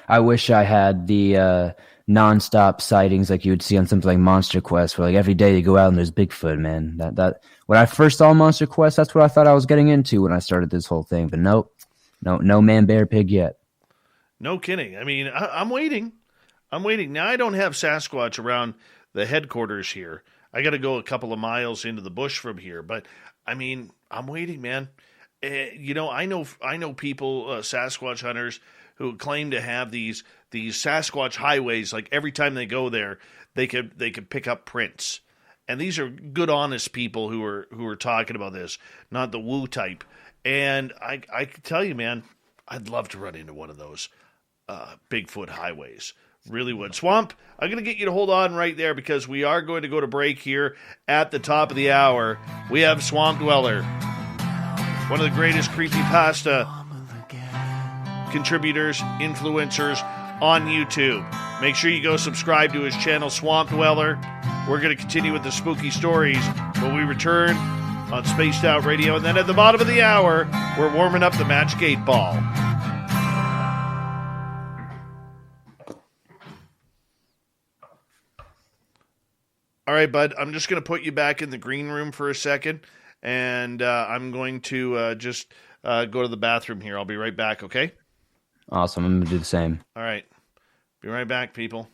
I wish I had the nonstop sightings like you would see on something like Monster Quest, where like every day you go out and there's Bigfoot, man. That when I first saw Monster Quest, that's what I thought I was getting into when I started this whole thing. But nope, no man, bear, pig yet. No kidding. I mean, I'm waiting. Now, I don't have Sasquatch around the headquarters here. I got to go a couple of miles into the bush from here. But, I mean, I'm waiting, man. I know people, Sasquatch hunters, who claim to have these Sasquatch highways. Like every time they go there, they could pick up prints. And these are good, honest people who are talking about this, not the woo type. And I can tell you, man, I'd love to run into one of those Bigfoot highways. Really would. Swamp, I'm going to get you to hold on right there because we are going to go to break here at the top of the hour. We have Swamp Dweller, one of the greatest creepypasta contributors, influencers on YouTube. Make sure you go subscribe to his channel, Swamp Dweller. We're going to continue with the spooky stories when we return on Spaced Out Radio. And then at the bottom of the hour, we're warming up the Magic 8 Ball. All right, bud, I'm just going to put you back in the green room for a second, and I'm going to just go to the bathroom here. I'll be right back, okay? Awesome. I'm going to do the same. All right. Be right back, people.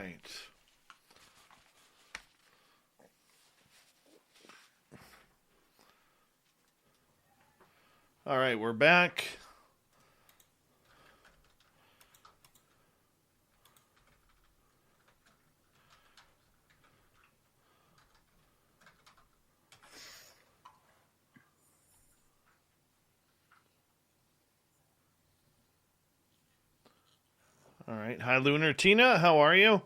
right. All right, we're back. All right. Hi, Lunar Tina. How are you?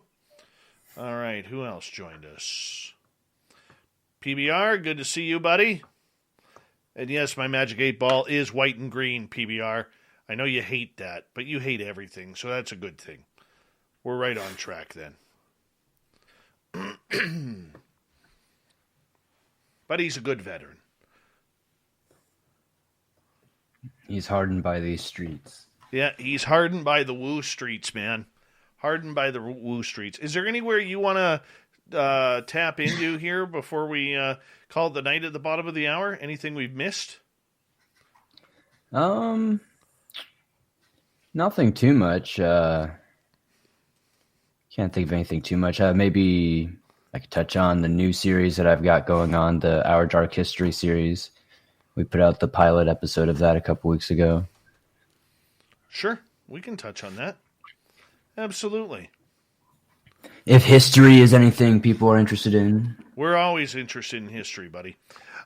All right. Who else joined us? PBR, good to see you, buddy. And yes, my Magic 8 Ball is white and green, PBR. I know you hate that, but you hate everything, so that's a good thing. We're right on track then. But he's a good veteran. He's hardened by these streets. Yeah, he's hardened by the woo streets, man. Hardened by the woo streets. Is there anywhere you want to tap into here before we call it the night at the bottom of the hour? Anything we've missed? Nothing too much. Can't think of anything too much. Maybe I could touch on the new series that I've got going on, the Our Dark History series. We put out the pilot episode of that a couple weeks ago. Sure, we can touch on that. Absolutely. If history is anything people are interested in. We're always interested in history, buddy.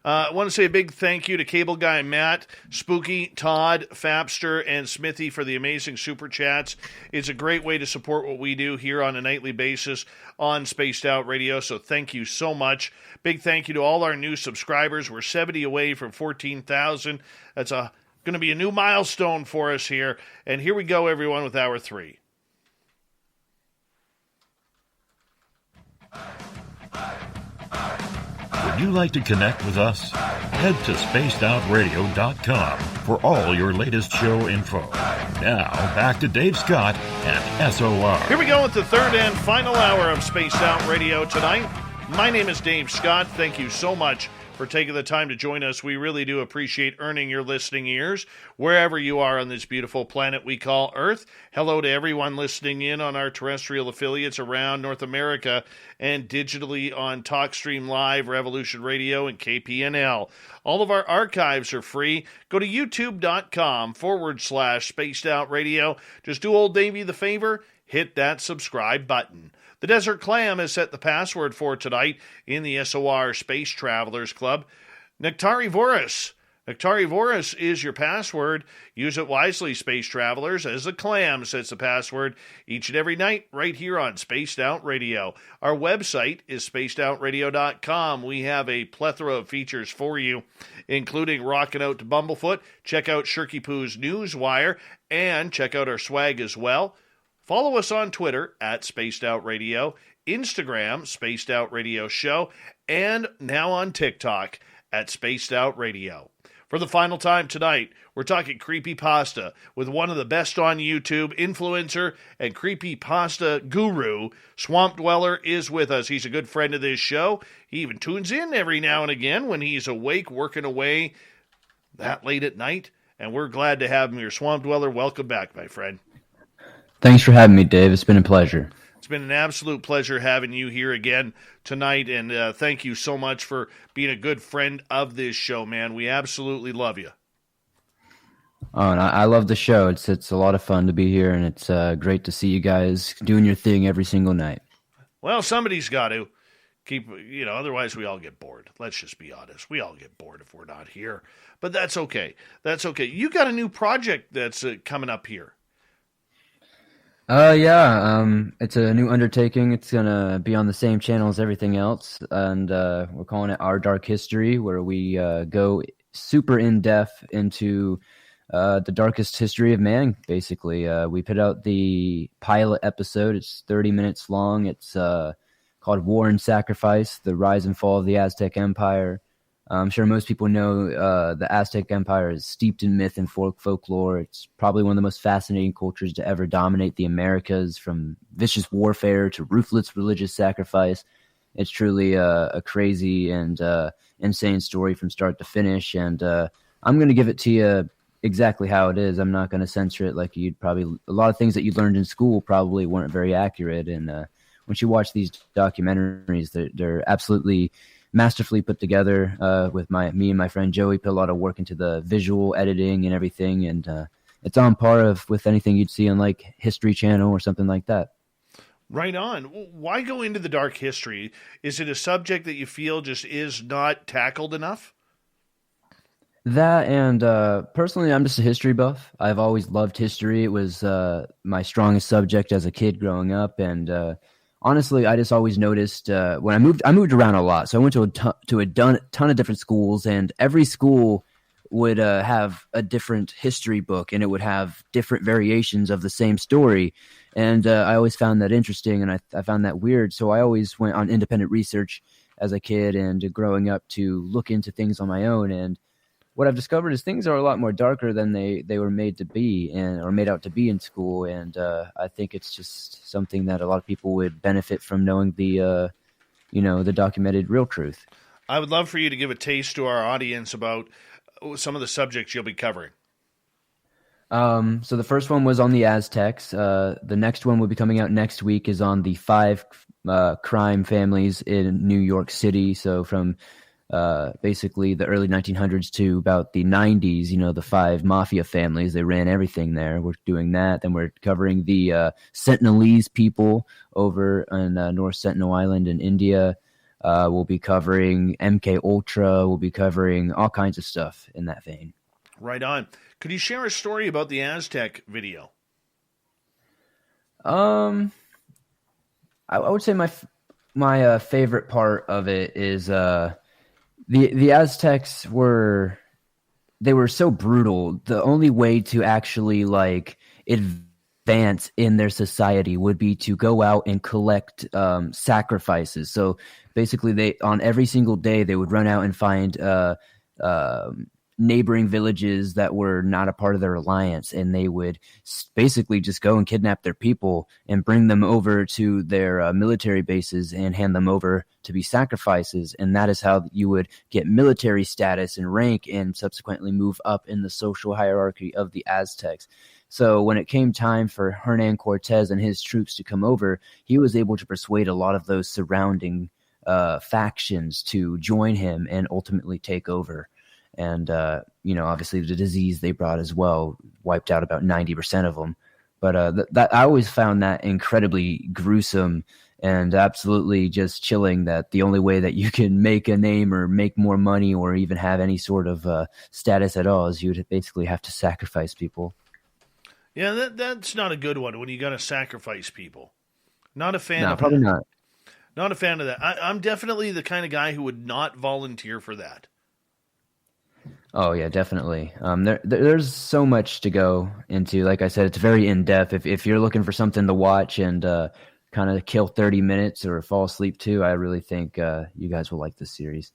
I want to say a big thank you to Cable Guy Matt, Spooky, Todd, Fapster, and Smithy for the amazing super chats. It's a great way to support what we do here on a nightly basis on Spaced Out Radio, so thank you so much. Big thank you to all our new subscribers. We're 70 away from 14,000. That's going to be a new milestone for us here. And here we go, everyone, with Hour 3. Would you like to connect with us? Head to spacedoutradio.com for all your latest show info. Now, back to Dave Scott and SOR. Here we go with the third and final hour of Spaced Out Radio tonight. My name is Dave Scott. Thank you so much for taking the time to join us. We really do appreciate earning your listening ears wherever you are on this beautiful planet we call Earth. Hello to everyone listening in on our terrestrial affiliates around North America and digitally on TalkStream Live, Revolution Radio, and KPNL. All of our archives are free. Go to youtube.com/Spaced Out Radio. Just do old Davey the favor, hit that subscribe button. The Desert Clam has set the password for tonight in the SOR Space Travelers Club. Nectarivorous. Nectarivorous is your password. Use it wisely, Space Travelers, as the Clam sets the password each and every night right here on Spaced Out Radio. Our website is spacedoutradio.com. We have a plethora of features for you, including Rockin' Out to Bumblefoot. Check out Shirky Poo's Newswire, and check out our swag as well. Follow us on Twitter at Spaced Out Radio, Instagram, Spaced Out Radio Show, and now on TikTok at Spaced Out Radio. For the final time tonight, we're talking Creepypasta with one of the best on YouTube, influencer and Creepypasta guru. Swamp Dweller is with us. He's a good friend of this show. He even tunes in every now and again when he's awake, working away that late at night, and we're glad to have him here. Swamp Dweller, welcome back, my friend. Thanks for having me, Dave. It's been a pleasure. It's been an absolute pleasure having you here again tonight, and thank you so much for being a good friend of this show, man. We absolutely love you. Oh, and I love the show. It's a lot of fun to be here, and it's great to see you guys doing your thing every single night. Well, somebody's got to keep, otherwise we all get bored. Let's just be honest. We all get bored if we're not here, but that's okay. That's okay. You got a new project that's coming up here. It's a new undertaking. It's gonna be on the same channel as everything else, and we're calling it Our Dark History, where we go super in-depth into the darkest history of man, basically. We put out the pilot episode. It's 30 minutes long. It's called War and Sacrifice, The Rise and Fall of the Aztec Empire. I'm sure most people know the Aztec Empire is steeped in myth and folklore. It's probably one of the most fascinating cultures to ever dominate the Americas, from vicious warfare to ruthless religious sacrifice. It's truly a crazy and insane story from start to finish, and I'm going to give it to you exactly how it is. I'm not going to censor it like a lot of things that you learned in school probably weren't very accurate, and once you watch these documentaries, they're absolutely masterfully put together. With me and my friend Joey put a lot of work into the visual editing and everything, and it's on par with anything you'd see on like History Channel or something like that. Right on. Why go into the dark history? Is it a subject that you feel just is not tackled enough? That and personally, I'm just a history buff. I've always loved history. It was my strongest subject as a kid growing up, and honestly, I just always noticed when I moved around a lot. So I went to a ton of different schools, and every school would have a different history book, and it would have different variations of the same story. And I always found that interesting, and I found that weird. So I always went on independent research as a kid and growing up to look into things on my own. And what I've discovered is things are a lot more darker than they were made to be or made out to be in school. And I think it's just something that a lot of people would benefit from knowing the documented real truth. I would love for you to give a taste to our audience about some of the subjects you'll be covering. So the first one was on the Aztecs. The next one will be coming out next week is on the 5 crime families in New York City. So from basically the early 1900s to about the 90s, the 5 mafia families, they ran everything there. We're doing that. Then we're covering the Sentinelese people over on North Sentinel Island in India. We'll be covering MK Ultra. We'll be covering all kinds of stuff in that vein. Right on. Could you share a story about the Aztec video? I would say my favorite part of it is the Aztecs were so brutal. The only way to actually advance in their society would be to go out and collect sacrifices. So basically, on every single day they would run out and find neighboring villages that were not a part of their alliance, and they would basically just go and kidnap their people and bring them over to their military bases and hand them over to be sacrifices. And that is how you would get military status and rank and subsequently move up in the social hierarchy of the Aztecs. So when it came time for Hernan Cortez and his troops to come over, he was able to persuade a lot of those surrounding factions to join him and ultimately take over. And, obviously the disease they brought as well wiped out about 90% of them. But that I always found that incredibly gruesome and absolutely just chilling, that the only way that you can make a name or make more money or even have any sort of status at all is you would basically have to sacrifice people. Yeah, that's not a good one when you got to sacrifice people. Not a fan No, of probably that. not. Not a fan of that. I'm definitely the kind of guy who would not volunteer for that. Oh yeah, definitely. There's so much to go into. Like I said, it's very in depth. If you're looking for something to watch and kind of kill 30 minutes or fall asleep to, I really think you guys will like this series.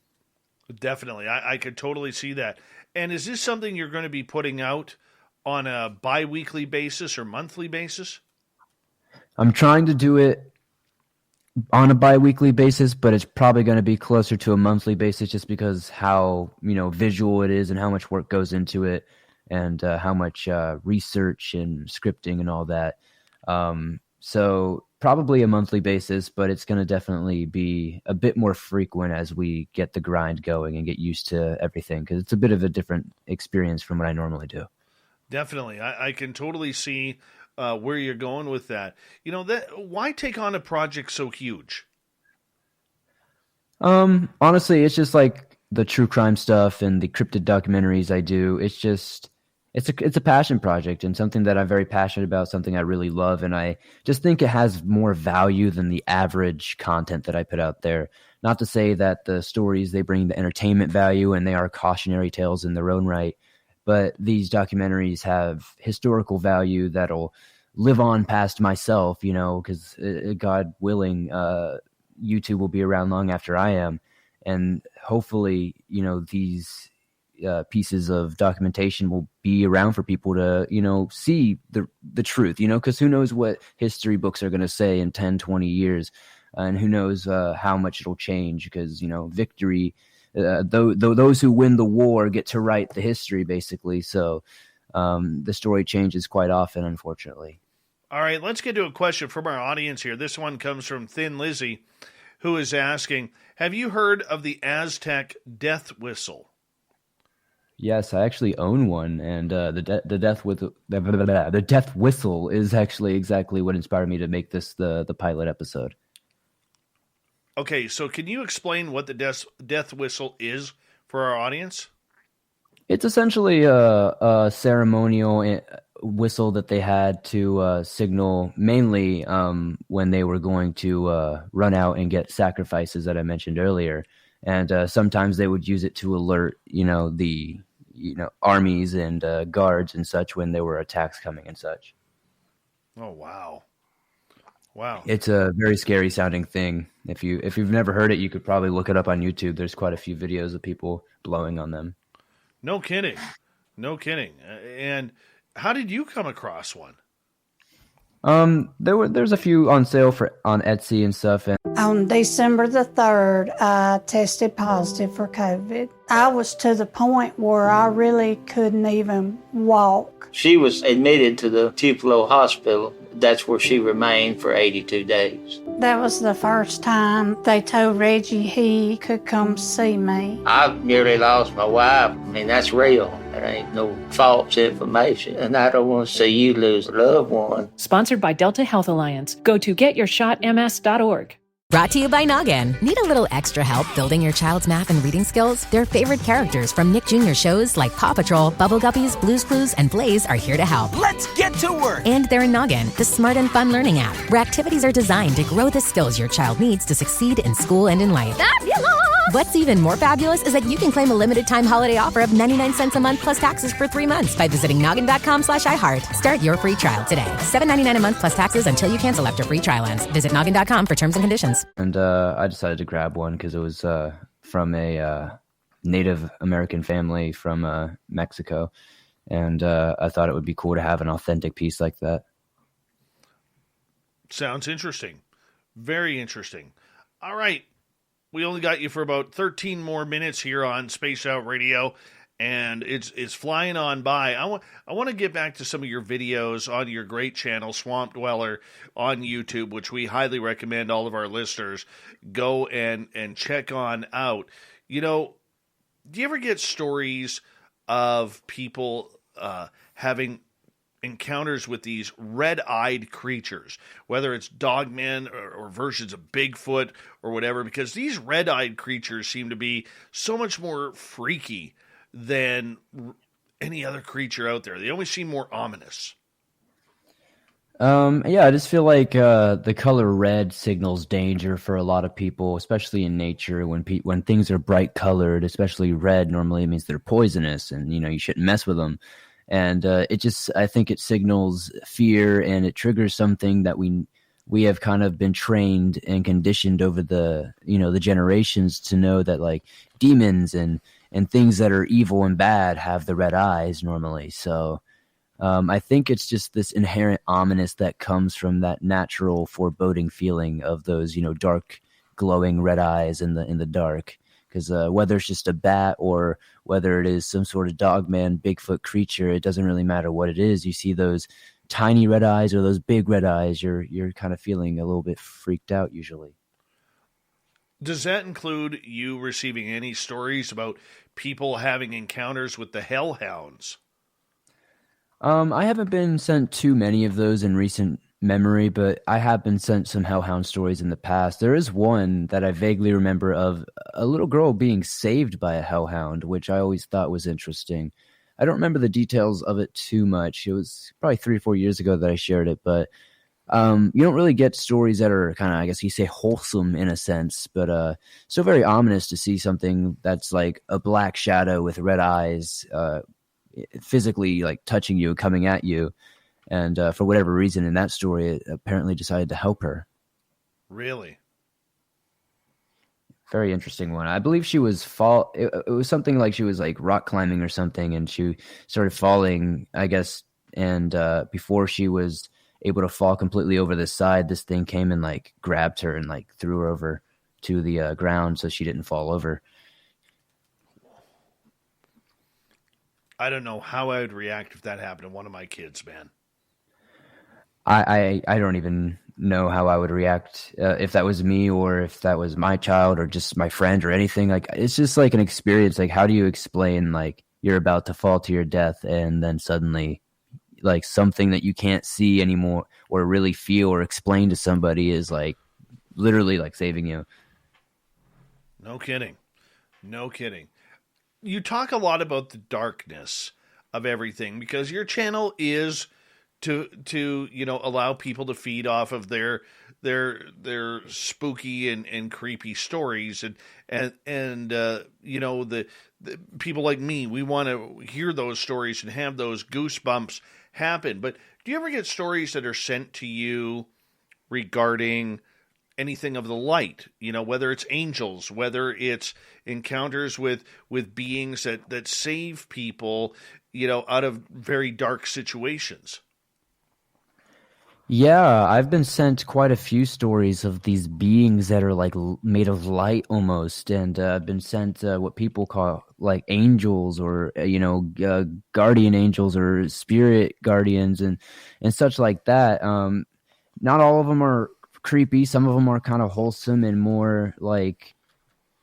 Definitely, I could totally see that. And is this something you're going to be putting out on a bi-weekly basis or monthly basis? I'm trying to do it on a bi-weekly basis, but it's probably going to be closer to a monthly basis just because how visual it is and how much work goes into it and how much research and scripting and all that. So probably a monthly basis, but it's going to definitely be a bit more frequent as we get the grind going and get used to everything, because it's a bit of a different experience from what I normally do. Definitely. I can totally see where you're going with that. Why take on a project so huge? Honestly, it's just like the true crime stuff and the cryptid documentaries I do. It's a passion project and something that I'm very passionate about, something I really love. And I just think it has more value than the average content that I put out there. Not to say that the stories, they bring the entertainment value and they are cautionary tales in their own right, but these documentaries have historical value that'll live on past myself, because God willing, YouTube will be around long after I am. And hopefully, these pieces of documentation will be around for people to, see the truth, because who knows what history books are going to say in 10, 20 years, and who knows how much it'll change, because, victory, those who win the war get to write the history, basically. So the story changes quite often, unfortunately. All right, let's get to a question from our audience here. This one comes from Thin Lizzy, who is asking, have you heard of the Aztec death whistle? Yes, I actually own one, and the death whistle is actually exactly what inspired me to make this the pilot episode. Okay, so can you explain what the death whistle is for our audience? It's essentially a ceremonial whistle that they had to signal mainly when they were going to run out and get sacrifices that I mentioned earlier. And sometimes they would use it to alert, the armies and guards and such when there were attacks coming and such. Oh, wow. Wow. It's a very scary sounding thing. If you've never heard it, you could probably look it up on YouTube. There's quite a few videos of people blowing on them. No kidding. No kidding. And how did you come across one? There's a few on sale on Etsy and stuff. And on December the 3rd, I tested positive for COVID. I was to the point where I really couldn't even walk. She was admitted to the Tupelo Hospital. That's where she remained for 82 days. That was the first time they told Reggie he could come see me. I nearly lost my wife. I mean, that's real. That ain't no false information. And I don't want to see you lose a loved one. Sponsored by Delta Health Alliance. Go to getyourshotms.org. Brought to you by Noggin. Need a little extra help building your child's math and reading skills? Their favorite characters from Nick Jr. shows like Paw Patrol, Bubble Guppies, Blue's Clues, and Blaze are here to help. Let's get to work! And they're in Noggin, the smart and fun learning app, where activities are designed to grow the skills your child needs to succeed in school and in life. Fabulous! What's even more fabulous is that you can claim a limited time holiday offer of 99 cents a month plus taxes for 3 months by visiting noggin.com/iHeart. Start your free trial today. $7.99 a month plus taxes until you cancel after free trial ends. Visit noggin.com for terms and conditions. And I decided to grab one because it was from a Native American family from Mexico. And I thought it would be cool to have an authentic piece like that. Sounds interesting. Very interesting. All right. We only got you for about 13 more minutes here on Spaced Out Radio, and it's flying on by. I want to get back to some of your videos on your great channel, Swamp Dweller, on YouTube, which we highly recommend all of our listeners go and check on out. Do you ever get stories of people having encounters with these red-eyed creatures, whether it's dogmen or versions of Bigfoot or whatever, because these red-eyed creatures seem to be so much more freaky than any other creature out there. They always seem more ominous. Yeah, I just feel like the color red signals danger for a lot of people, especially in nature. When things are bright colored, especially red, normally it means they're poisonous, and you shouldn't mess with them. And I think it signals fear, and it triggers something that we have kind of been trained and conditioned over the generations to know that like demons and things that are evil and bad have the red eyes normally. So I think it's just this inherent ominous that comes from that natural foreboding feeling of those dark glowing red eyes in the dark. Because whether it's just a bat or whether it is some sort of dogman, Bigfoot creature, it doesn't really matter what it is. You see those tiny red eyes or those big red eyes, you're kind of feeling a little bit freaked out usually. Does that include you receiving any stories about people having encounters with the hellhounds? I haven't been sent too many of those in recent memory, but I have been sent some hellhound stories in the past. There is one that I vaguely remember of a little girl being saved by a hellhound, which I always thought was interesting. I don't remember the details of it too much. It was probably 3 or 4 years ago that I shared it, but you don't really get stories that are kind of, I guess you say, wholesome in a sense, but still very ominous to see something that's like a black shadow with red eyes physically like touching you, coming at you. And for whatever reason in that story, it apparently decided to help her. Really? Very interesting one. I believe she was it was something like she was like rock climbing or something, and she started falling, I guess. And before she was able to fall completely over the side, this thing came and like grabbed her and like threw her over to the ground so she didn't fall over. I don't know how I would react if that happened to one of my kids, man. I don't even know how I would react if that was me or if that was my child or just my friend or anything. Like, it's just like an experience. Like, how do you explain, like, you're about to fall to your death and then suddenly, like, something that you can't see anymore or really feel or explain to somebody is like literally like saving you. No kidding. No kidding. You talk a lot about the darkness of everything because your channel is to allow people to feed off of their spooky and creepy stories and the people like me, we want to hear those stories and have those goosebumps happen. But do you ever get stories that are sent to you regarding anything of the light, whether it's angels, whether it's encounters with beings that save people, out of very dark situations? Yeah, I've been sent quite a few stories of these beings that are like made of light almost, and I've been sent what people call like angels or guardian angels or spirit guardians and such like that. Not all of them are creepy. Some of them are kind of wholesome and more like,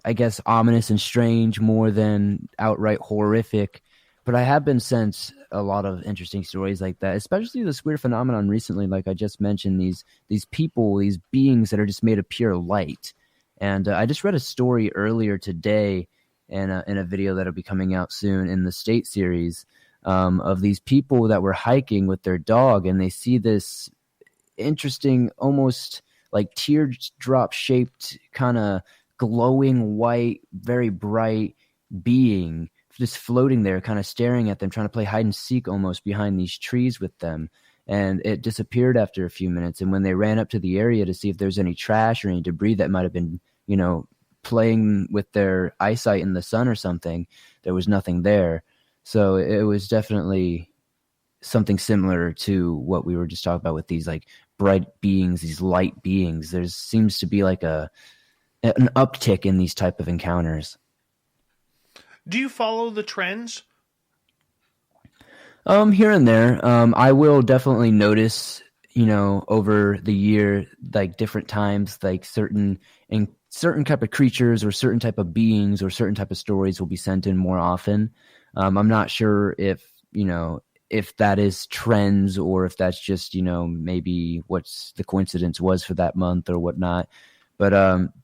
I guess, ominous and strange more than outright horrific. But I have been sent a lot of interesting stories like that, especially this weird phenomenon recently, like I just mentioned, these people, these beings that are just made of pure light. And I just read a story earlier today in a video that'll be coming out soon in the State series of these people that were hiking with their dog, and they see this interesting, almost like teardrop shaped, kind of glowing white, very bright being just floating there, kind of staring at them, trying to play hide and seek almost behind these trees with them. And it disappeared after a few minutes. And when they ran up to the area to see if there's any trash or any debris that might have been, playing with their eyesight in the sun or something, there was nothing there. So it was definitely something similar to what we were just talking about with these like bright beings, these light beings. There seems to be like an uptick in these type of encounters. Do you follow the trends? Here and there. I will definitely notice, over the year, like different times, like certain type of creatures or certain type of beings or certain type of stories will be sent in more often. I'm not sure if that is trends or if that's just, maybe what's the coincidence was for that month or whatnot. But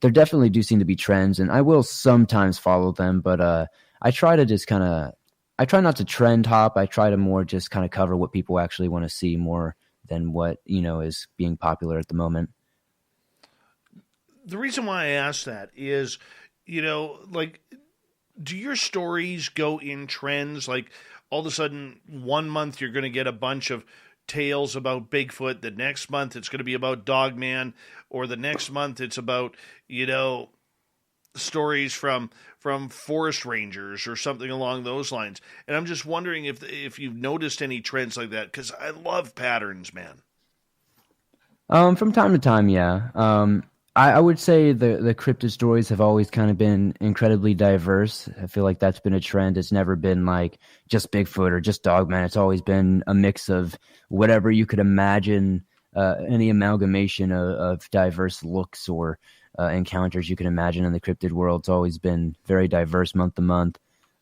there definitely do seem to be trends, and I will sometimes follow them, but I try to just I try not to trend hop. I try to more just kind of cover what people actually want to see more than what, is being popular at the moment. The reason why I ask that is, like, do your stories go in trends? Like, all of a sudden, one month you're going to get a bunch of tales about Bigfoot. The next month it's going to be about Dogman, or the next month it's about, stories from forest rangers or something along those lines. And I'm just wondering if you've noticed any trends like that, because I love patterns, man. From time to time, yeah. I would say the cryptid stories have always kind of been incredibly diverse. I feel like that's been a trend. It's never been like just Bigfoot or just Dogman. It's always been a mix of whatever you could imagine, any amalgamation of diverse looks or encounters you can imagine in the cryptid world. It's always been very diverse month to month.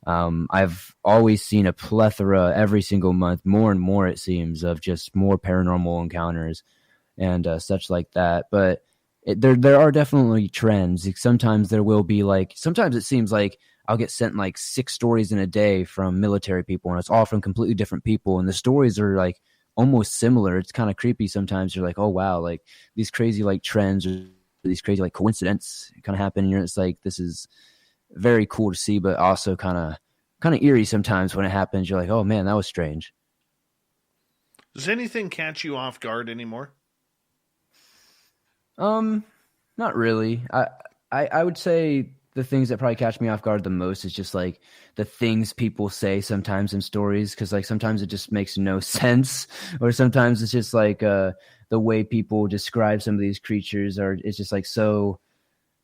I've always seen a plethora every single month, more and more it seems, of just more paranormal encounters and such like that. But there are definitely trends. Sometimes there will be sometimes it seems like I'll get sent like 6 stories in a day from military people, and it's all from completely different people, and the stories are like almost similar. It's kind of creepy sometimes. You're like, oh wow, like these crazy like trends or these crazy like coincidences kind of happen, and it's like, this is very cool to see, but also kind of eerie sometimes when it happens. You're like, oh man, that was strange. Does anything catch you off guard anymore? Not really. I would say the things that probably catch me off guard the most is just like the things people say sometimes in stories, because like sometimes it just makes no sense, or sometimes it's just like the way people describe some of these creatures it's just like so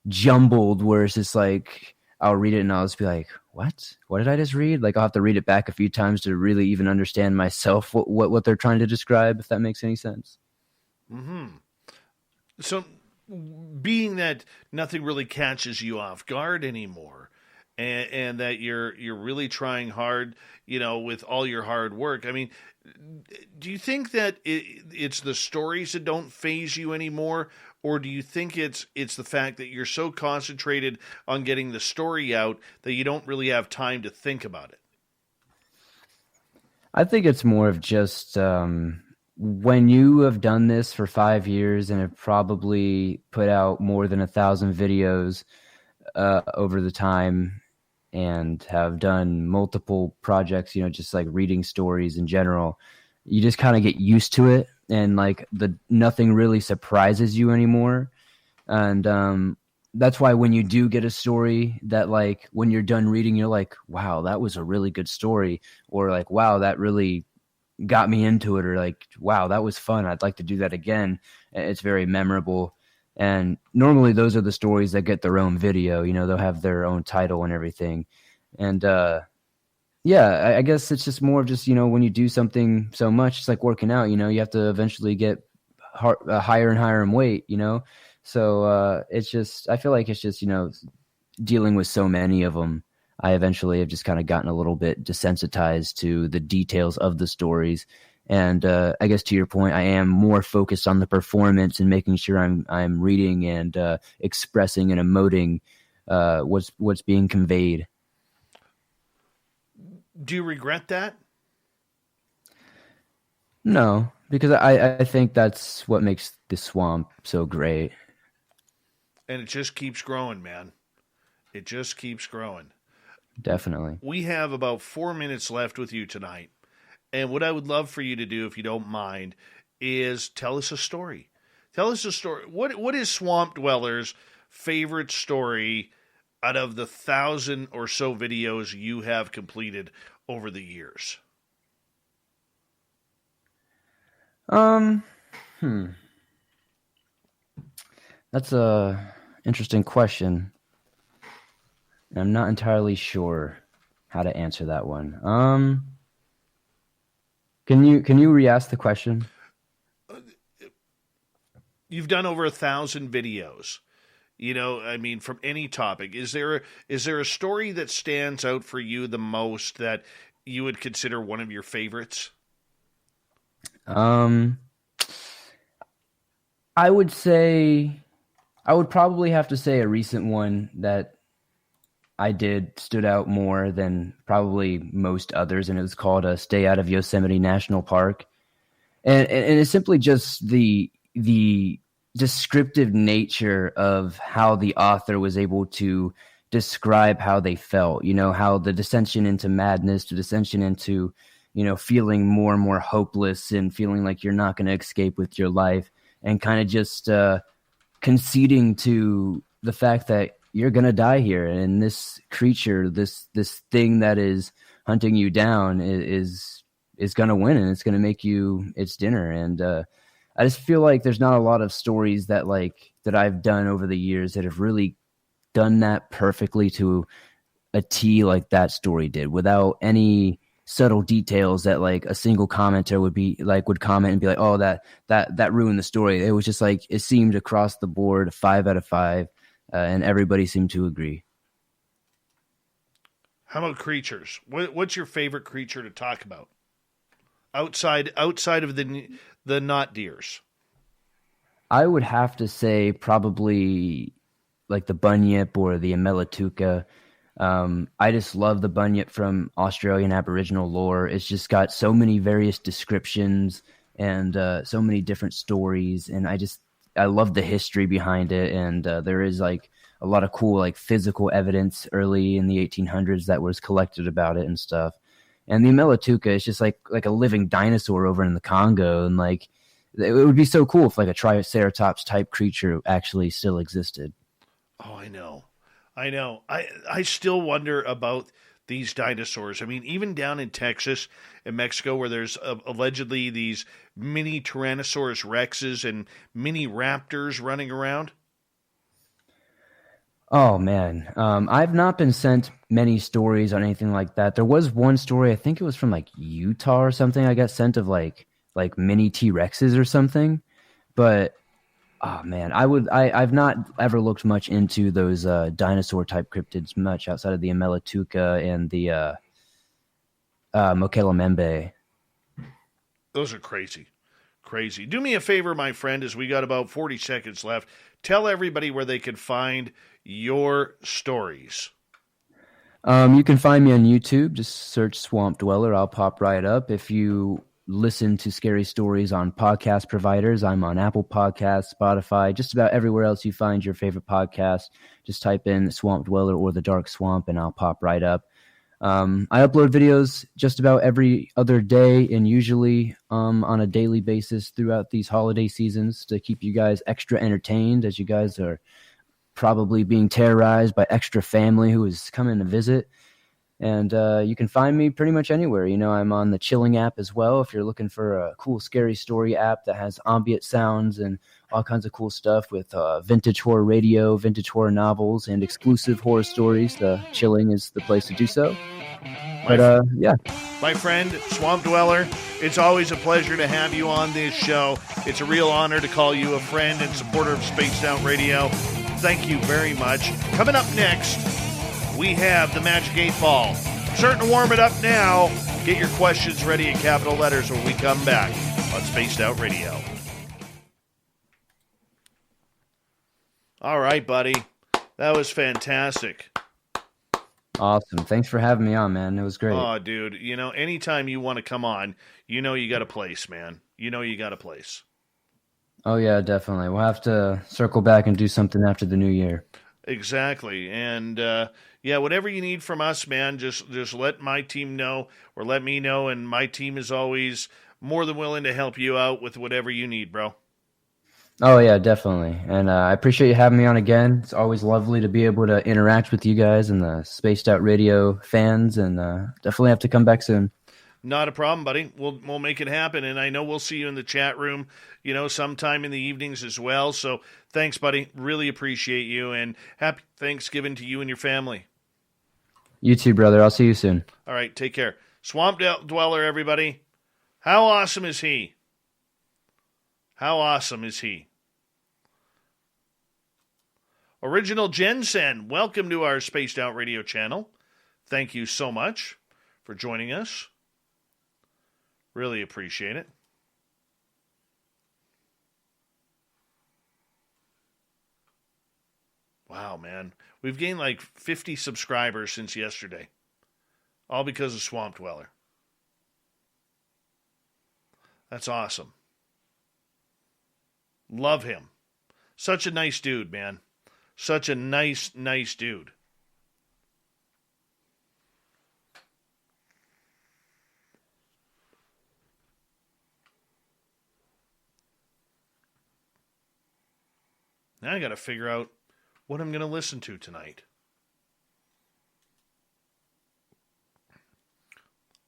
jumbled, where it's just like I'll read it and I'll just be like, what did I just read? Like I'll have to read it back a few times to really even understand myself what they're trying to describe, if that makes any sense. Mm-hmm. So, being that nothing really catches you off guard anymore, and that you're really trying hard, with all your hard work. I mean, do you think that it's the stories that don't faze you anymore, or do you think it's the fact that you're so concentrated on getting the story out that you don't really have time to think about it? I think it's more of just when you have done this for 5 years and have probably put out more than 1,000 videos over the time and have done multiple projects, just like reading stories in general, you just kind of get used to it, and like nothing really surprises you anymore. And that's why when you do get a story that, like, when you're done reading, you're like, wow, that was a really good story, or like, wow, that really got me into it, or like, wow, that was fun, I'd like to do that again. It's very memorable. And normally those are the stories that get their own video, they'll have their own title and everything. And yeah, I guess it's just more of just, when you do something so much, it's like working out, you have to eventually get higher and higher in weight, So it's just, I feel like it's just, dealing with so many of them, I eventually have just kind of gotten a little bit desensitized to the details of the stories. And I guess to your point, I am more focused on the performance and making sure I'm reading and expressing and emoting what's being conveyed. Do you regret that? No, because I think that's what makes the swamp so great. And it just keeps growing, man. It just keeps growing. Definitely. We have about 4 minutes left with you tonight. And what I would love for you to do, if you don't mind, is tell us a story. Tell us a story. What is Swamp Dweller's favorite story out of the 1,000 or so videos you have completed over the years? That's a interesting question. I'm not entirely sure how to answer that one. Can you re-ask the question? You've done over 1,000 videos. From any topic. Is there a story that stands out for you the most that you would consider one of your favorites? I would probably have to say a recent one that I did stood out more than probably most others, and it was called Stay Out of Yosemite National Park. And it's simply just the descriptive nature of how the author was able to describe how they felt, how the descension into madness, the descension into, feeling more and more hopeless and feeling like you're not going to escape with your life, and kind of just conceding to the fact that you're going to die here. And this creature, this thing that is hunting you down is going to win, and it's going to make you its dinner. And I just feel like there's not a lot of stories that I've done over the years that have really done that perfectly to a T like that story did, without any subtle details that like a single commenter would comment and be like, oh, that ruined the story. It was just like, it seemed across the board 5 out of 5. And everybody seemed to agree. How about creatures? What's your favorite creature to talk about? Outside of the not deers. I would have to say probably like the bunyip or the Amelatuca. I just love the bunyip from Australian Aboriginal lore. It's just got so many various descriptions and so many different stories, and I love the history behind it, and there is like a lot of cool like physical evidence early in the 1800s that was collected about it and stuff. And the Amelatuca is just like a living dinosaur over in the Congo, and like it would be so cool if like a Triceratops type creature actually still existed. Oh, I know. I still wonder about these dinosaurs. I mean, even down in Texas and Mexico, where there's allegedly these mini Tyrannosaurus Rexes and mini raptors running around. Oh, man. I've not been sent many stories on anything like that. There was one story, I think it was from like Utah or something. I got sent of like mini T-Rexes or something. But oh man, I've not ever looked much into those dinosaur type cryptids much outside of the Amelituca and the Mokelamembe. Those are crazy. Crazy. Do me a favor, my friend, as we got about 40 seconds left. Tell everybody where they can find your stories. You can find me on YouTube. Just search Swamp Dweller. I'll pop right up. If you listen to scary stories on podcast providers, I'm on Apple Podcasts, Spotify, just about everywhere else you find your favorite podcast. Just type in Swamp Dweller or The Dark Swamp, and I'll pop right up. I upload videos just about every other day and usually on a daily basis throughout these holiday seasons to keep you guys extra entertained, as you guys are probably being terrorized by extra family who is coming to visit. And you can find me pretty much anywhere. You know, I'm on the Chilling app as well. If you're looking for a cool, scary story app that has ambient sounds and all kinds of cool stuff with vintage horror radio, vintage horror novels, and exclusive horror stories, the Chilling is the place to do so. But yeah. My friend, Swamp Dweller, it's always a pleasure to have you on this show. It's a real honor to call you a friend and supporter of Spaced Out Radio. Thank you very much. Coming up next, we have the Magic 8 Ball. I'm starting to warm it up now. Get your questions ready in capital letters when we come back on Spaced Out Radio. All right, buddy. That was fantastic. Awesome. Thanks for having me on, man. It was great. Oh, dude. You know, anytime you want to come on, you know you got a place, man. You know you got a place. Oh, yeah, definitely. We'll have to circle back and do something after the new year. Exactly. And, yeah, whatever you need from us, man, just let my team know or let me know, and my team is always more than willing to help you out with whatever you need, bro. Oh, yeah, definitely. And I appreciate you having me on again. It's always lovely to be able to interact with you guys and the Spaced Out Radio fans, and definitely have to come back soon. Not a problem, buddy. We'll make it happen, and I know we'll see you in the chat room, you know, sometime in the evenings as well. So thanks, buddy. Really appreciate you, and happy Thanksgiving to you and your family. You too, brother. I'll see you soon. All right, take care. Swamp Dweller, everybody. How awesome is he? How awesome is he? Original Jensen, welcome to our Spaced Out Radio channel. Thank you so much for joining us. Really appreciate it. Wow, man. We've gained like 50 subscribers since yesterday. All because of Swamp Dweller. That's awesome. Love him. Such a nice dude, man. Such a nice dude. Now I got to figure out what I'm going to listen to tonight.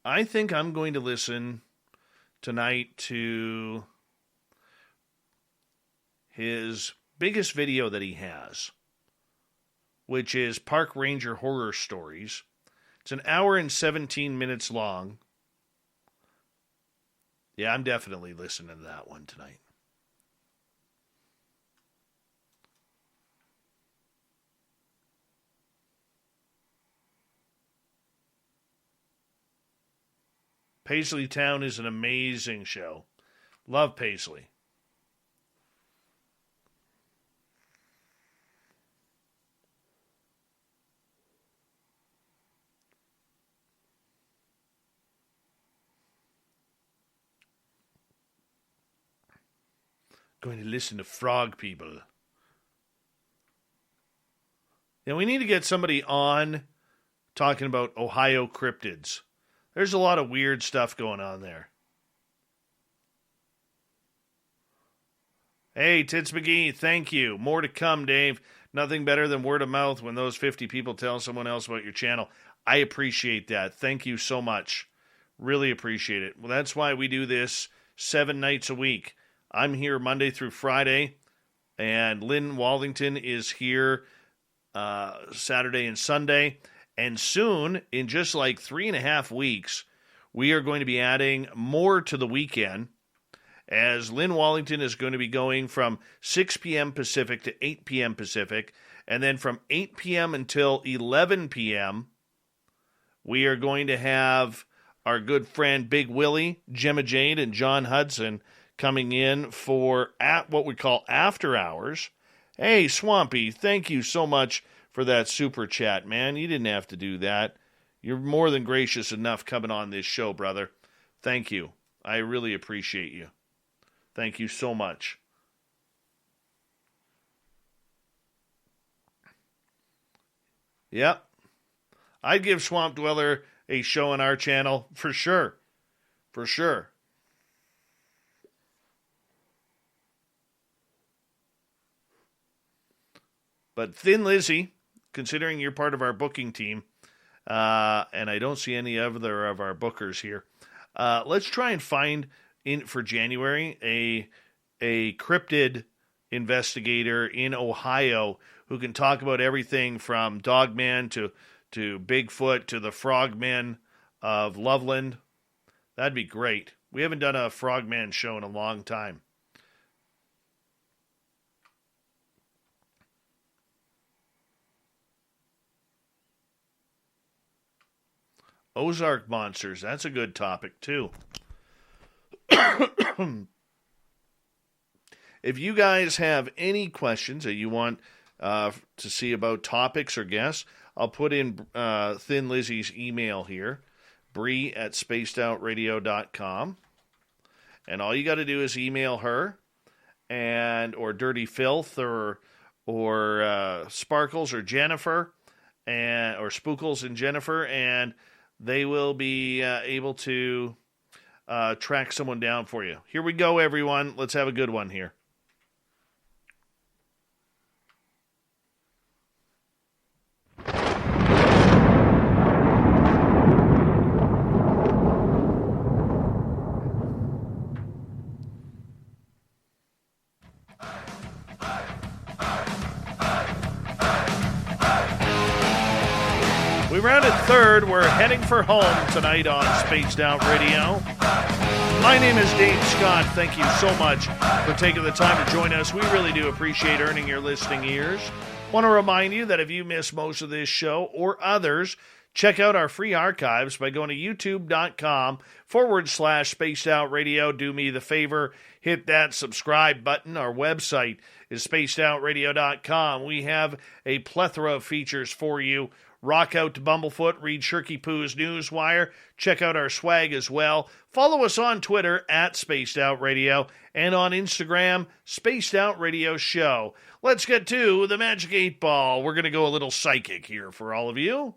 I think I'm going to listen tonight to his biggest video that he has, which is Park Ranger Horror Stories. It's an hour and 17 minutes long. Yeah, I'm definitely listening to that one tonight. Paisley Town is an amazing show. Love Paisley. Going to listen to frog people. Yeah, we need to get somebody on talking about Ohio cryptids. There's a lot of weird stuff going on there. Hey, Tits McGee, thank you. More to come, Dave. Nothing better than word of mouth when those 50 people tell someone else about your channel. I appreciate that. Thank you so much. Really appreciate it. Well, that's why we do this 7 nights a week. I'm here Monday through Friday, and Lynn Waldington is here Saturday and Sunday. And soon, in just like 3.5 weeks, we are going to be adding more to the weekend. as Lynn Wallington is going to be going from 6 p.m. Pacific to 8 p.m. Pacific, and then from 8 p.m. until 11 p.m., we are going to have our good friend Big Willie, Gemma Jade, and John Hudson coming in for what we call after hours. Hey, Swampy, thank you so much for that super chat, man. You didn't have to do that. You're more than gracious enough coming on this show, brother. Thank you. I really appreciate you. Thank you so much. Yep. I'd give Swamp Dweller a show on our channel for sure. For sure. But Thin Lizzy, considering you're part of our booking team, and I don't see any other of our bookers here, let's try and find for January a cryptid investigator in Ohio who can talk about everything from Dogman to Bigfoot to the Frogmen of Loveland. That'd be great. We haven't done a Frogman show in a long time. Ozark monsters, that's a good topic too. If you guys have any questions that you want to see about topics or guests, I'll put in Thin Lizzy's email here, Bree@spacedoutradio.com. And all you got to do is email her or Dirty Filth or Sparkles or Jennifer or Spookles and Jennifer, and they will be able to track someone down for you. Here we go, everyone. Let's have a good one here. We rounded third. We're heading for home tonight on Spaced Out Radio. My name is Dave Scott. Thank you so much for taking the time to join us. We really do appreciate earning your listening ears. Want to remind you that if you miss most of this show or others, check out our free archives by going to youtube.com/Spaced Out Radio. Do me the favor, hit that subscribe button. Our website is spacedoutradio.com. We have a plethora of features for you. Rock out to Bumblefoot, read Shirky Poo's Newswire, check out our swag as well. Follow us on Twitter @SpacedOutRadio and on Instagram, Spaced Out Radio Show. Let's get to the Magic 8 Ball. We're going to go a little psychic here for all of you.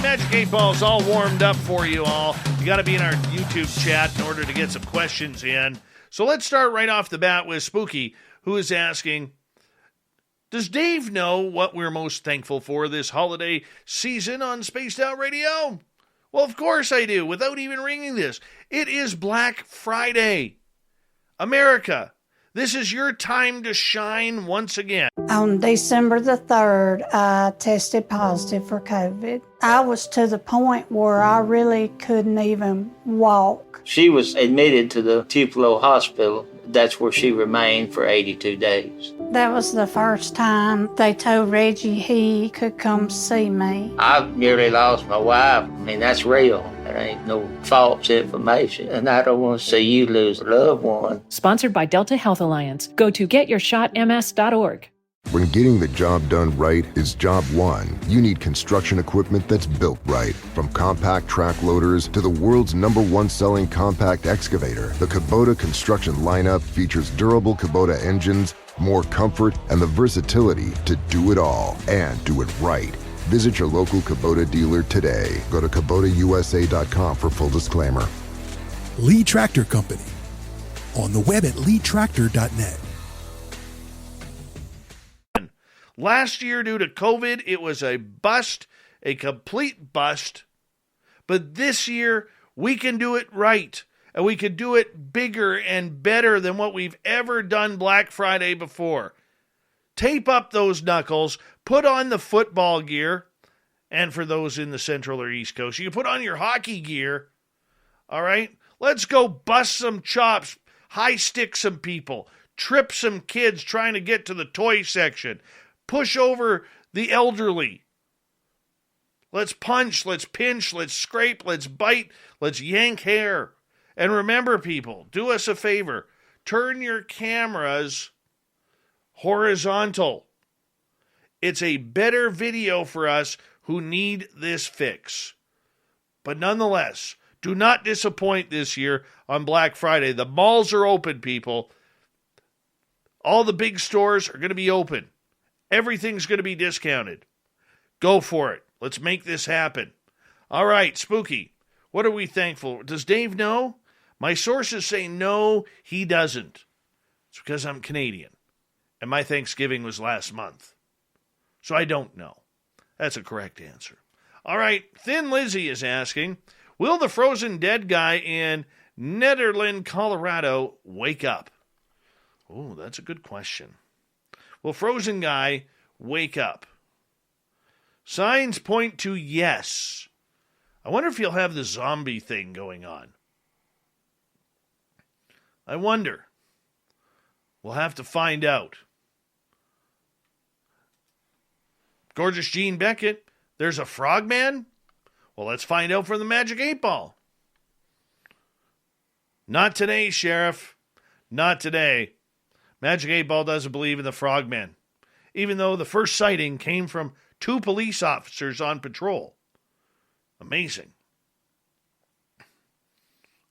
Magic 8 Ball's all warmed up for you all. You got to be in our YouTube chat in order to get some questions in. So let's start right off the bat with Spooky, who is asking, does Dave know what we're most thankful for this holiday season on Spaced Out Radio? Well, of course I do, without even ringing this. It is Black Friday. America, this is your time to shine once again. On December the 3rd, I tested positive for COVID. I was to the point where I really couldn't even walk. She was admitted to the Tupelo Hospital. That's where she remained for 82 days. That was the first time they told Reggie he could come see me. I nearly lost my wife. I mean, that's real. There ain't no false information. And I don't want to see you lose a loved one. Sponsored by Delta Health Alliance. Go to getyourshotms.org. When getting the job done right is job one, you need construction equipment that's built right. From compact track loaders to the world's #1 selling compact excavator, the Kubota construction lineup features durable Kubota engines, more comfort, and the versatility to do it all and do it right. Visit your local Kubota dealer today. Go to KubotaUSA.com for full disclaimer. Lee Tractor Company. On the web at LeeTractor.net. Last year, due to COVID, it was a bust, a complete bust. But this year, we can do it right. And we can do it bigger and better than what we've ever done Black Friday before. Tape up those knuckles, put on the football gear, and for those in the Central or East Coast, you can put on your hockey gear. All right? Let's go bust some chops, high stick some people, trip some kids trying to get to the toy section, push over the elderly. Let's punch, let's pinch, let's scrape, let's bite, let's yank hair. And remember, people, do us a favor. Turn your cameras horizontal. It's a better video for us who need this fix. But nonetheless, do not disappoint this year on Black Friday. The malls are open, people. All the big stores are going to be open. Everything's going to be discounted. Go for it. Let's make this happen. All right, Spooky, what are we thankful for? Does Dave know? My sources say no, he doesn't. It's because I'm Canadian, and my Thanksgiving was last month. So I don't know. That's a correct answer. All right, Thin Lizzy is asking, will the frozen dead guy in Nederland, Colorado, wake up? Oh, that's a good question. Will frozen guy wake up? Signs point to yes. I wonder if he'll have the zombie thing going on. I wonder. We'll have to find out. Gorgeous Jean Beckett, there's a frogman? Well, let's find out from the Magic 8 Ball. Not today, Sheriff. Not today. Magic 8 Ball doesn't believe in the frogman, even though the first sighting came from 2 police officers on patrol. Amazing.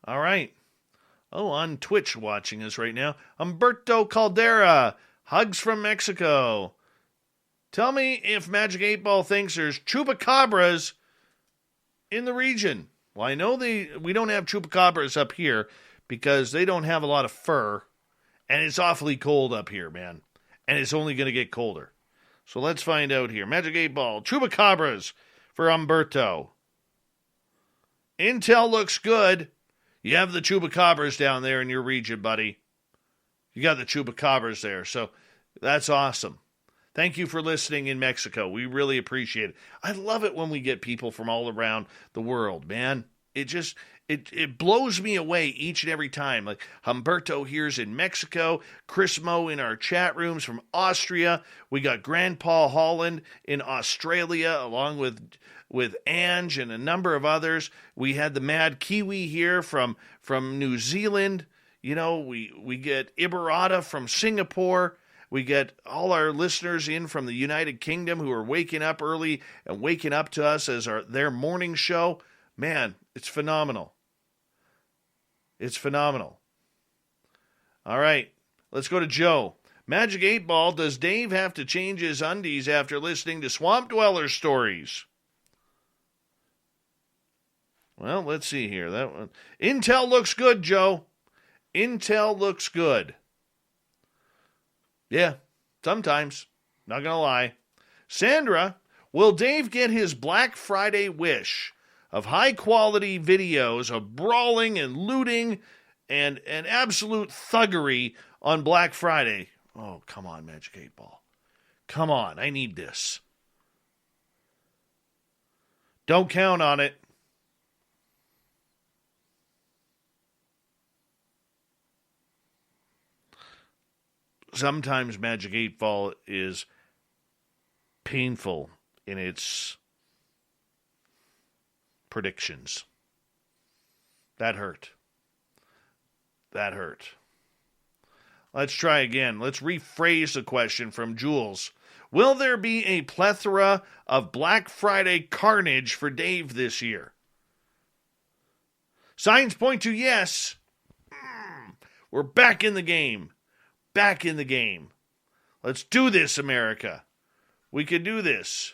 All right. Oh, on Twitch watching us right now. Humberto Caldera. Hugs from Mexico. Tell me if Magic 8 Ball thinks there's chupacabras in the region. Well, I know we don't have chupacabras up here because they don't have a lot of fur. And it's awfully cold up here, man. And it's only going to get colder. So let's find out here. Magic 8 Ball. Chupacabras for Humberto. Intel looks good. You have the chupacabras down there in your region, buddy. You got the chupacabras there, so that's awesome. Thank you for listening in Mexico. We really appreciate it. I love it when we get people from all around the world, man. It blows me away each and every time. Like Humberto here's in Mexico, Chris Moe in our chat rooms from Austria. We got Grandpa Holland in Australia, along with Ange and a number of others. We had the Mad Kiwi here from New Zealand. You know, we get Ibarata from Singapore. We get all our listeners in from the United Kingdom who are waking up early and waking up to us as their morning show. Man, it's phenomenal. It's phenomenal. All right, let's go to Joe. Magic 8 Ball, does Dave have to change his undies after listening to Swamp Dweller stories? Well, let's see here. That one. Intel looks good, Joe. Intel looks good. Yeah, sometimes. Not going to lie. Sandra, will Dave get his Black Friday wish of high-quality videos of brawling and looting and absolute thuggery on Black Friday? Oh, come on, Magic 8 Ball. Come on, I need this. Don't count on it. Sometimes Magic 8 Ball is painful in its predictions. That hurt. That hurt. Let's try again. Let's rephrase the question from Jules. Will there be a plethora of Black Friday carnage for Dave this year? Signs point to yes. We're back in the game. Back in the game. Let's do this, America. We can do this.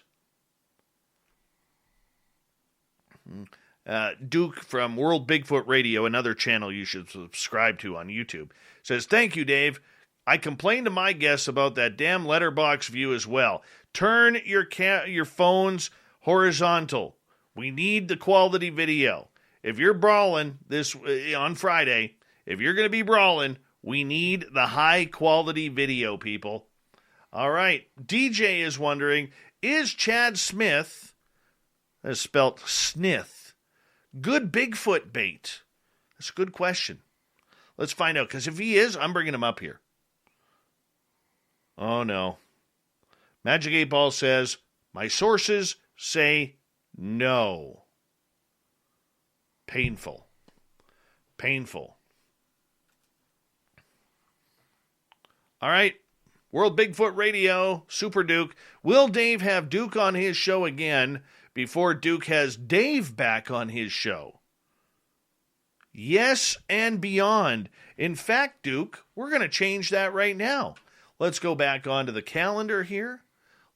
Duke from World Bigfoot Radio, another channel you should subscribe to on YouTube, says, thank you, Dave. I complained to my guests about that damn letterbox view as well. Turn your phones horizontal. We need the quality video. If you're brawling this on Friday, if you're going to be brawling, we need the high quality video, people. All right. DJ is wondering, is Chad Smith, that's spelt Snith, good Bigfoot bait? That's a good question. Let's find out, because if he is, I'm bringing him up here. Oh, no. Magic 8 Ball says, my sources say no. Painful. Painful. All right. World Bigfoot Radio, Super Duke. Will Dave have Duke on his show again before Duke has Dave back on his show? Yes and beyond. In fact, Duke, we're going to change that right now. Let's go back onto the calendar here.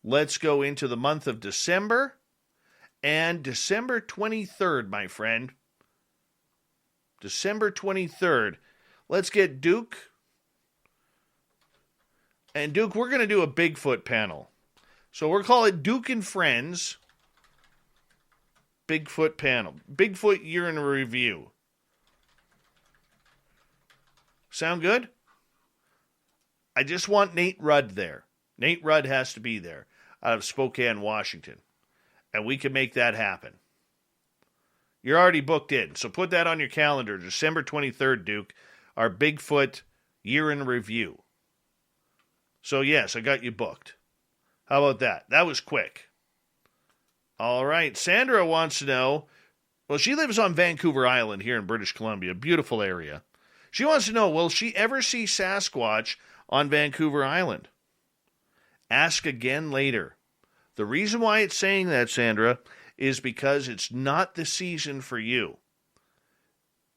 Let's go into the month of December. And December 23rd, my friend. December 23rd. Let's get Duke. And Duke, we're going to do a Bigfoot panel. So we'll call it Duke and Friends Bigfoot panel. Bigfoot year in review. Sound good? I just want Nate Rudd there. Nate Rudd has to be there out of Spokane, Washington. And we can make that happen. You're already booked in, so put that on your calendar. December 23rd, Duke, our Bigfoot year in review. So, yes, I got you booked. How about that? That was quick. All right. Sandra wants to know, well, she lives on Vancouver Island here in British Columbia. Beautiful area. She wants to know, will she ever see Sasquatch on Vancouver Island? Ask again later. The reason why it's saying that, Sandra, is because it's not the season for you.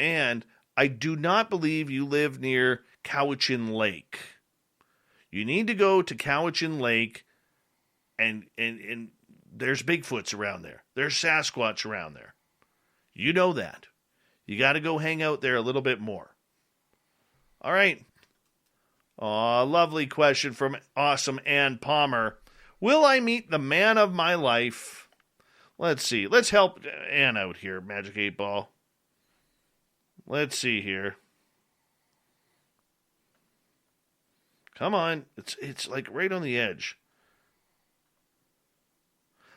And I do not believe you live near Cowichan Lake. You need to go to Cowichan Lake, and there's Bigfoots around there. There's Sasquatch around there. You know that. You got to go hang out there a little bit more. All right. Aw, lovely question from awesome Ann Palmer. Will I meet the man of my life? Let's see. Let's help Ann out here, Magic 8 Ball. Let's see here. Come on. It's like right on the edge.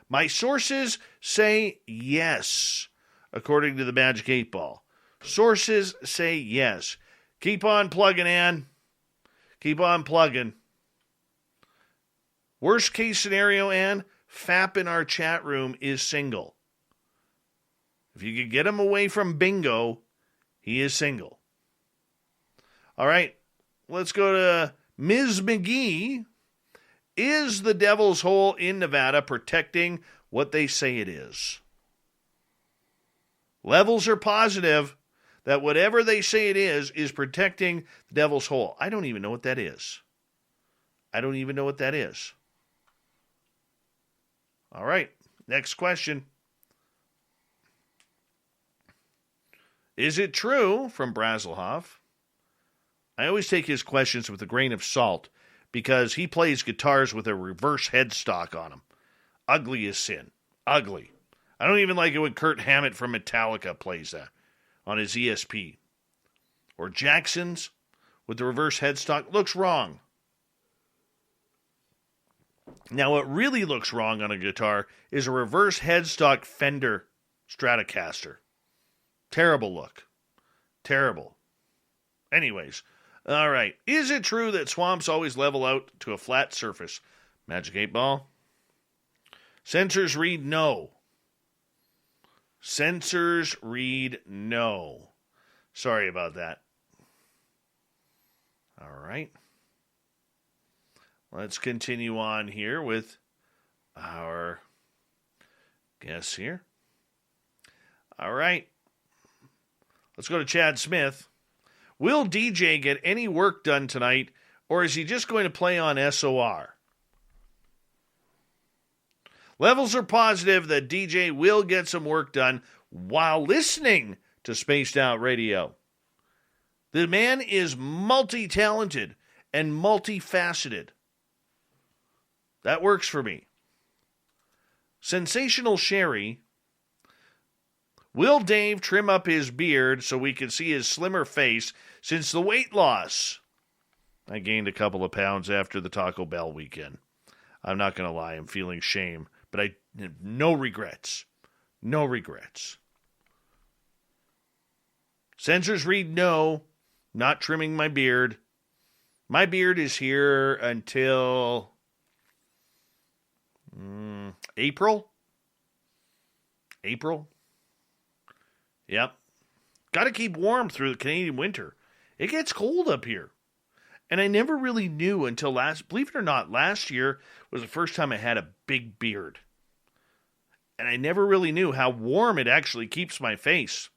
My sources say yes, according to the Magic 8 Ball. Sources say yes. Keep on plugging, Ann. Keep on plugging. Worst case scenario, Ann, Fap in our chat room is single. If you could get him away from bingo, he is single. All right, let's go to Ms. McGee. Is the Devil's Hole in Nevada protecting what they say it is? Levels are positive that whatever they say it is protecting the Devil's Hole. I don't even know what that is. I don't even know what that is. All right, next question. Is it true, from Brazelhoff? I always take his questions with a grain of salt because he plays guitars with a reverse headstock on them. Ugly as sin. Ugly. I don't even like it when Kurt Hammett from Metallica plays that on his ESP. Or Jackson's with the reverse headstock. Looks wrong. Now, what really looks wrong on a guitar is a reverse headstock Fender Stratocaster. Terrible look. Terrible. Anyways, all right. Is it true that swamps always level out to a flat surface? Magic 8 Ball. Sensors read no. Sensors read no. Sorry about that. All right. Let's continue on here with our guests here. All right. Let's go to Chad Smith. Will DJ get any work done tonight, or is he just going to play on SOR? Levels are positive that DJ will get some work done while listening to Spaced Out Radio. The man is multi-talented and multifaceted. That works for me. Sensational Sherry Will Dave trim up his beard so we can see his slimmer face since the weight loss? I gained a couple of pounds after the Taco Bell weekend. I'm not going to lie, I'm feeling shame, but I no regrets. No regrets. Sensors read no, not trimming my beard. My beard is here until April. April. Yep. Got to keep warm through the Canadian winter. It gets cold up here. And I never really knew until believe it or not, last year was the first time I had a big beard. And I never really knew how warm it actually keeps my face.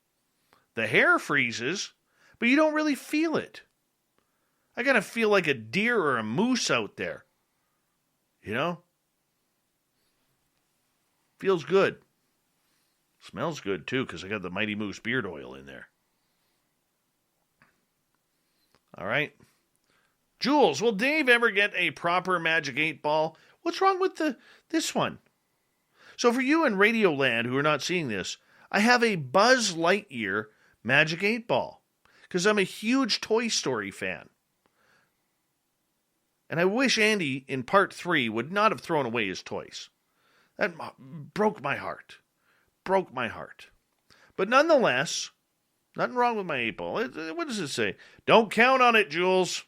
The hair freezes, but you don't really feel it. I gotta feel like a deer or a moose out there. You know? Feels good. Smells good, too, because I got the Mighty Moose beard oil in there. All right. Jules, will Dave ever get a proper Magic 8 Ball? What's wrong with this one? So for you in Radioland who are not seeing this, I have a Buzz Lightyear Magic 8 Ball because I'm a huge Toy Story fan. And I wish Andy in part 3 would not have thrown away his toys. That broke my heart. Broke my heart. But nonetheless, nothing wrong with my 8 Ball. What does it say? Don't count on it, Jules.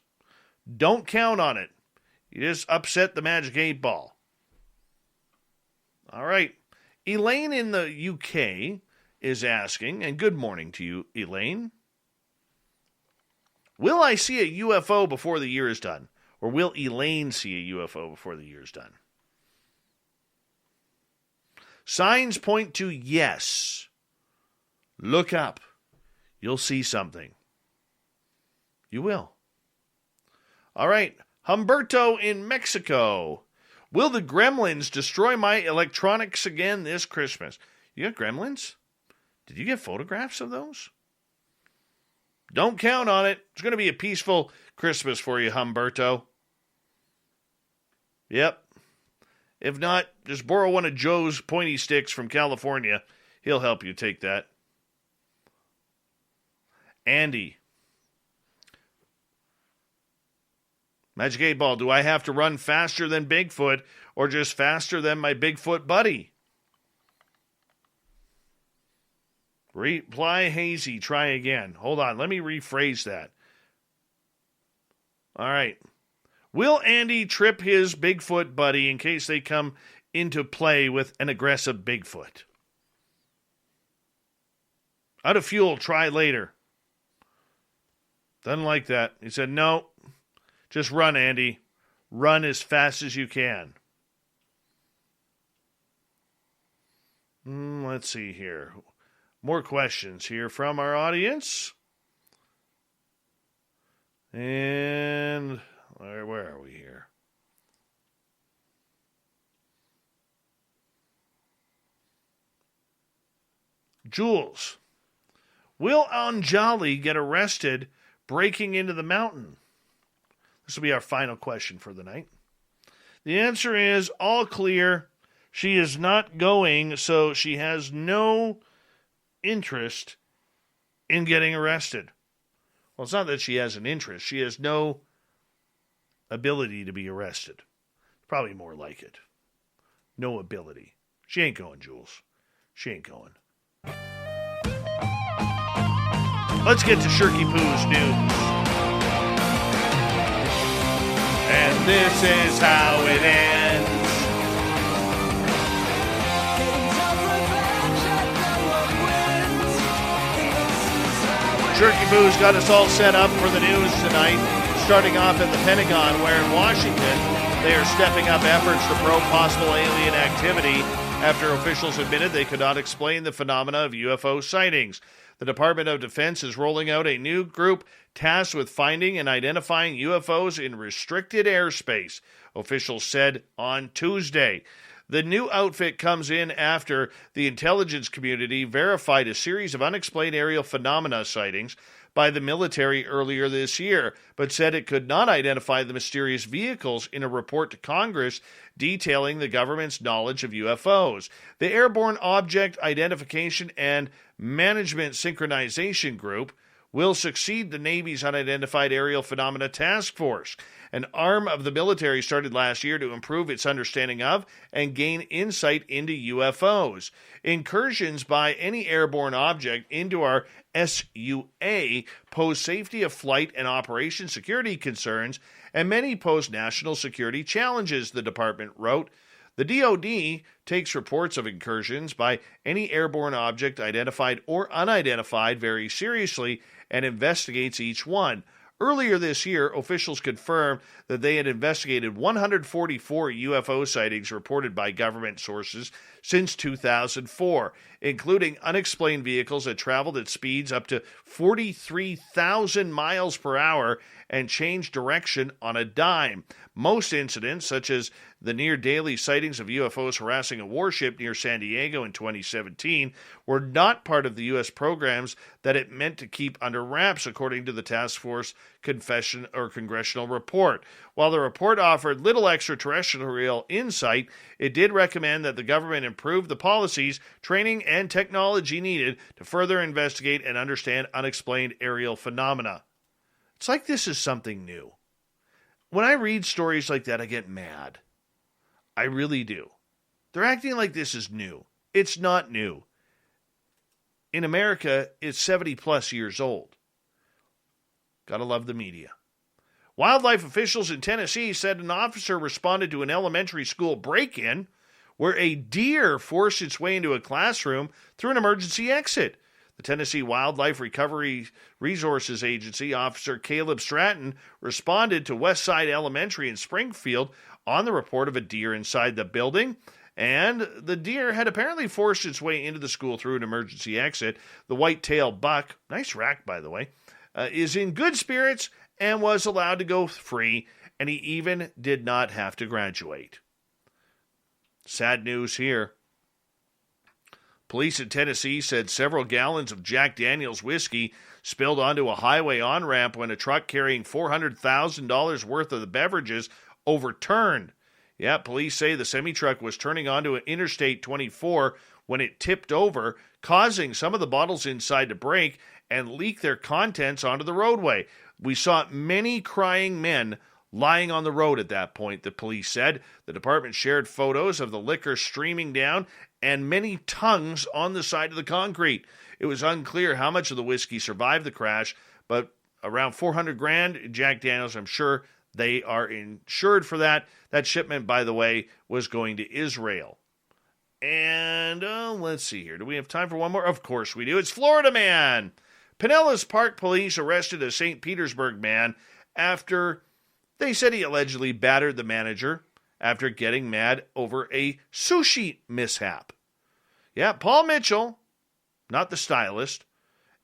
Don't count on it. You just upset the Magic 8 Ball. All right. Elaine in the UK is asking, and good morning to you, Elaine. Will I see a UFO before the year is done? Or will Elaine see a UFO before the year is done? Signs point to yes. Look up. You'll see something. You will. All right. Humberto in Mexico. Will the gremlins destroy my electronics again this Christmas? You got gremlins? Did you get photographs of those? Don't count on it. It's going to be a peaceful Christmas for you, Humberto. Yep. If not, just borrow one of Joe's pointy sticks from California. He'll help you take that. Andy. Magic 8 Ball, do I have to run faster than Bigfoot or just faster than my Bigfoot buddy? Reply hazy, try again. Hold on, let me rephrase that. All right. Will Andy trip his Bigfoot buddy in case they come into play with an aggressive Bigfoot? Out of fuel, try later. Doesn't like that. He said, no. Just run, Andy. Run as fast as you can. Let's see here. More questions here from our audience. And where are we here? Jules. Will Anjali get arrested breaking into the mountain? This will be our final question for the night. The answer is all clear. She is not going, so she has no interest in getting arrested. Well, it's not that she has an interest. She has no ability to be arrested. Probably more like it. No ability. She ain't going, Jules. She ain't going. Let's get to Shirky Poo's news. And this is how it ends. Shirky Poo's got us all set up for the news tonight, starting off at the Pentagon, where in Washington, they are stepping up efforts to probe possible alien activity after officials admitted they could not explain the phenomena of UFO sightings. The Department of Defense is rolling out a new group tasked with finding and identifying UFOs in restricted airspace, officials said on Tuesday. The new outfit comes in after the intelligence community verified a series of unexplained aerial phenomena sightings by the military earlier this year, but said it could not identify the mysterious vehicles in a report to Congress detailing the government's knowledge of UFOs. The Airborne Object Identification and Management Synchronization Group will succeed the Navy's Unidentified Aerial Phenomena Task Force. An arm of the military started last year to improve its understanding of and gain insight into UFOs. Incursions by any airborne object into our SUA pose safety of flight and operation security concerns, and many pose national security challenges, the department wrote. The DoD takes reports of incursions by any airborne object, identified or unidentified, very seriously and investigates each one. Earlier this year, officials confirmed that they had investigated 144 UFO sightings reported by government sources since 2004, including unexplained vehicles that traveled at speeds up to 43,000 miles per hour and changed direction on a dime. Most incidents, such as the near-daily sightings of UFOs harassing a warship near San Diego in 2017, were not part of the U.S. programs that it meant to keep under wraps, according to the task force congressional report. While the report offered little extraterrestrial insight, it did recommend that the government improve the policies, training, and technology needed to further investigate and understand unexplained aerial phenomena. It's like this is something new. When I read stories like that, I get mad. I really do. They're acting like this is new. It's not new. In America, it's 70 plus years old. Gotta love the media. Wildlife officials in Tennessee said an officer responded to an elementary school break-in where a deer forced its way into a classroom through an emergency exit. The Tennessee Wildlife Recovery Resources Agency officer Caleb Stratton responded to Westside Elementary in Springfield on the report of a deer inside the building, and the deer had apparently forced its way into the school through an emergency exit. The white-tailed buck, nice rack by the way, is in good spirits and was allowed to go free, and he even did not have to graduate. Sad news here. Police in Tennessee said several gallons of Jack Daniel's whiskey spilled onto a highway on-ramp when a truck carrying $400,000 worth of the beverages overturned. Yeah, police say the semi-truck was turning onto Interstate 24 when it tipped over, causing some of the bottles inside to break and leak their contents onto the roadway. We saw many crying men lying on the road at that point, the police said. The department shared photos of the liquor streaming down and many tongues on the side of the concrete. It was unclear how much of the whiskey survived the crash, but around $400,000 Jack Daniels, I'm sure they are insured for that. That shipment, by the way, was going to Israel. And let's see here. Do we have time for one more? Of course we do. It's Florida man. Pinellas Park police arrested a St. Petersburg man after they said he allegedly battered the manager after getting mad over a sushi mishap. Yeah, Paul Mitchell, not the stylist,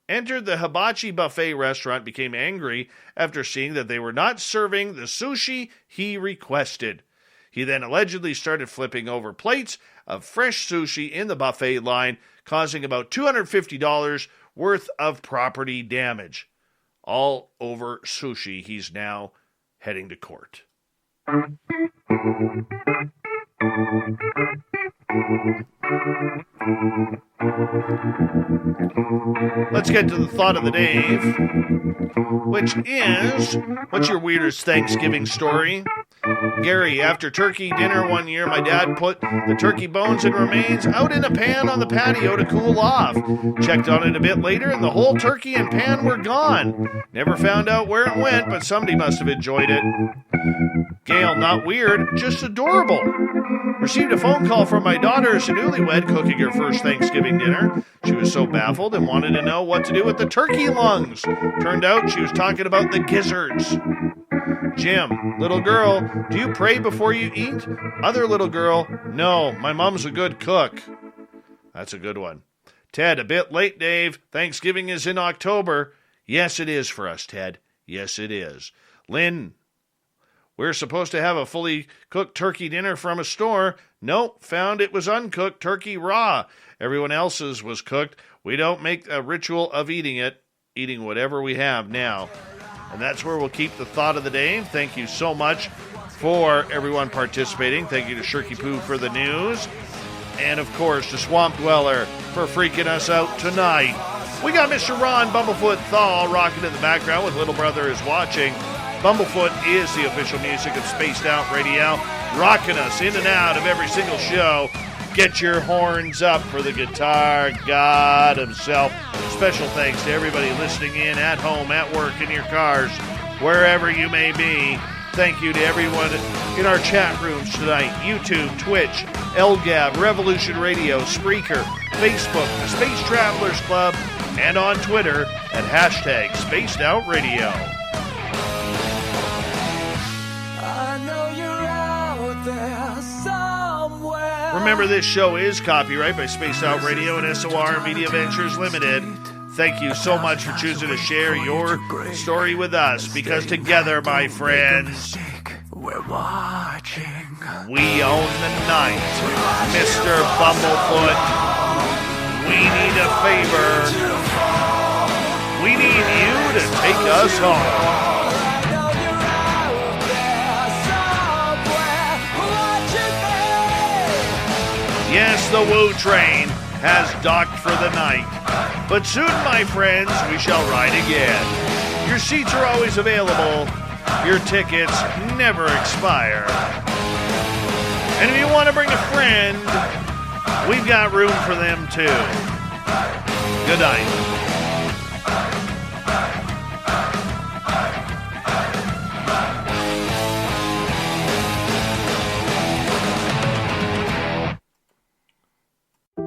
entered the hibachi buffet restaurant, became angry after seeing that they were not serving the sushi he requested. He then allegedly started flipping over plates of fresh sushi in the buffet line, causing about $250 worth of property damage. All over sushi. He's now heading to court. Let's get to the thought of the day, which is, what's your weirdest Thanksgiving story? Gary, after turkey dinner one year, my dad put the turkey bones and remains out in a pan on the patio to cool off. Checked on it a bit later, and the whole turkey and pan were gone. Never found out where it went, but somebody must have enjoyed it. Gail, not weird, just adorable. Received a phone call from my daughter as a newlywed cooking her first Thanksgiving dinner. She was so baffled and wanted to know what to do with the turkey lungs. Turned out she was talking about the gizzards. Jim, little girl, do you pray before you eat? Other little girl, no, my mom's a good cook. That's a good one. Ted, a bit late, Dave. Thanksgiving is in October. Yes, it is for us, Ted. Yes, it is. Lynn, we're supposed to have a fully cooked turkey dinner from a store. Nope, found it was uncooked turkey raw. Everyone else's was cooked. We don't make a ritual of eating it. eating whatever we have now. And that's where we'll keep the thought of the day. Thank you so much for everyone participating. Thank you to Shirky Poo for the news. And, of course, to Swamp Dweller for freaking us out tonight. We got Mr. Ron Bumblefoot Thaw rocking in the background with Little Brother is Watching. Bumblefoot is the official music of Spaced Out Radio, rocking us in and out of every single show. Get your horns up for the guitar god himself. Special thanks to everybody listening in at home, at work, in your cars, wherever you may be. Thank you to everyone in our chat rooms tonight. YouTube, Twitch, LGAB, Revolution Radio, Spreaker, Facebook, the Space Travelers Club, and on Twitter at hashtag Spaced Out Radio. I know you're out there somewhere. Remember, this show is copyright by Spaced Out Radio and SOR Media Ventures Limited. Thank you so much for choosing to share your story with us, because together, my friends, we're watching. We own the night. Mr. Bumblefoot, we need a favor. We need you to take us home. Yes, the Woo Train has docked for the night. But soon, my friends, we shall ride again. Your seats are always available. Your tickets never expire. And if you want to bring a friend, we've got room for them too. Good night.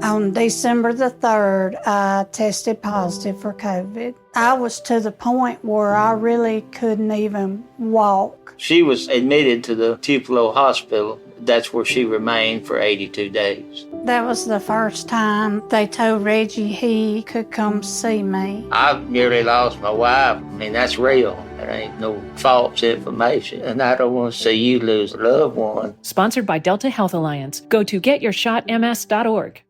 On December the 3rd, I tested positive for COVID. I was to the point where I really couldn't even walk. She was admitted to the Tupelo Hospital. That's where she remained for 82 days. That was the first time they told Reggie he could come see me. I nearly lost my wife. I mean, that's real. There ain't no false information. And I don't want to see you lose a loved one. Sponsored by Delta Health Alliance. Go to getyourshotms.org.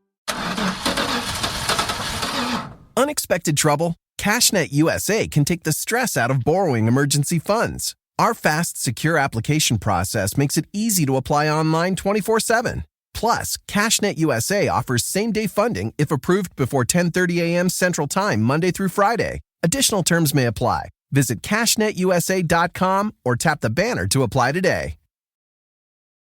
Unexpected trouble? CashNet USA can take the stress out of borrowing emergency funds. Our fast, secure application process makes it easy to apply online 24/7. Plus, CashNet USA offers same-day funding if approved before 10:30 a.m. Central Time, Monday through Friday. Additional terms may apply. Visit CashNetUSA.com or tap the banner to apply today.